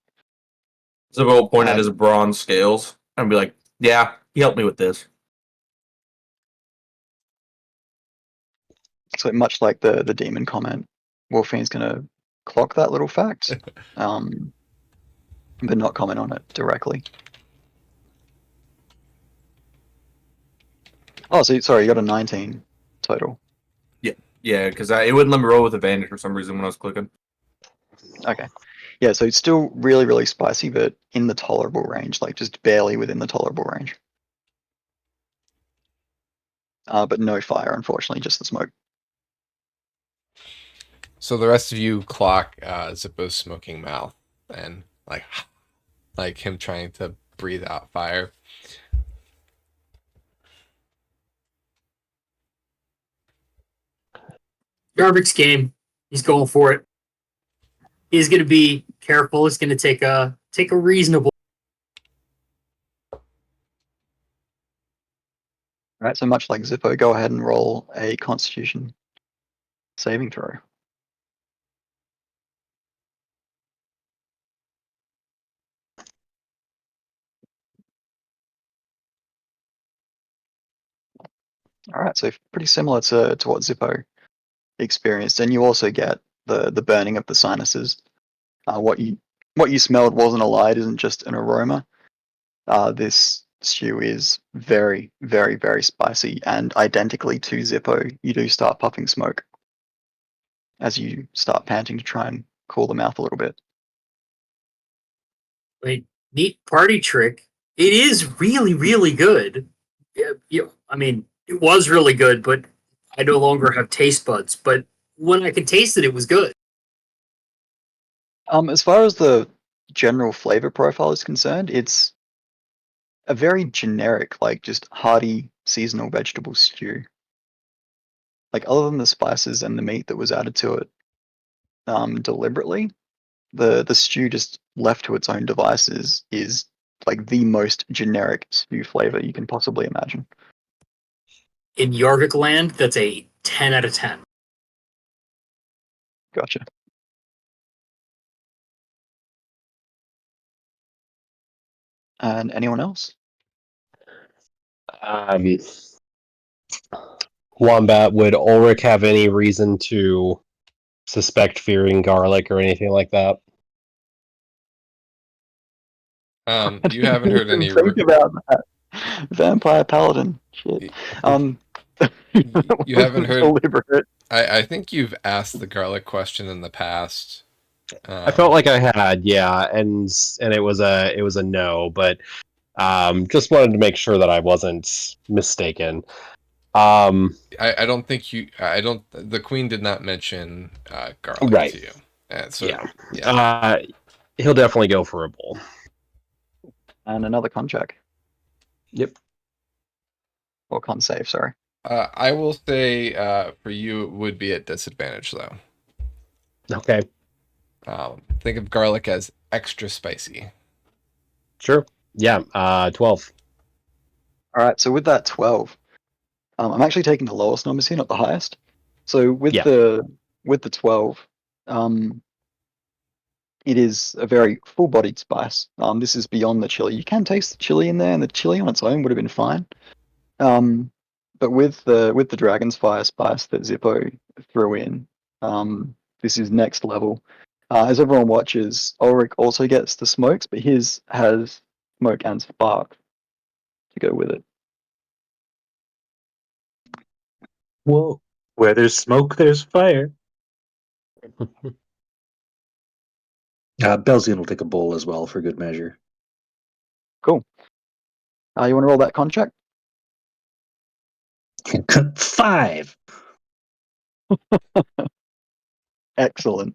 Zippo will point at his bronze scales and be like, yeah, he helped me with this. So much like the demon comment, Wolfine's gonna clock that little fact, but not comment on it directly. Oh, so sorry, you got a 19 total. Yeah, because it wouldn't let me roll with advantage for some reason when I was clicking. Okay. Yeah, so it's still really, really spicy, but in the tolerable range, like just barely within the tolerable range. But no fire, unfortunately, just the smoke. So the rest of you clock Zippo's smoking mouth and like him trying to breathe out fire. Garvik's game. He's going for it. He's going to be careful. He's going to take a reasonable. All right, so much like Zippo, go ahead and roll a Constitution saving throw. All right, so pretty similar to what Zippo experienced, and you also get the burning of the sinuses. What you smelled wasn't a lie; it isn't just an aroma. This stew is very, very, very spicy, and identically to Zippo, you do start puffing smoke as you start panting to try and cool the mouth a little bit. Like, neat party trick. It is really, really good. Yeah, I mean, it was really good, but I no longer have taste buds. But when I could taste it, it was good. As far as the general flavor profile is concerned, it's a very generic, like just hearty seasonal vegetable stew. Like other than the spices and the meat that was added to it, deliberately, the stew just left to its own devices is like the most generic stew flavor you can possibly imagine. In Yarvik land, that's a 10 out of 10. Gotcha. And anyone else? Um, Wombat, would Ulrich have any reason to suspect fearing garlic or anything like that? You haven't heard any. Think about that. Vampire paladin. Shit. That You haven't wasn't heard. deliberate. I think you've asked the garlic question in the past. I felt like I had, yeah, and it was a no, but just wanted to make sure that I wasn't mistaken. I don't think you. I don't. The queen did not mention garlic Right. to you. So yeah. He'll definitely go for a bowl. And another con check. Yep. Or con save, sorry. I will say for you it would be at disadvantage though. Okay. Think of garlic as extra spicy. Sure. Yeah. 12. All right, so with that 12, I'm actually taking the lowest numbers here, not the highest. So with Yeah. the 12, it is a very full-bodied spice. This is beyond the chili. You can taste the chili in there, and the chili on its own would have been fine. But with the Dragon's Fire spice that Zippo threw in, this is next level. As everyone watches, Ulrich also gets the smokes, but his has smoke and spark to go with it. Whoa. Where there's smoke, there's fire. Belzian will take a bowl as well for good measure. Cool. You want to roll that contract? 5. Excellent.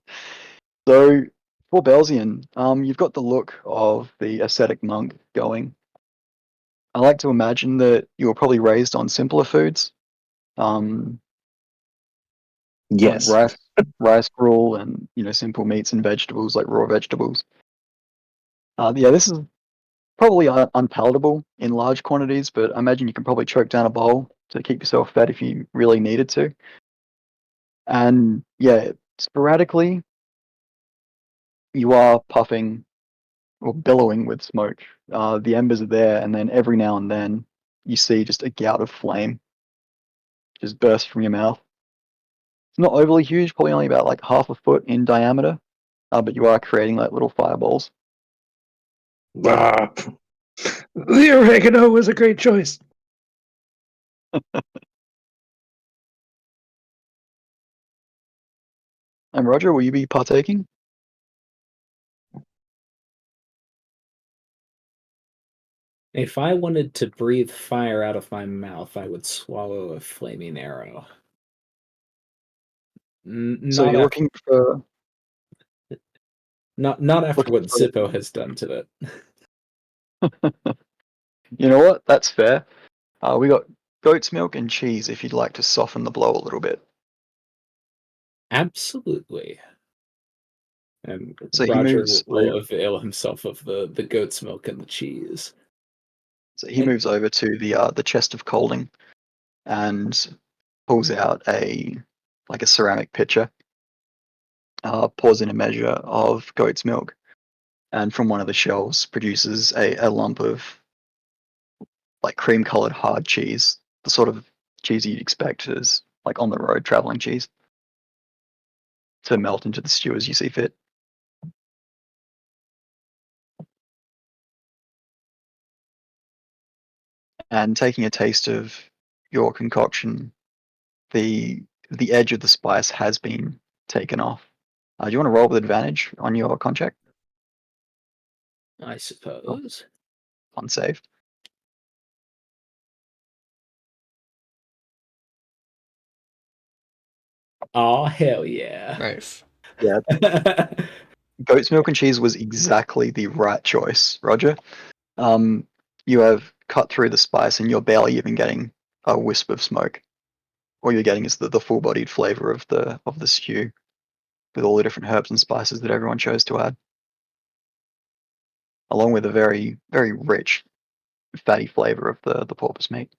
So for Belzian, you've got the look of the ascetic monk going. I like to imagine that you were probably raised on simpler foods, Yes. like rice gruel, and simple meats and vegetables like raw vegetables. This is probably unpalatable in large quantities, but I imagine you can probably choke down a bowl to keep yourself fed if you really needed to. And yeah, sporadically you are puffing or billowing with smoke. The embers are there, and then every now and then you see just a gout of flame just burst from your mouth. It's not overly huge, probably only about like half a foot in diameter, but you are creating like little fireballs. The oregano was a great choice. And Roger, will you be partaking? If I wanted to breathe fire out of my mouth, I would swallow a flaming arrow. So Not you're after, looking for not after looking what for Zippo has done to it. You know what? That's fair. We got goat's milk and cheese if you'd like to soften the blow a little bit. Absolutely. And So he Roger moves will avail himself of the goat's milk and the cheese. So he moves over to the chest of colding and pulls out a ceramic pitcher, pours in a measure of goat's milk, and from one of the shelves produces a lump of like cream colored hard cheese, the sort of cheese you'd expect as like on the road traveling cheese, to melt into the stew as you see fit. And taking a taste of your concoction, the edge of the spice has been taken off. Do you want to roll with advantage on your contract? I suppose. On save. Oh, hell yeah. Nice. Yeah, goat's milk and cheese was exactly the right choice, Roger. You have cut through the spice and you're barely even getting a wisp of smoke. All you're getting is the full-bodied flavor of the stew with all the different herbs and spices that everyone chose to add, along with a very, very rich, fatty flavor of the porpoise meat.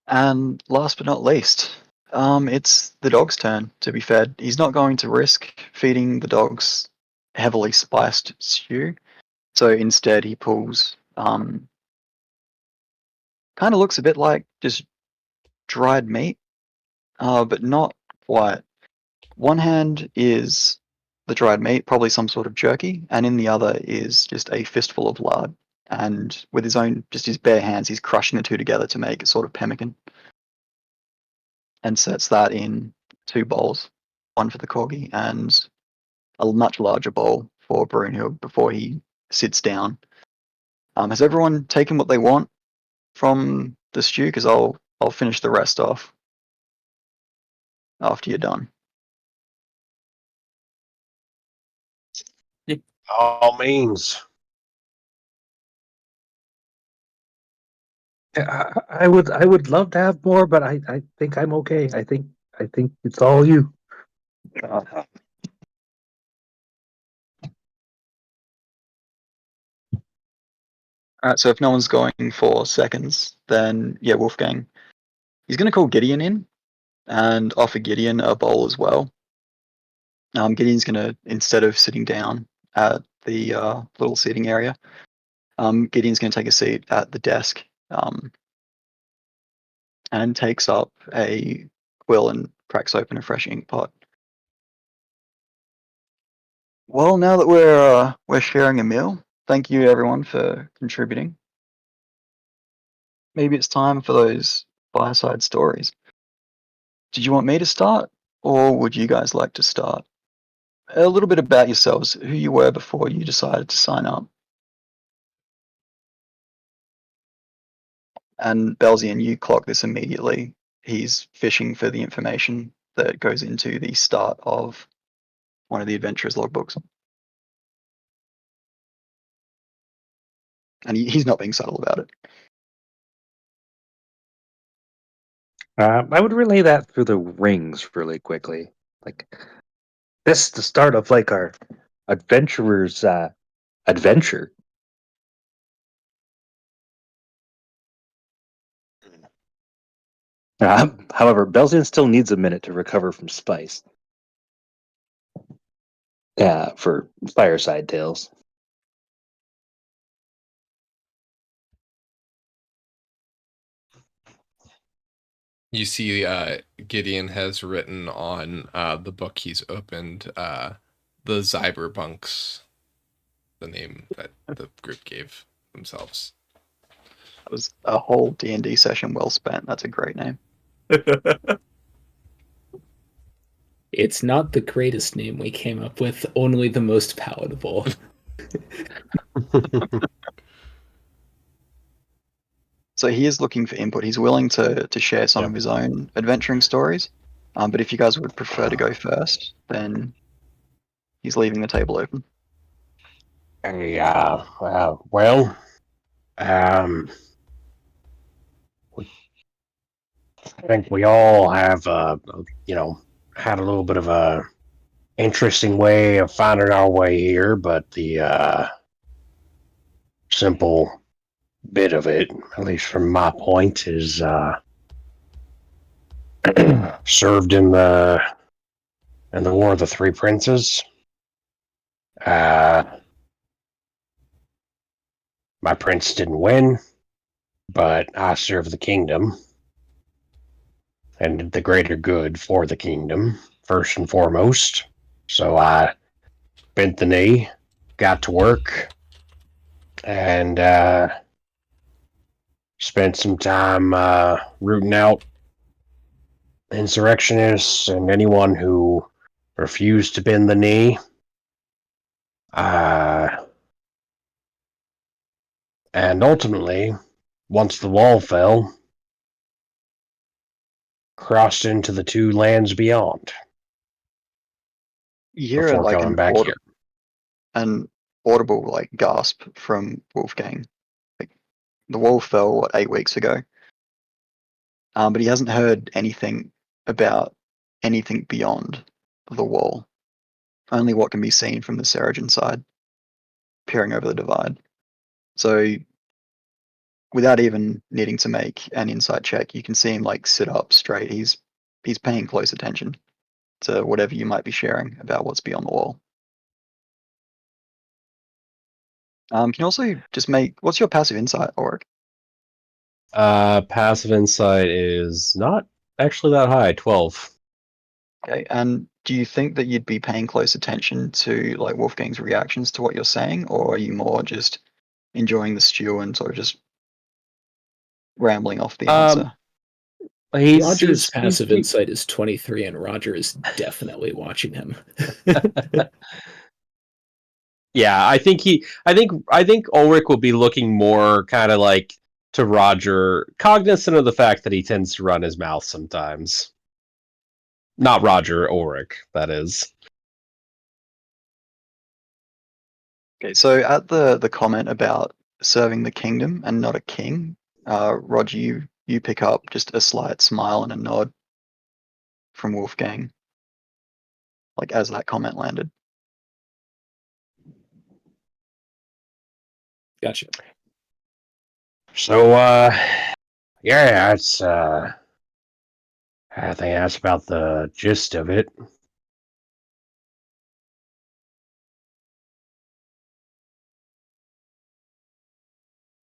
And last but not least, It's the dog's turn to be fed. He's not going to risk feeding the dogs heavily spiced stew. So instead, he pulls. Kind of looks a bit like just dried meat, but not quite. One hand is the dried meat, probably some sort of jerky, and in the other is just a fistful of lard. And with his bare hands, he's crushing the two together to make a sort of pemmican, and sets that in two bowls, one for the corgi and a much larger bowl for Brunhild before he sits down. Has everyone taken what they want from the stew? Because I'll finish the rest off after you're done. All means. I would love to have more, but I think I'm okay. I think it's all you. Alright, so if no one's going for seconds, then yeah, Wolfgang. He's going to call Gideon in and offer Gideon a bowl as well. Gideon's going to, instead of sitting down at the little seating area, Gideon's going to take a seat at the desk and takes up a quill and cracks open a fresh ink pot. Well, now that we're sharing a meal, thank you everyone for contributing. Maybe it's time for those fireside stories. Did you want me to start, or would you guys like to start? A little bit about yourselves, who you were before you decided to sign up. And Belzian, you clock this immediately. He's fishing for the information that goes into the start of one of the adventurers' logbooks. And he's not being subtle about it. I would relay that through the rings really quickly. Like this, the start of like our adventurer's adventure. However, Belzian still needs a minute to recover from spice. For fireside tales. You see, Gideon has written on the book he's opened, the Zyberbunks, the name that the group gave themselves. That was a whole D&D session well spent. That's a great name. It's not the greatest name we came up with, only the most palatable. So he is looking for input. He's willing to share some of his own adventuring stories. But if you guys would prefer to go first, then he's leaving the table open. Well, I think we all have, had a little bit of a interesting way of finding our way here, but the simple bit of it, at least from my point, is served in the War of the Three Princes. My prince didn't win, but I served the kingdom and did the greater good for the kingdom, first and foremost. So I bent the knee, got to work, and spent some time rooting out insurrectionists and anyone who refused to bend the knee. And ultimately, once the wall fell, crossed into the two lands beyond. You hear before like coming back here. an audible like gasp from Wolfgang. Like, the wall fell 8 weeks ago, but he hasn't heard anything about anything beyond the wall. Only what can be seen from the Seregen side, peering over the divide. So, without even needing to make an insight check, you can see him like sit up straight. He's he's paying close attention to whatever you might be sharing about what's beyond the wall. Can you also just make, what's your passive insight, Auric? Passive insight is not actually that high, 12. Okay, and do you think that you'd be paying close attention to like Wolfgang's reactions to what you're saying, or are you more just enjoying the stew and sort of just rambling off the answer? Roger's passive insight is 23, and Roger is definitely watching him. Yeah, I think Ulrich will be looking more kind of like to Roger, cognizant of the fact that he tends to run his mouth sometimes. Not Roger, Ulrich, that is. Okay, so at the comment about serving the kingdom and not a king, Roger, you pick up just a slight smile and a nod from Wolfgang, like as that comment landed. Gotcha. So, yeah, it's, I think that's about the gist of it.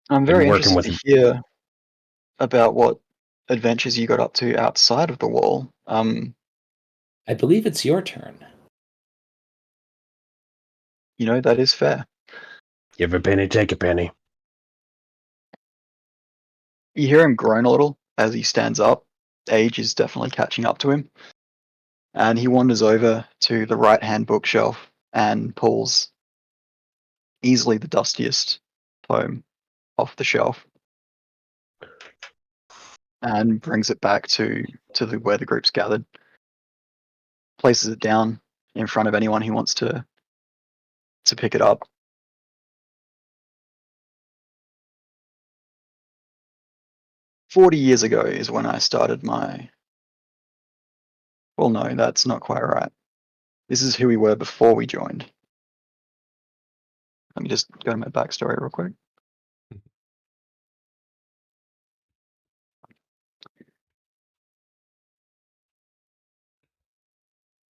I'm Been very working interested with. to hear about what adventures you got up to outside of the wall. I believe it's your turn. That is fair. Give a penny, take a penny. You hear him groan a little as he stands up. Age is definitely catching up to him. And he wanders over to the right-hand bookshelf and pulls easily the dustiest tome off the shelf and brings it back to where the group's gathered. Places it down in front of anyone who wants to pick it up. "40 years ago is when I started my..." Well, no, that's not quite right. This is who we were before we joined. Let me just go to my backstory real quick.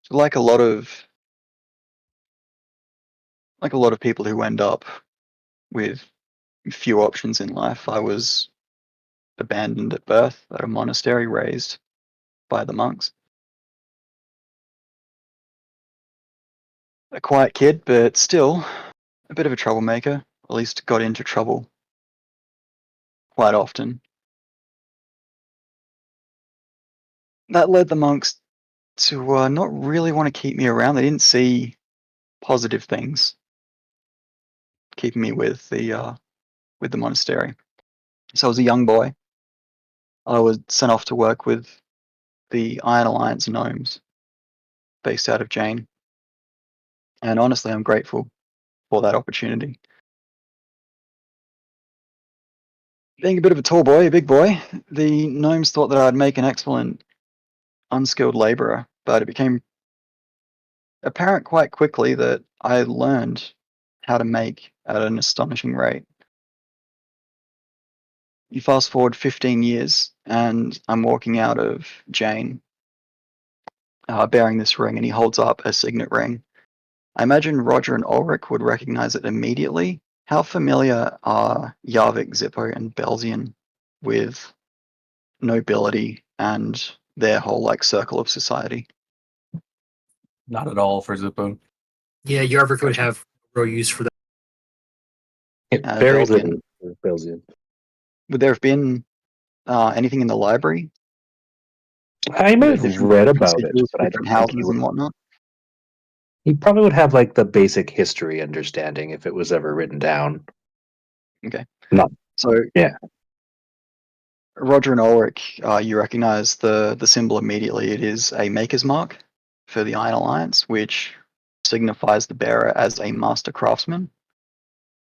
So like a lot of people who end up with few options in life, I was abandoned at birth at a monastery raised by the monks. A quiet kid, but still a bit of a troublemaker. At least got into trouble quite often. That led the monks to not really want to keep me around. They didn't see positive things keeping me with the monastery. So as a young boy, I was sent off to work with the Iron Alliance gnomes based out of Jane. And honestly, I'm grateful for that opportunity. Being a bit of a tall boy, a big boy, the gnomes thought that I'd make an excellent unskilled laborer, but it became apparent quite quickly that I learned how to make at an astonishing rate. You fast forward 15 years, and I'm walking out of Jane, bearing this ring, and he holds up a signet ring. I imagine Roger and Ulrich would recognize it immediately. How familiar are Yarvik, Zippo, and Belzian with nobility and their whole circle of society? Not at all for Zippo. Yeah, Yarvik would have real use for that. Very Belzian. little Belzian. Would there have been anything in the library? I may have Different read about it, sigils, but I different don't think he houses would. and whatnot? He probably would have the basic history understanding if it was ever written down. Okay. No. So Yeah. Roger and Ulrich, you recognize the symbol immediately. It is a maker's mark for the Iron Alliance, which signifies the bearer as a master craftsman.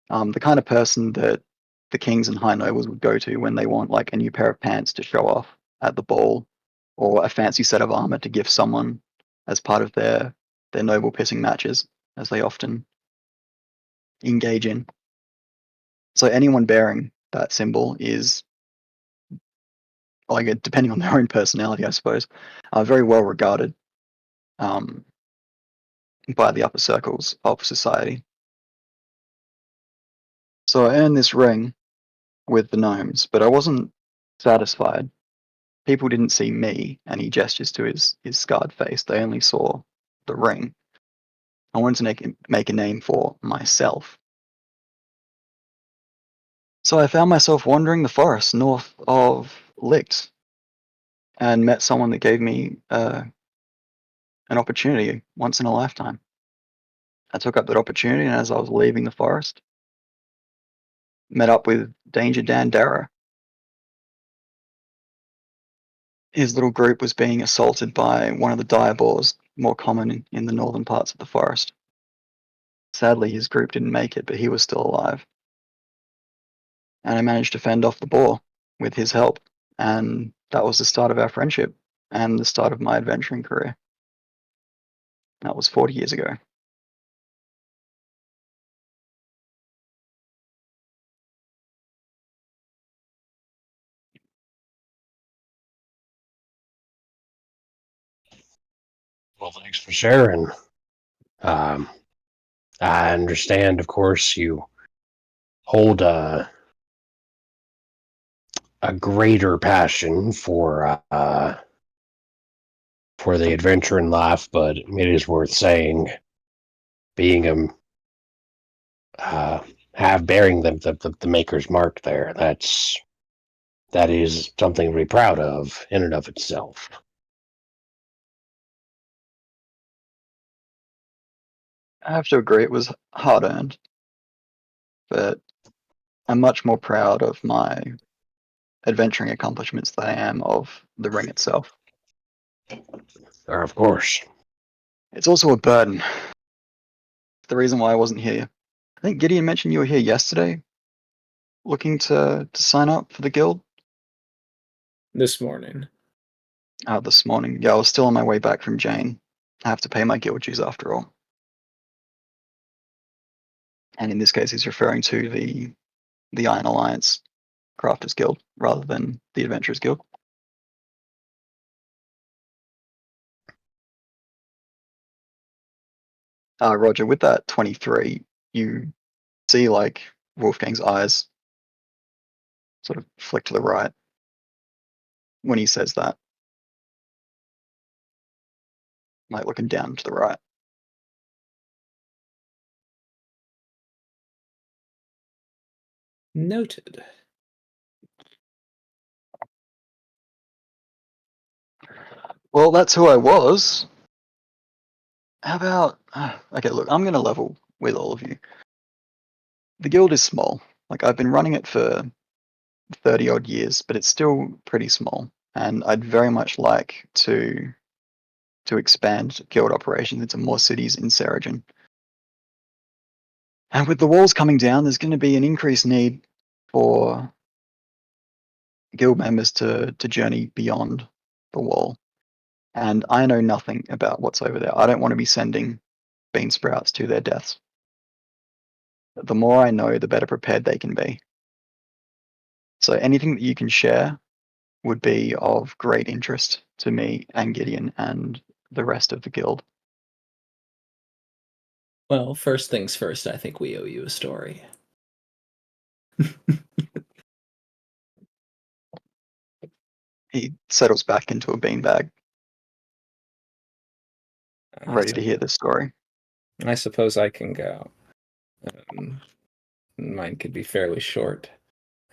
The kind of person that the kings and high nobles would go to when they want a new pair of pants to show off at the ball, or a fancy set of armor to gift someone as part of their noble pissing matches, as they often engage in. So anyone bearing that symbol is like depending on their own personality, I suppose, are very well regarded by the upper circles of society. So I earned this ring with the gnomes, but I wasn't satisfied. People didn't see me, and he gestures to his scarred face. They only saw the ring. I wanted to make a name for myself. So I found myself wandering the forest north of Licht and met someone that gave me an opportunity once in a lifetime. I took up that opportunity, and as I was leaving the forest, met up with Danger Dan Darrow. His little group was being assaulted by one of the dire boars, more common in the northern parts of the forest. Sadly, his group didn't make it, but he was still alive. And I managed to fend off the boar with his help, and that was the start of our friendship and the start of my adventuring career. That was 40 years ago. Well, thanks for sharing. I understand, of course, you hold a greater passion for the adventure in life, but it is worth saying, being bearing the maker's mark there. That is something to be proud of in and of itself. I have to agree it was hard earned, but I'm much more proud of my adventuring accomplishments than I am of the ring itself. Or, of course. It's also a burden. The reason why I wasn't here. I think Gideon mentioned you were here yesterday, looking to sign up for the guild. This morning. This morning. Yeah, I was still on my way back from Jane. I have to pay my guild dues after all. And in this case, he's referring to the Iron Alliance Crafters Guild rather than the Adventurers Guild. Roger, with that 23, you see like Wolfgang's eyes sort of flick to the right when he says that. Like looking down to the right. Noted. Well, that's who I was. How about... okay, look, I'm going to level with all of you. The guild is small. Like, I've been running it for 30 odd years, but it's still pretty small. And I'd very much like to expand guild operations into more cities in Seregen. And with the walls coming down, there's going to be an increased need for guild members to journey beyond the wall. And I know nothing about what's over there. I don't want to be sending bean sprouts to their deaths. The more I know, the better prepared they can be. So anything that you can share would be of great interest to me and Gideon and the rest of the guild. Well, first things first, I think we owe you a story. He settles back into a beanbag, ready to hear the story. I suppose I can go. Mine could be fairly short.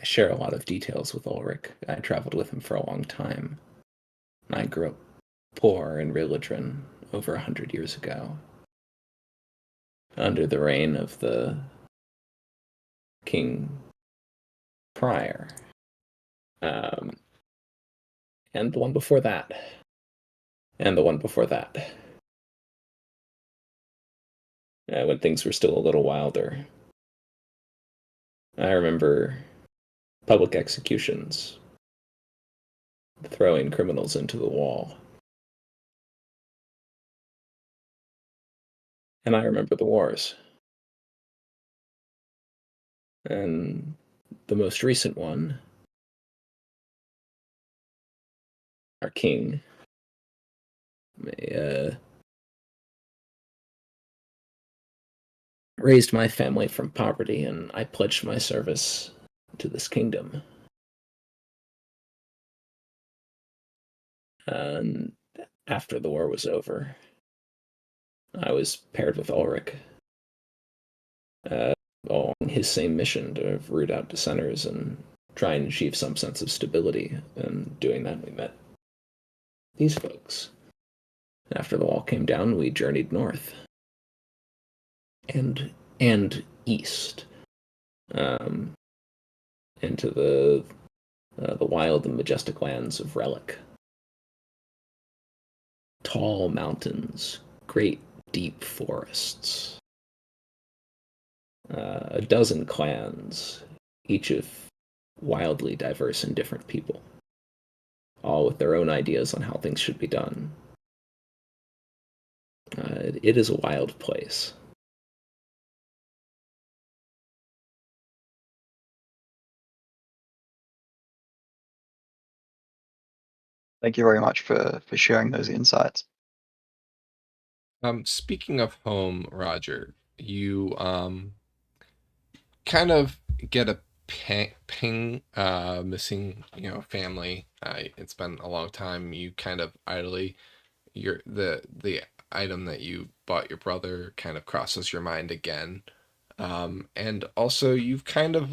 I share a lot of details with Ulrich. I traveled with him for a long time. I grew up poor in religion over 100 years ago, under the reign of the King Prior. And the one before that. And the one before that. When things were still a little wilder. I remember public executions, throwing criminals into the wall. And I remember the wars. And the most recent one our king, raised my family from poverty, and I pledged my service to this kingdom. And after the war was over, I was paired with Ulrich on his same mission to root out dissenters and try and achieve some sense of stability. And doing that, we met these folks. After the wall came down, we journeyed north and east, into the wild and majestic lands of Relic. Tall mountains, great deep forests, a dozen clans, each of wildly diverse and different people, all with their own ideas on how things should be done. It is a wild place. Thank you very much for sharing those insights. Speaking of home, Roger, you kind of get a ping missing, family. It's been a long time. You kind of idly the item that you bought your brother kind of crosses your mind again. And also you've kind of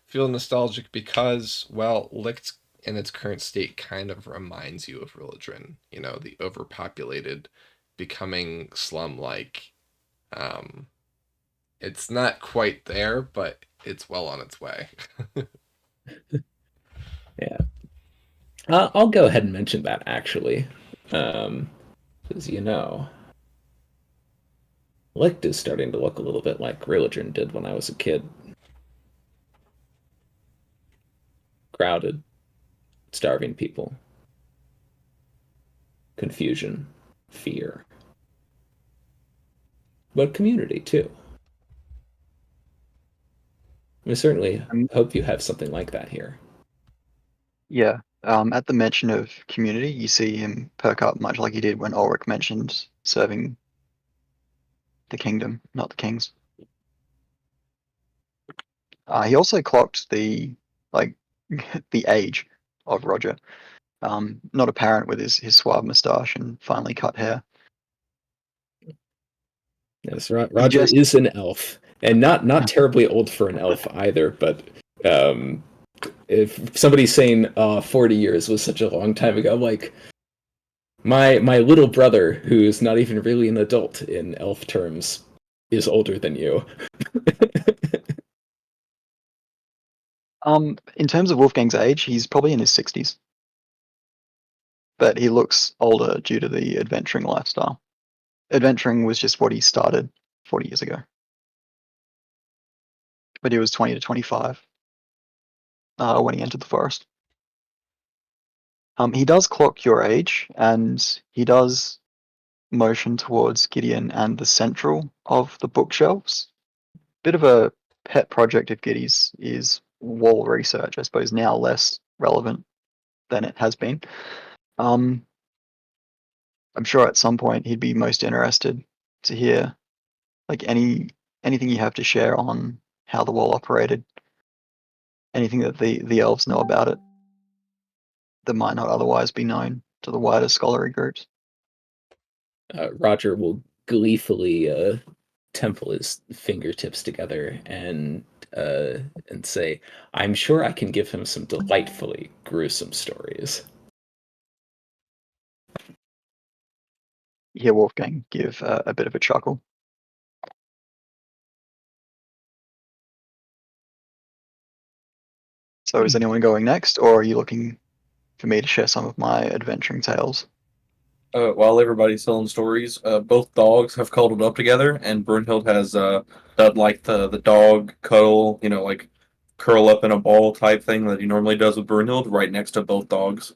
feel nostalgic because, well, Licht in its current state kind of reminds you of Religion, the overpopulated, becoming slum-like. It's not quite there, but it's well on its way. Yeah. I'll go ahead and mention that, actually. Because, Licht is starting to look a little bit like Religion did when I was a kid. Crowded, starving people, confusion, fear. But community, too. I certainly hope you have something like that here. Yeah. At the mention of community, you see him perk up much like he did when Ulrich mentioned serving the kingdom, not the kings. He also clocked the the age of Roger. Not apparent with his suave moustache and finely cut hair. Yes, Roger is an elf, and not terribly old for an elf either. But if somebody's saying 40 years was such a long time ago, I'm like, my little brother, who's not even really an adult in elf terms, is older than you. In terms of Wolfgang's age, he's probably in his 60s. But he looks older due to the adventuring lifestyle. Adventuring was just what he started 40 years ago. But he was 20 to 25 when he entered the forest. He does clock your age, and he does motion towards Gideon and the central of the bookshelves. Bit of a pet project of Giddy's is wall research, I suppose now less relevant than it has been. I'm sure at some point he'd be most interested to hear anything you have to share on how the wall operated, anything that the elves know about it that might not otherwise be known to the wider scholarly groups. Roger will gleefully temple his fingertips together and say, "I'm sure I can give him some delightfully gruesome stories." You hear Wolfgang give a bit of a chuckle. So is anyone going next, or are you looking for me to share some of my adventuring tales? While everybody's telling stories, both dogs have cuddled up together, and Brunhild has done like the dog cuddle, like curl up in a ball type thing that he normally does with Brunhild, right next to both dogs.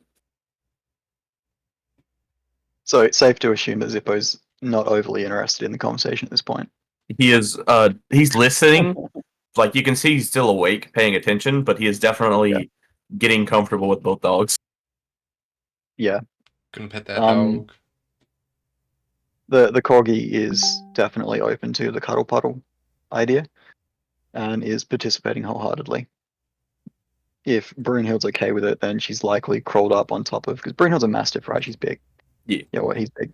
So it's safe to assume that Zippo's not overly interested in the conversation at this point. He's listening. Like you can see, he's still awake, paying attention, but he is definitely getting comfortable with both dogs. Yeah. Couldn't pet that Um, dog. the corgi is definitely open to the cuddle puddle idea and is participating wholeheartedly. If Brunhild's okay with it, then she's likely crawled up on top of, because Brunhild's a mastiff, right? She's big. Yeah. Yeah, what he's big.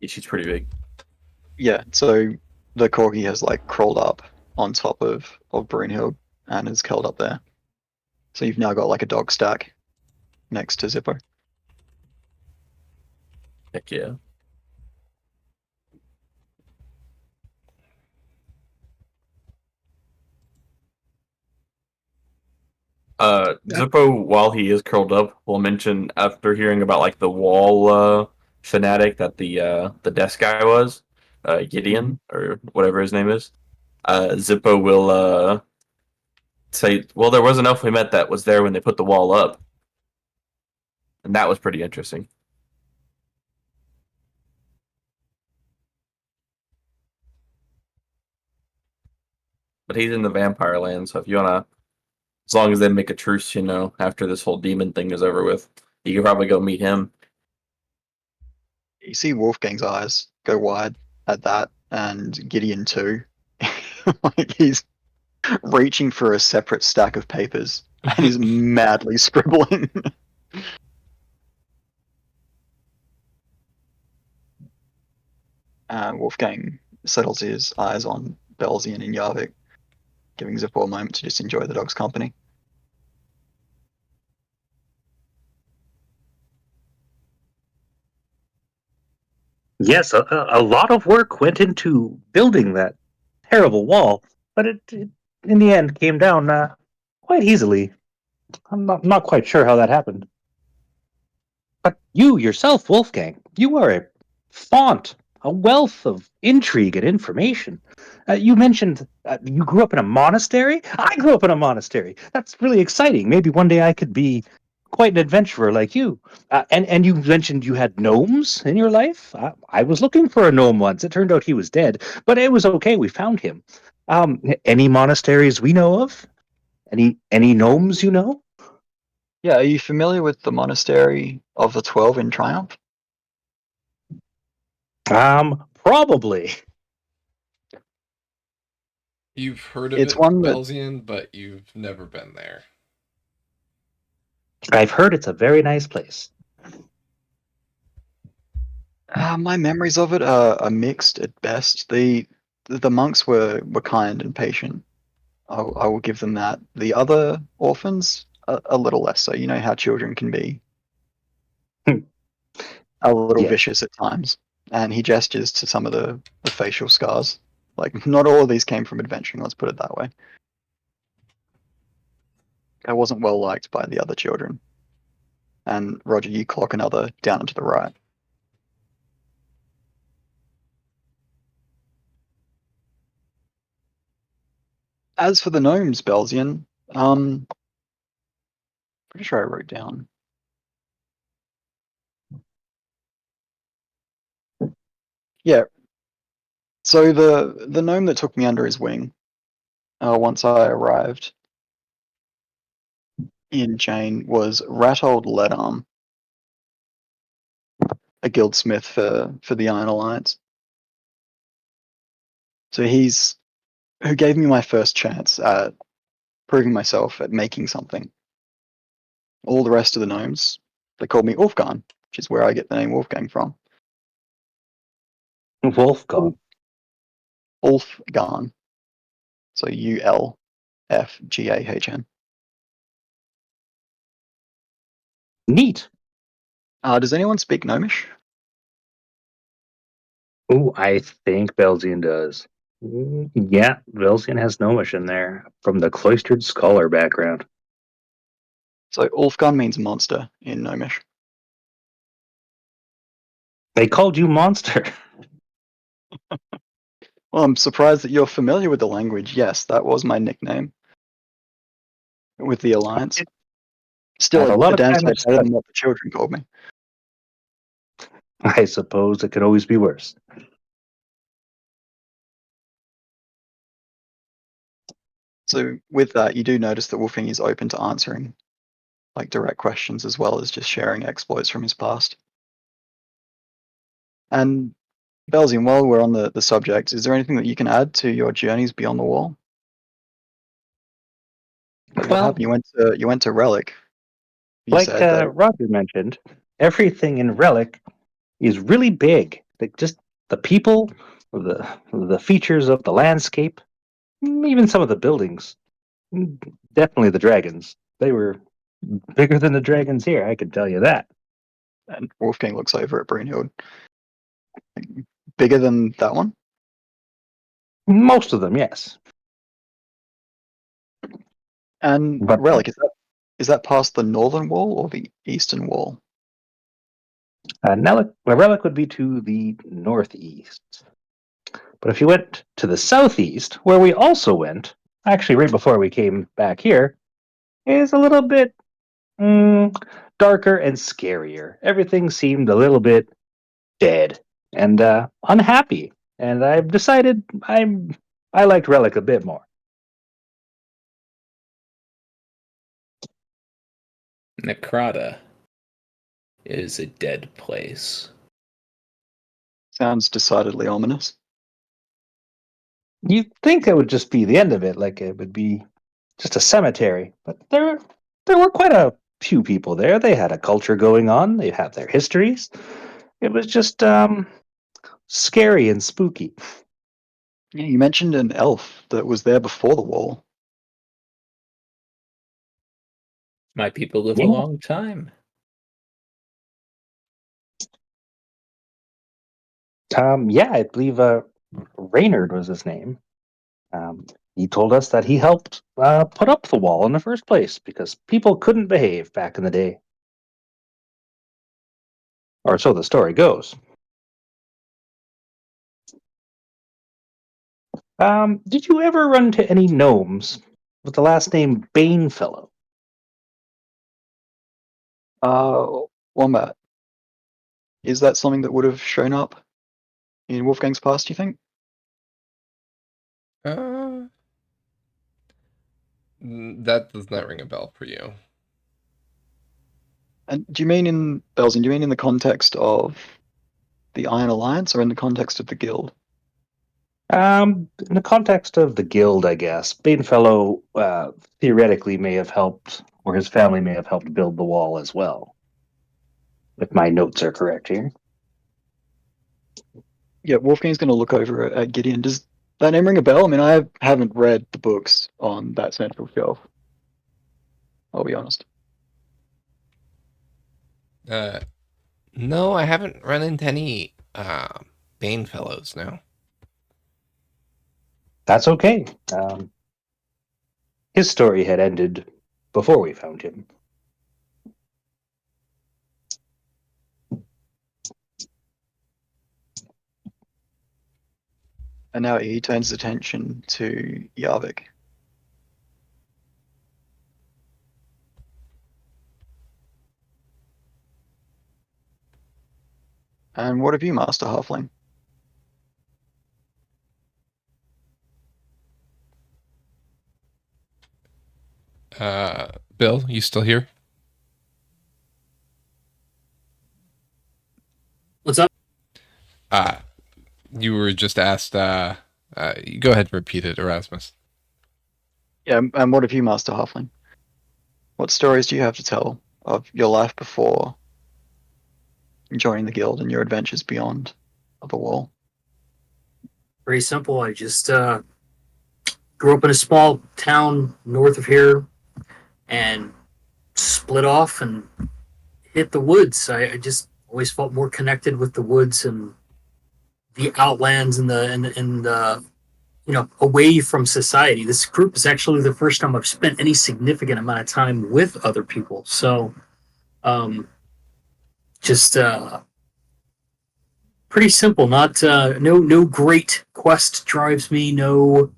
Yeah, she's pretty big. Yeah, so the corgi has like crawled up on top of Brunhild and is curled up there. So you've now got like a dog stack next to Zippo. Heck yeah. Zippo, while he is curled up, will mention after hearing about like the wall fanatic that the desk guy was, Gideon or whatever his name is. Zippo will say, "Well, there was an elf we met that was there when they put the wall up," and that was pretty interesting. But he's in the vampire land, so if you wanna, as long as they make a truce, after this whole demon thing is over with, you can probably go meet him. You see Wolfgang's eyes go wide at that, and Gideon too. Like he's reaching for a separate stack of papers and he's madly scribbling. Wolfgang settles his eyes on Belzian and Yarvik, giving Zippo a moment to just enjoy the dog's company. Yes, a lot of work went into building that terrible wall, but it in the end came down quite easily. I'm not quite sure how that happened. But you yourself, Wolfgang, you are a font, a wealth of intrigue and information. You mentioned you grew up in a monastery. I grew up in a monastery. That's really exciting. Maybe one day I could be quite an adventurer like you. And you mentioned you had gnomes in your life. I was looking for a gnome once. It turned out he was dead, but it was okay. We found him. Any monasteries we know of? Any gnomes you know? Yeah, are you familiar with the Monastery of the 12 in Triumph? Probably. You've heard of It's it, one that Belzian, but you've never been there. I've heard it's a very nice place. my memories of it are mixed at best. The monks were kind and patient. I will give them that. The other orphans, a little less so. You know how children can be a little Yes. vicious at times. And he gestures to some of the facial scars. Like, not all of these came from adventuring, let's put it that way. I wasn't well liked by the other children. And Roger, you clock another down and to the right. As for the gnomes, Belzian, pretty sure I wrote down. Yeah. So the gnome that took me under his wing, once I arrived in Jane, was Ratold Ledarm, a guildsmith for the Iron Alliance. So he's who gave me my first chance at proving myself at making something. All the rest of the gnomes, they called me Ulfgarn, which is where I get the name Wolfgang from. Wolfgang. Ulfgarn. So Ulfgahn. Neat. Does anyone speak Gnomish? Oh, I think Belzian does. Yeah, Belzian has Gnomish in there from the cloistered scholar background. So Ulfgarn means monster in Gnomish. They called you monster. Well, I'm surprised that you're familiar with the language. Yes, that was my nickname with the Alliance. I had Still a lot a of damn time sight at better than study. what the children called me. I suppose it could always be worse. So with that, you do notice that Wolfing is open to answering like direct questions as well as just sharing exploits from his past. And Belzian, while we're on the subject, is there anything that you can add to your journeys beyond the wall? Like what Well, happened? You went to Relic. You like said that. Roger mentioned, everything in Relic is really big. Like just the people, the features of the landscape, even some of the buildings. Definitely the dragons. They were bigger than the dragons here. I can tell you that. And Wolfgang looks over at Brunhild. Like, bigger than that one? Most of them, yes. And But Relic, is that past the northern wall or the eastern wall? Relic would be to the northeast. But if you went to the southeast, where we also went, actually right before we came back here, is a little bit darker and scarier. Everything seemed a little bit dead and unhappy. And I've decided I liked Relic a bit more. Necrata is a dead place. Sounds decidedly ominous. You'd think it would just be the end of it, like it would be just a cemetery. But there were quite a few people there. They had a culture going on. They had their histories. It was just scary and spooky. Yeah, you mentioned an elf that was there before the wall. My people live a Yeah. long time. Yeah, I believe Reynard was his name. He told us that he helped put up the wall in the first place because people couldn't behave back in the day. Or so the story goes. Did you ever run into any gnomes with the last name Banefellow? Wombat. Is that something that would have shown up in Wolfgang's past, do you think? That does not ring a bell for you. And do you mean in Belzin, do you mean in the context of the Iron Alliance or in the context of the guild? In the context of the guild, I guess Banefellow theoretically may have helped, or his family may have helped build the wall as well. If my notes are correct here. Yeah, Wolfgang's going to look over at Gideon. Does that name ring a bell? I mean, I haven't read the books on that central shelf. I'll be honest. No, I haven't run into any Bane fellows. No. That's okay. His story had ended before we found him. And now he turns his attention to Yarvik. And what have you, Master Halfling? Bill, you still here? What's up? You were just asked. Go ahead and repeat it, Erasmus. Yeah, and what have you, Master Halfling? What stories do you have to tell of your life before joining the guild and your adventures beyond the wall? Pretty simple. I just grew up in a small town north of here and split off and hit the woods. I just always felt more connected with the woods and the outlands and the away from society. This group is actually the first time I've spent any significant amount of time with other people. So um, just pretty simple. Not no great quest drives me. No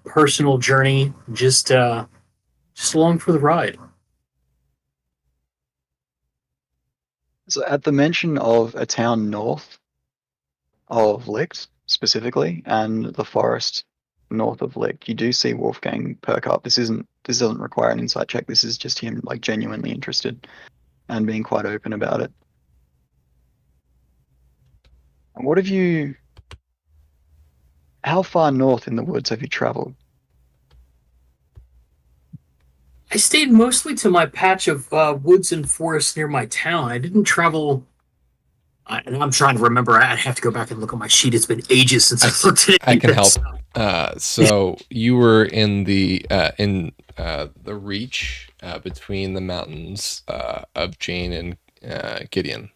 personal journey. Just along for the ride. So at the mention of a town north of Licht, specifically, and the forest north of Lick, you do see Wolfgang perk up. This doesn't require an insight check. This is just him like genuinely interested and being quite open about it. And what have you? How far north in the woods have you traveled? I stayed mostly to my patch of woods and forests near my town. I didn't travel. And I'm trying to remember. I'd have to go back and look at my sheet. It's been ages since I looked at it. I can help. So you were in the reach between the mountains of Jane and Gideon,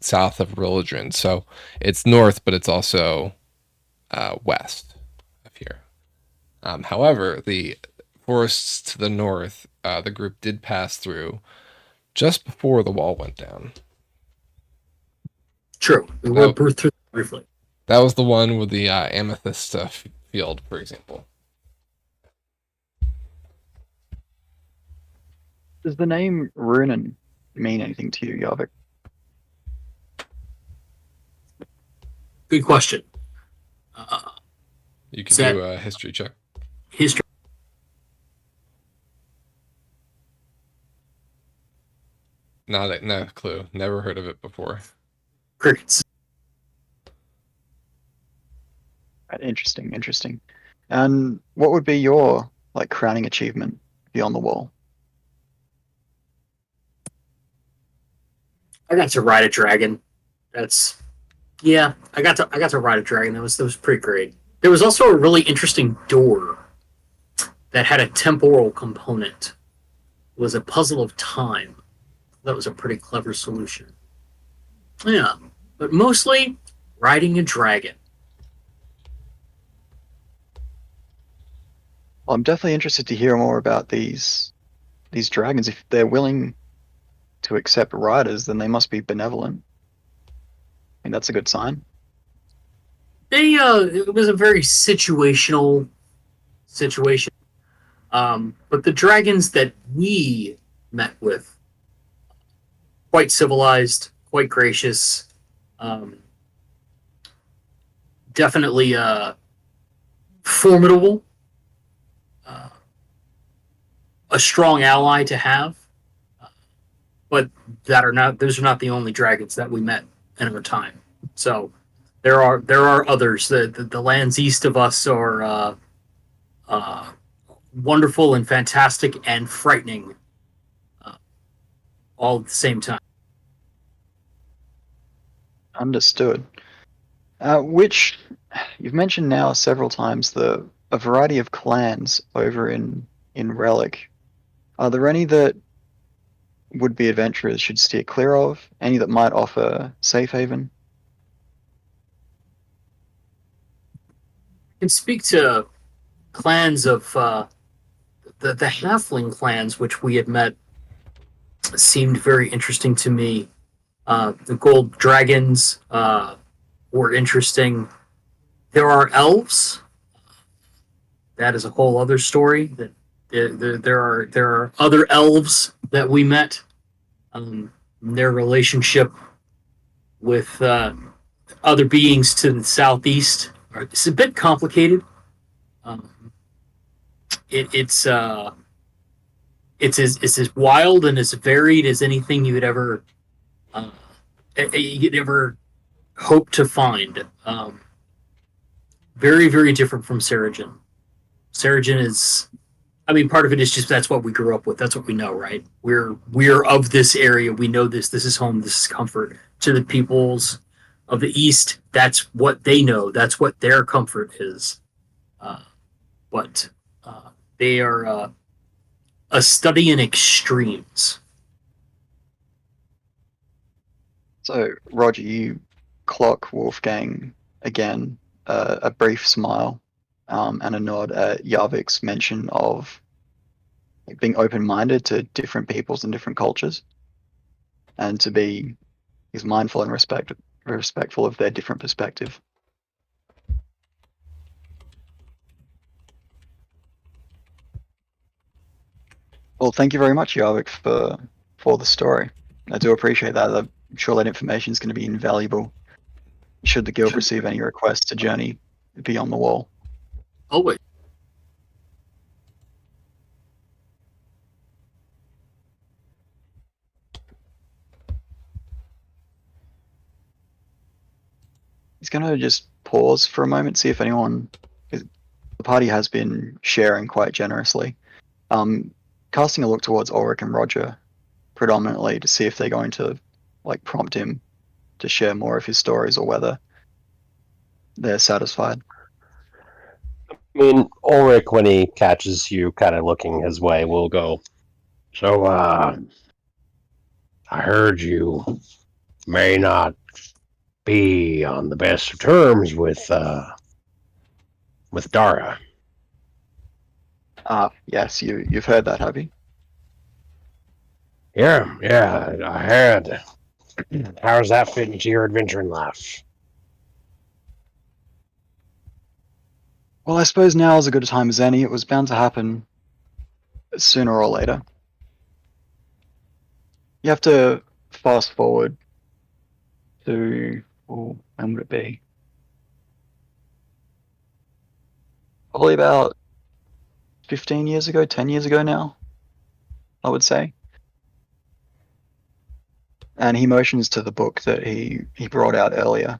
south of Rillidren. So it's north, but it's also west of here. However, the forests to the north, the group did pass through just before the wall went down. True. We were through briefly. That was the one with the amethyst field, for example. Does the name Runen mean anything to you, Yarvik? Good question. You can do a history check. History. No clue. Never heard of it before. Crickets. Interesting. And what would be your like crowning achievement beyond the wall? I got to ride a dragon. I got to ride a dragon. That was pretty great. There was also a really interesting door that had a temporal component. It was a puzzle of time. That was a pretty clever solution. Yeah, but mostly riding a dragon. Well, I'm definitely interested to hear more about these dragons. If they're willing to accept riders, then they must be benevolent. I mean, that's a good sign. It was a very situational situation. But the dragons that we met with, quite civilized, quite gracious, definitely formidable, a strong ally to have. But those are not the only dragons that we met in our time. So there are others. The lands east of us are wonderful and fantastic and frightening, all at the same time. Understood. Which you've mentioned now several times a variety of clans over in Relic. Are there any that would-be adventurers should steer clear of? Any that might offer safe haven? I can speak to clans of the halfling clans which we had met. Seemed very interesting to me. The gold dragons were interesting. There are elves. That is a whole other story. That there are other elves that we met. Their relationship with other beings to the southeast. It's a bit complicated. It's as wild and as varied as anything you could ever hope to find. Very, very different from Seregen. Seregen is, I mean, part of it is just that's what we grew up with. That's what we know, right? We're of this area. We know this. This is home. This is comfort. To the peoples of the East, that's what they know. That's what their comfort is. But they are a study in extremes. So, Roger, you clock Wolfgang again, a brief smile and a nod at Yarvik's mention of being open-minded to different peoples and different cultures, and to be mindful and respectful of their different perspective. Well, thank you very much, Yarvik, for the story. I do appreciate that. I'm sure that information is going to be invaluable should the guild receive any requests to journey be on the wall. Always. He's gonna just pause for a moment, see if anyone. The party has been sharing quite generously. Casting a look towards Ulrich and Roger, predominantly to see if they're going to like prompt him to share more of his stories or whether they're satisfied. I mean, Ulrich, when he catches you kind of looking his way, will go, "So, I heard you may not be on the best of terms with Dara." Yes, you've heard that, have you? Yeah, I had. How does that fit into your adventuring life? Well, I suppose now is as good a time as any. It was bound to happen sooner or later. You have to fast forward to, when would it be? Probably about 15 years ago, 10 years ago now, I would say. And he motions to the book that he brought out earlier.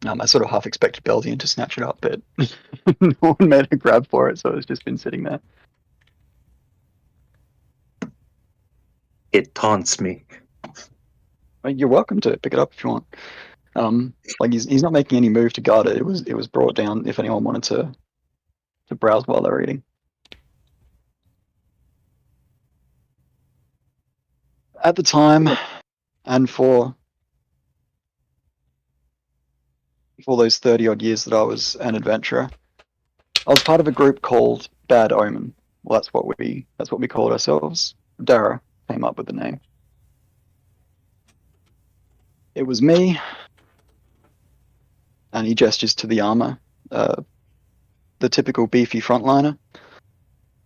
I sort of half expected Beldian to snatch it up, but no one made a grab for it, so it's just been sitting there. It taunts me. You're welcome to pick it up if you want. Like he's not making any move to guard it. It was brought down if anyone wanted to browse while they're eating. At the time, and for those 30 odd years that I was an adventurer, I was part of a group called Bad Omen. Well, that's what we called ourselves. Dara came up with the name. It was me, and he gestures to the armor, the typical beefy frontliner,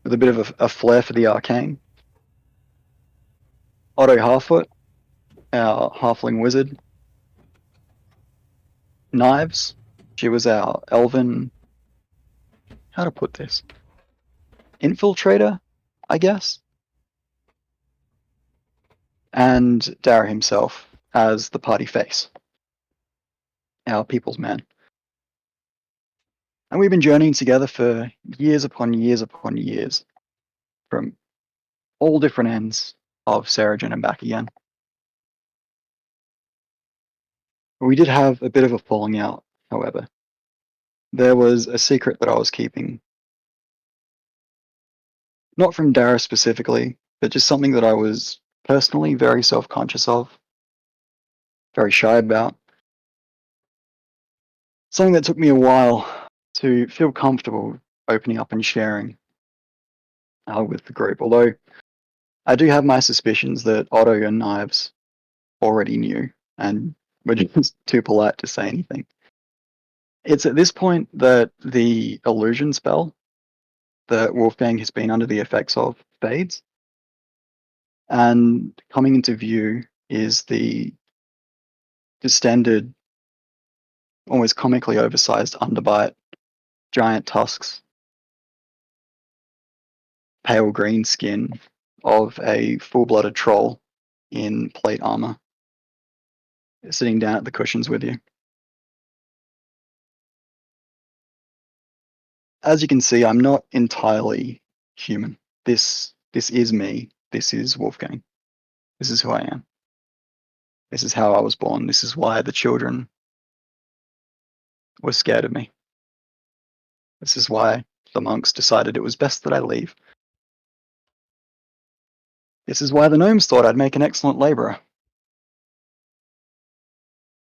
with a bit of a flair for the arcane. Otto Harfoot, our halfling wizard. Knives, she was our elven. How to put this? Infiltrator, I guess. And Dara himself as the party face, our people's man. And we've been journeying together for years upon years upon years, from all different ends of Seregen and back again. We did have a bit of a falling out, however. There was a secret that I was keeping. Not from Dara specifically, but just something that I was personally very self-conscious of, very shy about. Something that took me a while to feel comfortable opening up and sharing with the group. Although I do have my suspicions that Otto and Knives already knew and were just too polite to say anything. It's at this point that the illusion spell that Wolfgang has been under the effects of fades. And coming into view is the distended, almost comically oversized underbite, giant tusks, pale green skin of a full-blooded troll in plate armor, sitting down at the cushions with you. As you can see, I'm not entirely human. This is me. This is Wolfgang. This is who I am. This is how I was born. This is why the children were scared of me. This is why the monks decided it was best that I leave. This is why the gnomes thought I'd make an excellent laborer.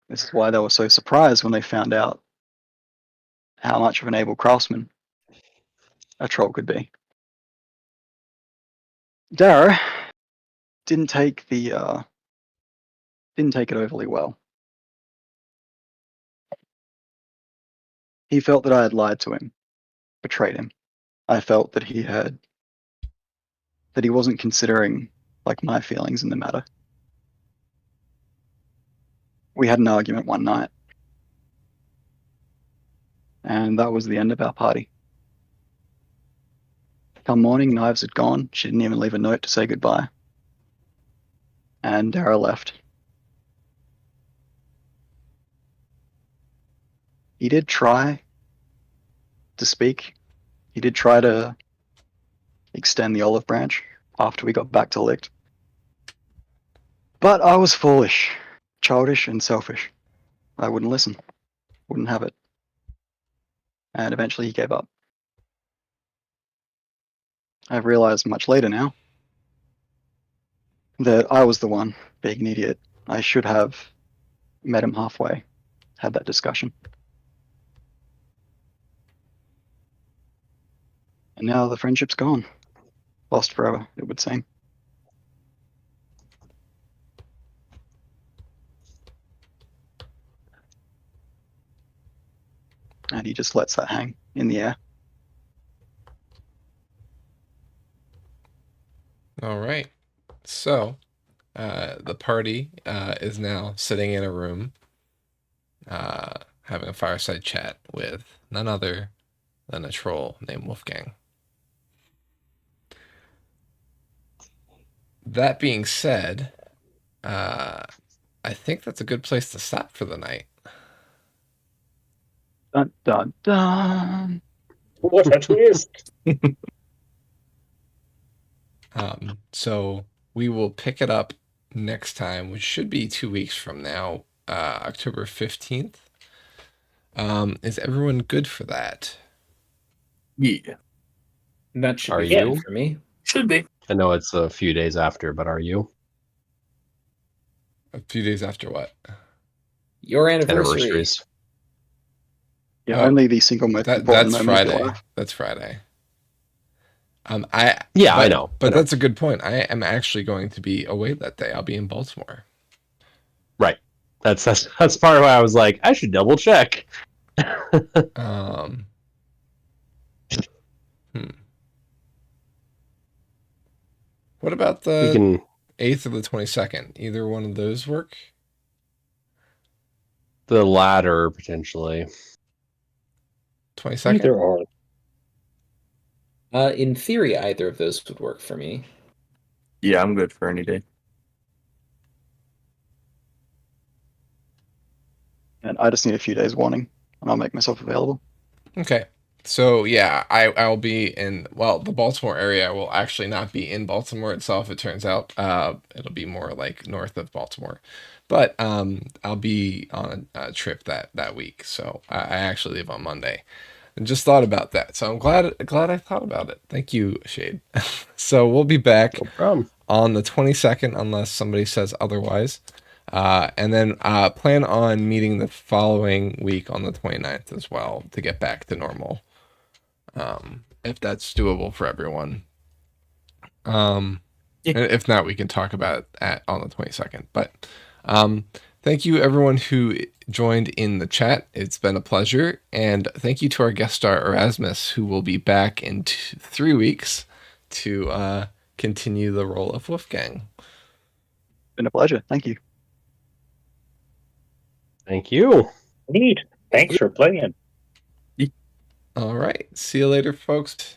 This is why they were so surprised when they found out how much of an able craftsman a troll could be. Dara didn't take it overly well. He felt that I had lied to him, betrayed him. I felt that he wasn't considering like my feelings in the matter. We had an argument one night. And that was the end of our party. Come morning, Knives had gone. She didn't even leave a note to say goodbye. And Dara left. He did try to speak. He did try to extend the olive branch after we got back to Licht. But I was foolish, childish, and selfish. I wouldn't listen, wouldn't have it. And eventually he gave up. I've realized much later now that I was the one being an idiot. I should have met him halfway, had that discussion. And now the friendship's gone. Lost forever, it would seem. And he just lets that hang in the air. All right. So, the party is now sitting in a room, having a fireside chat with none other than a troll named Wolfgang. That being said, I think that's a good place to stop for the night. Dun dun dun. What a twist! So we will pick it up next time, which should be 2 weeks from now, October 15th. Is everyone good for that? Yeah. That should Are be you? fine for me. Should be. I know it's a few days after, but are you? A few days after what? Your anniversary. Anniversaries. Yeah, Oh, only the single most important That's moment of your Friday. life. That's Friday. Yeah, I know. But I know. that's a good point. I am actually going to be away that day. I'll be in Baltimore. Right. That's part of why I was like, I should double check. Um, What about We the can 8th or the 22nd? Either one of those work? the latter potentially. 22nd? Either or. In theory, either of those would work for me. Yeah, I'm good for any day. And I just need a few days warning, and I'll make myself available. Okay. So yeah, I'll be in, well, the Baltimore area. I will actually not be in Baltimore itself, it turns out. It'll be more like north of Baltimore. But I'll be on a trip that week. So I actually leave on Monday. And just thought about that. So I'm glad I thought about it. Thank you, Shade. So we'll be back No problem. on the 22nd unless somebody says otherwise. And then plan on meeting the following week on the 29th as well to get back to normal. If that's doable for everyone. Yeah. If not, we can talk about it on the 22nd. But thank you everyone who joined in the chat. It's been a pleasure. And thank you to our guest star Erasmus, who will be back in 3 weeks to continue the role of Wolfgang. Been a pleasure. Thank you. Thank you. Neat. Thanks for playing. All right. See you later, folks.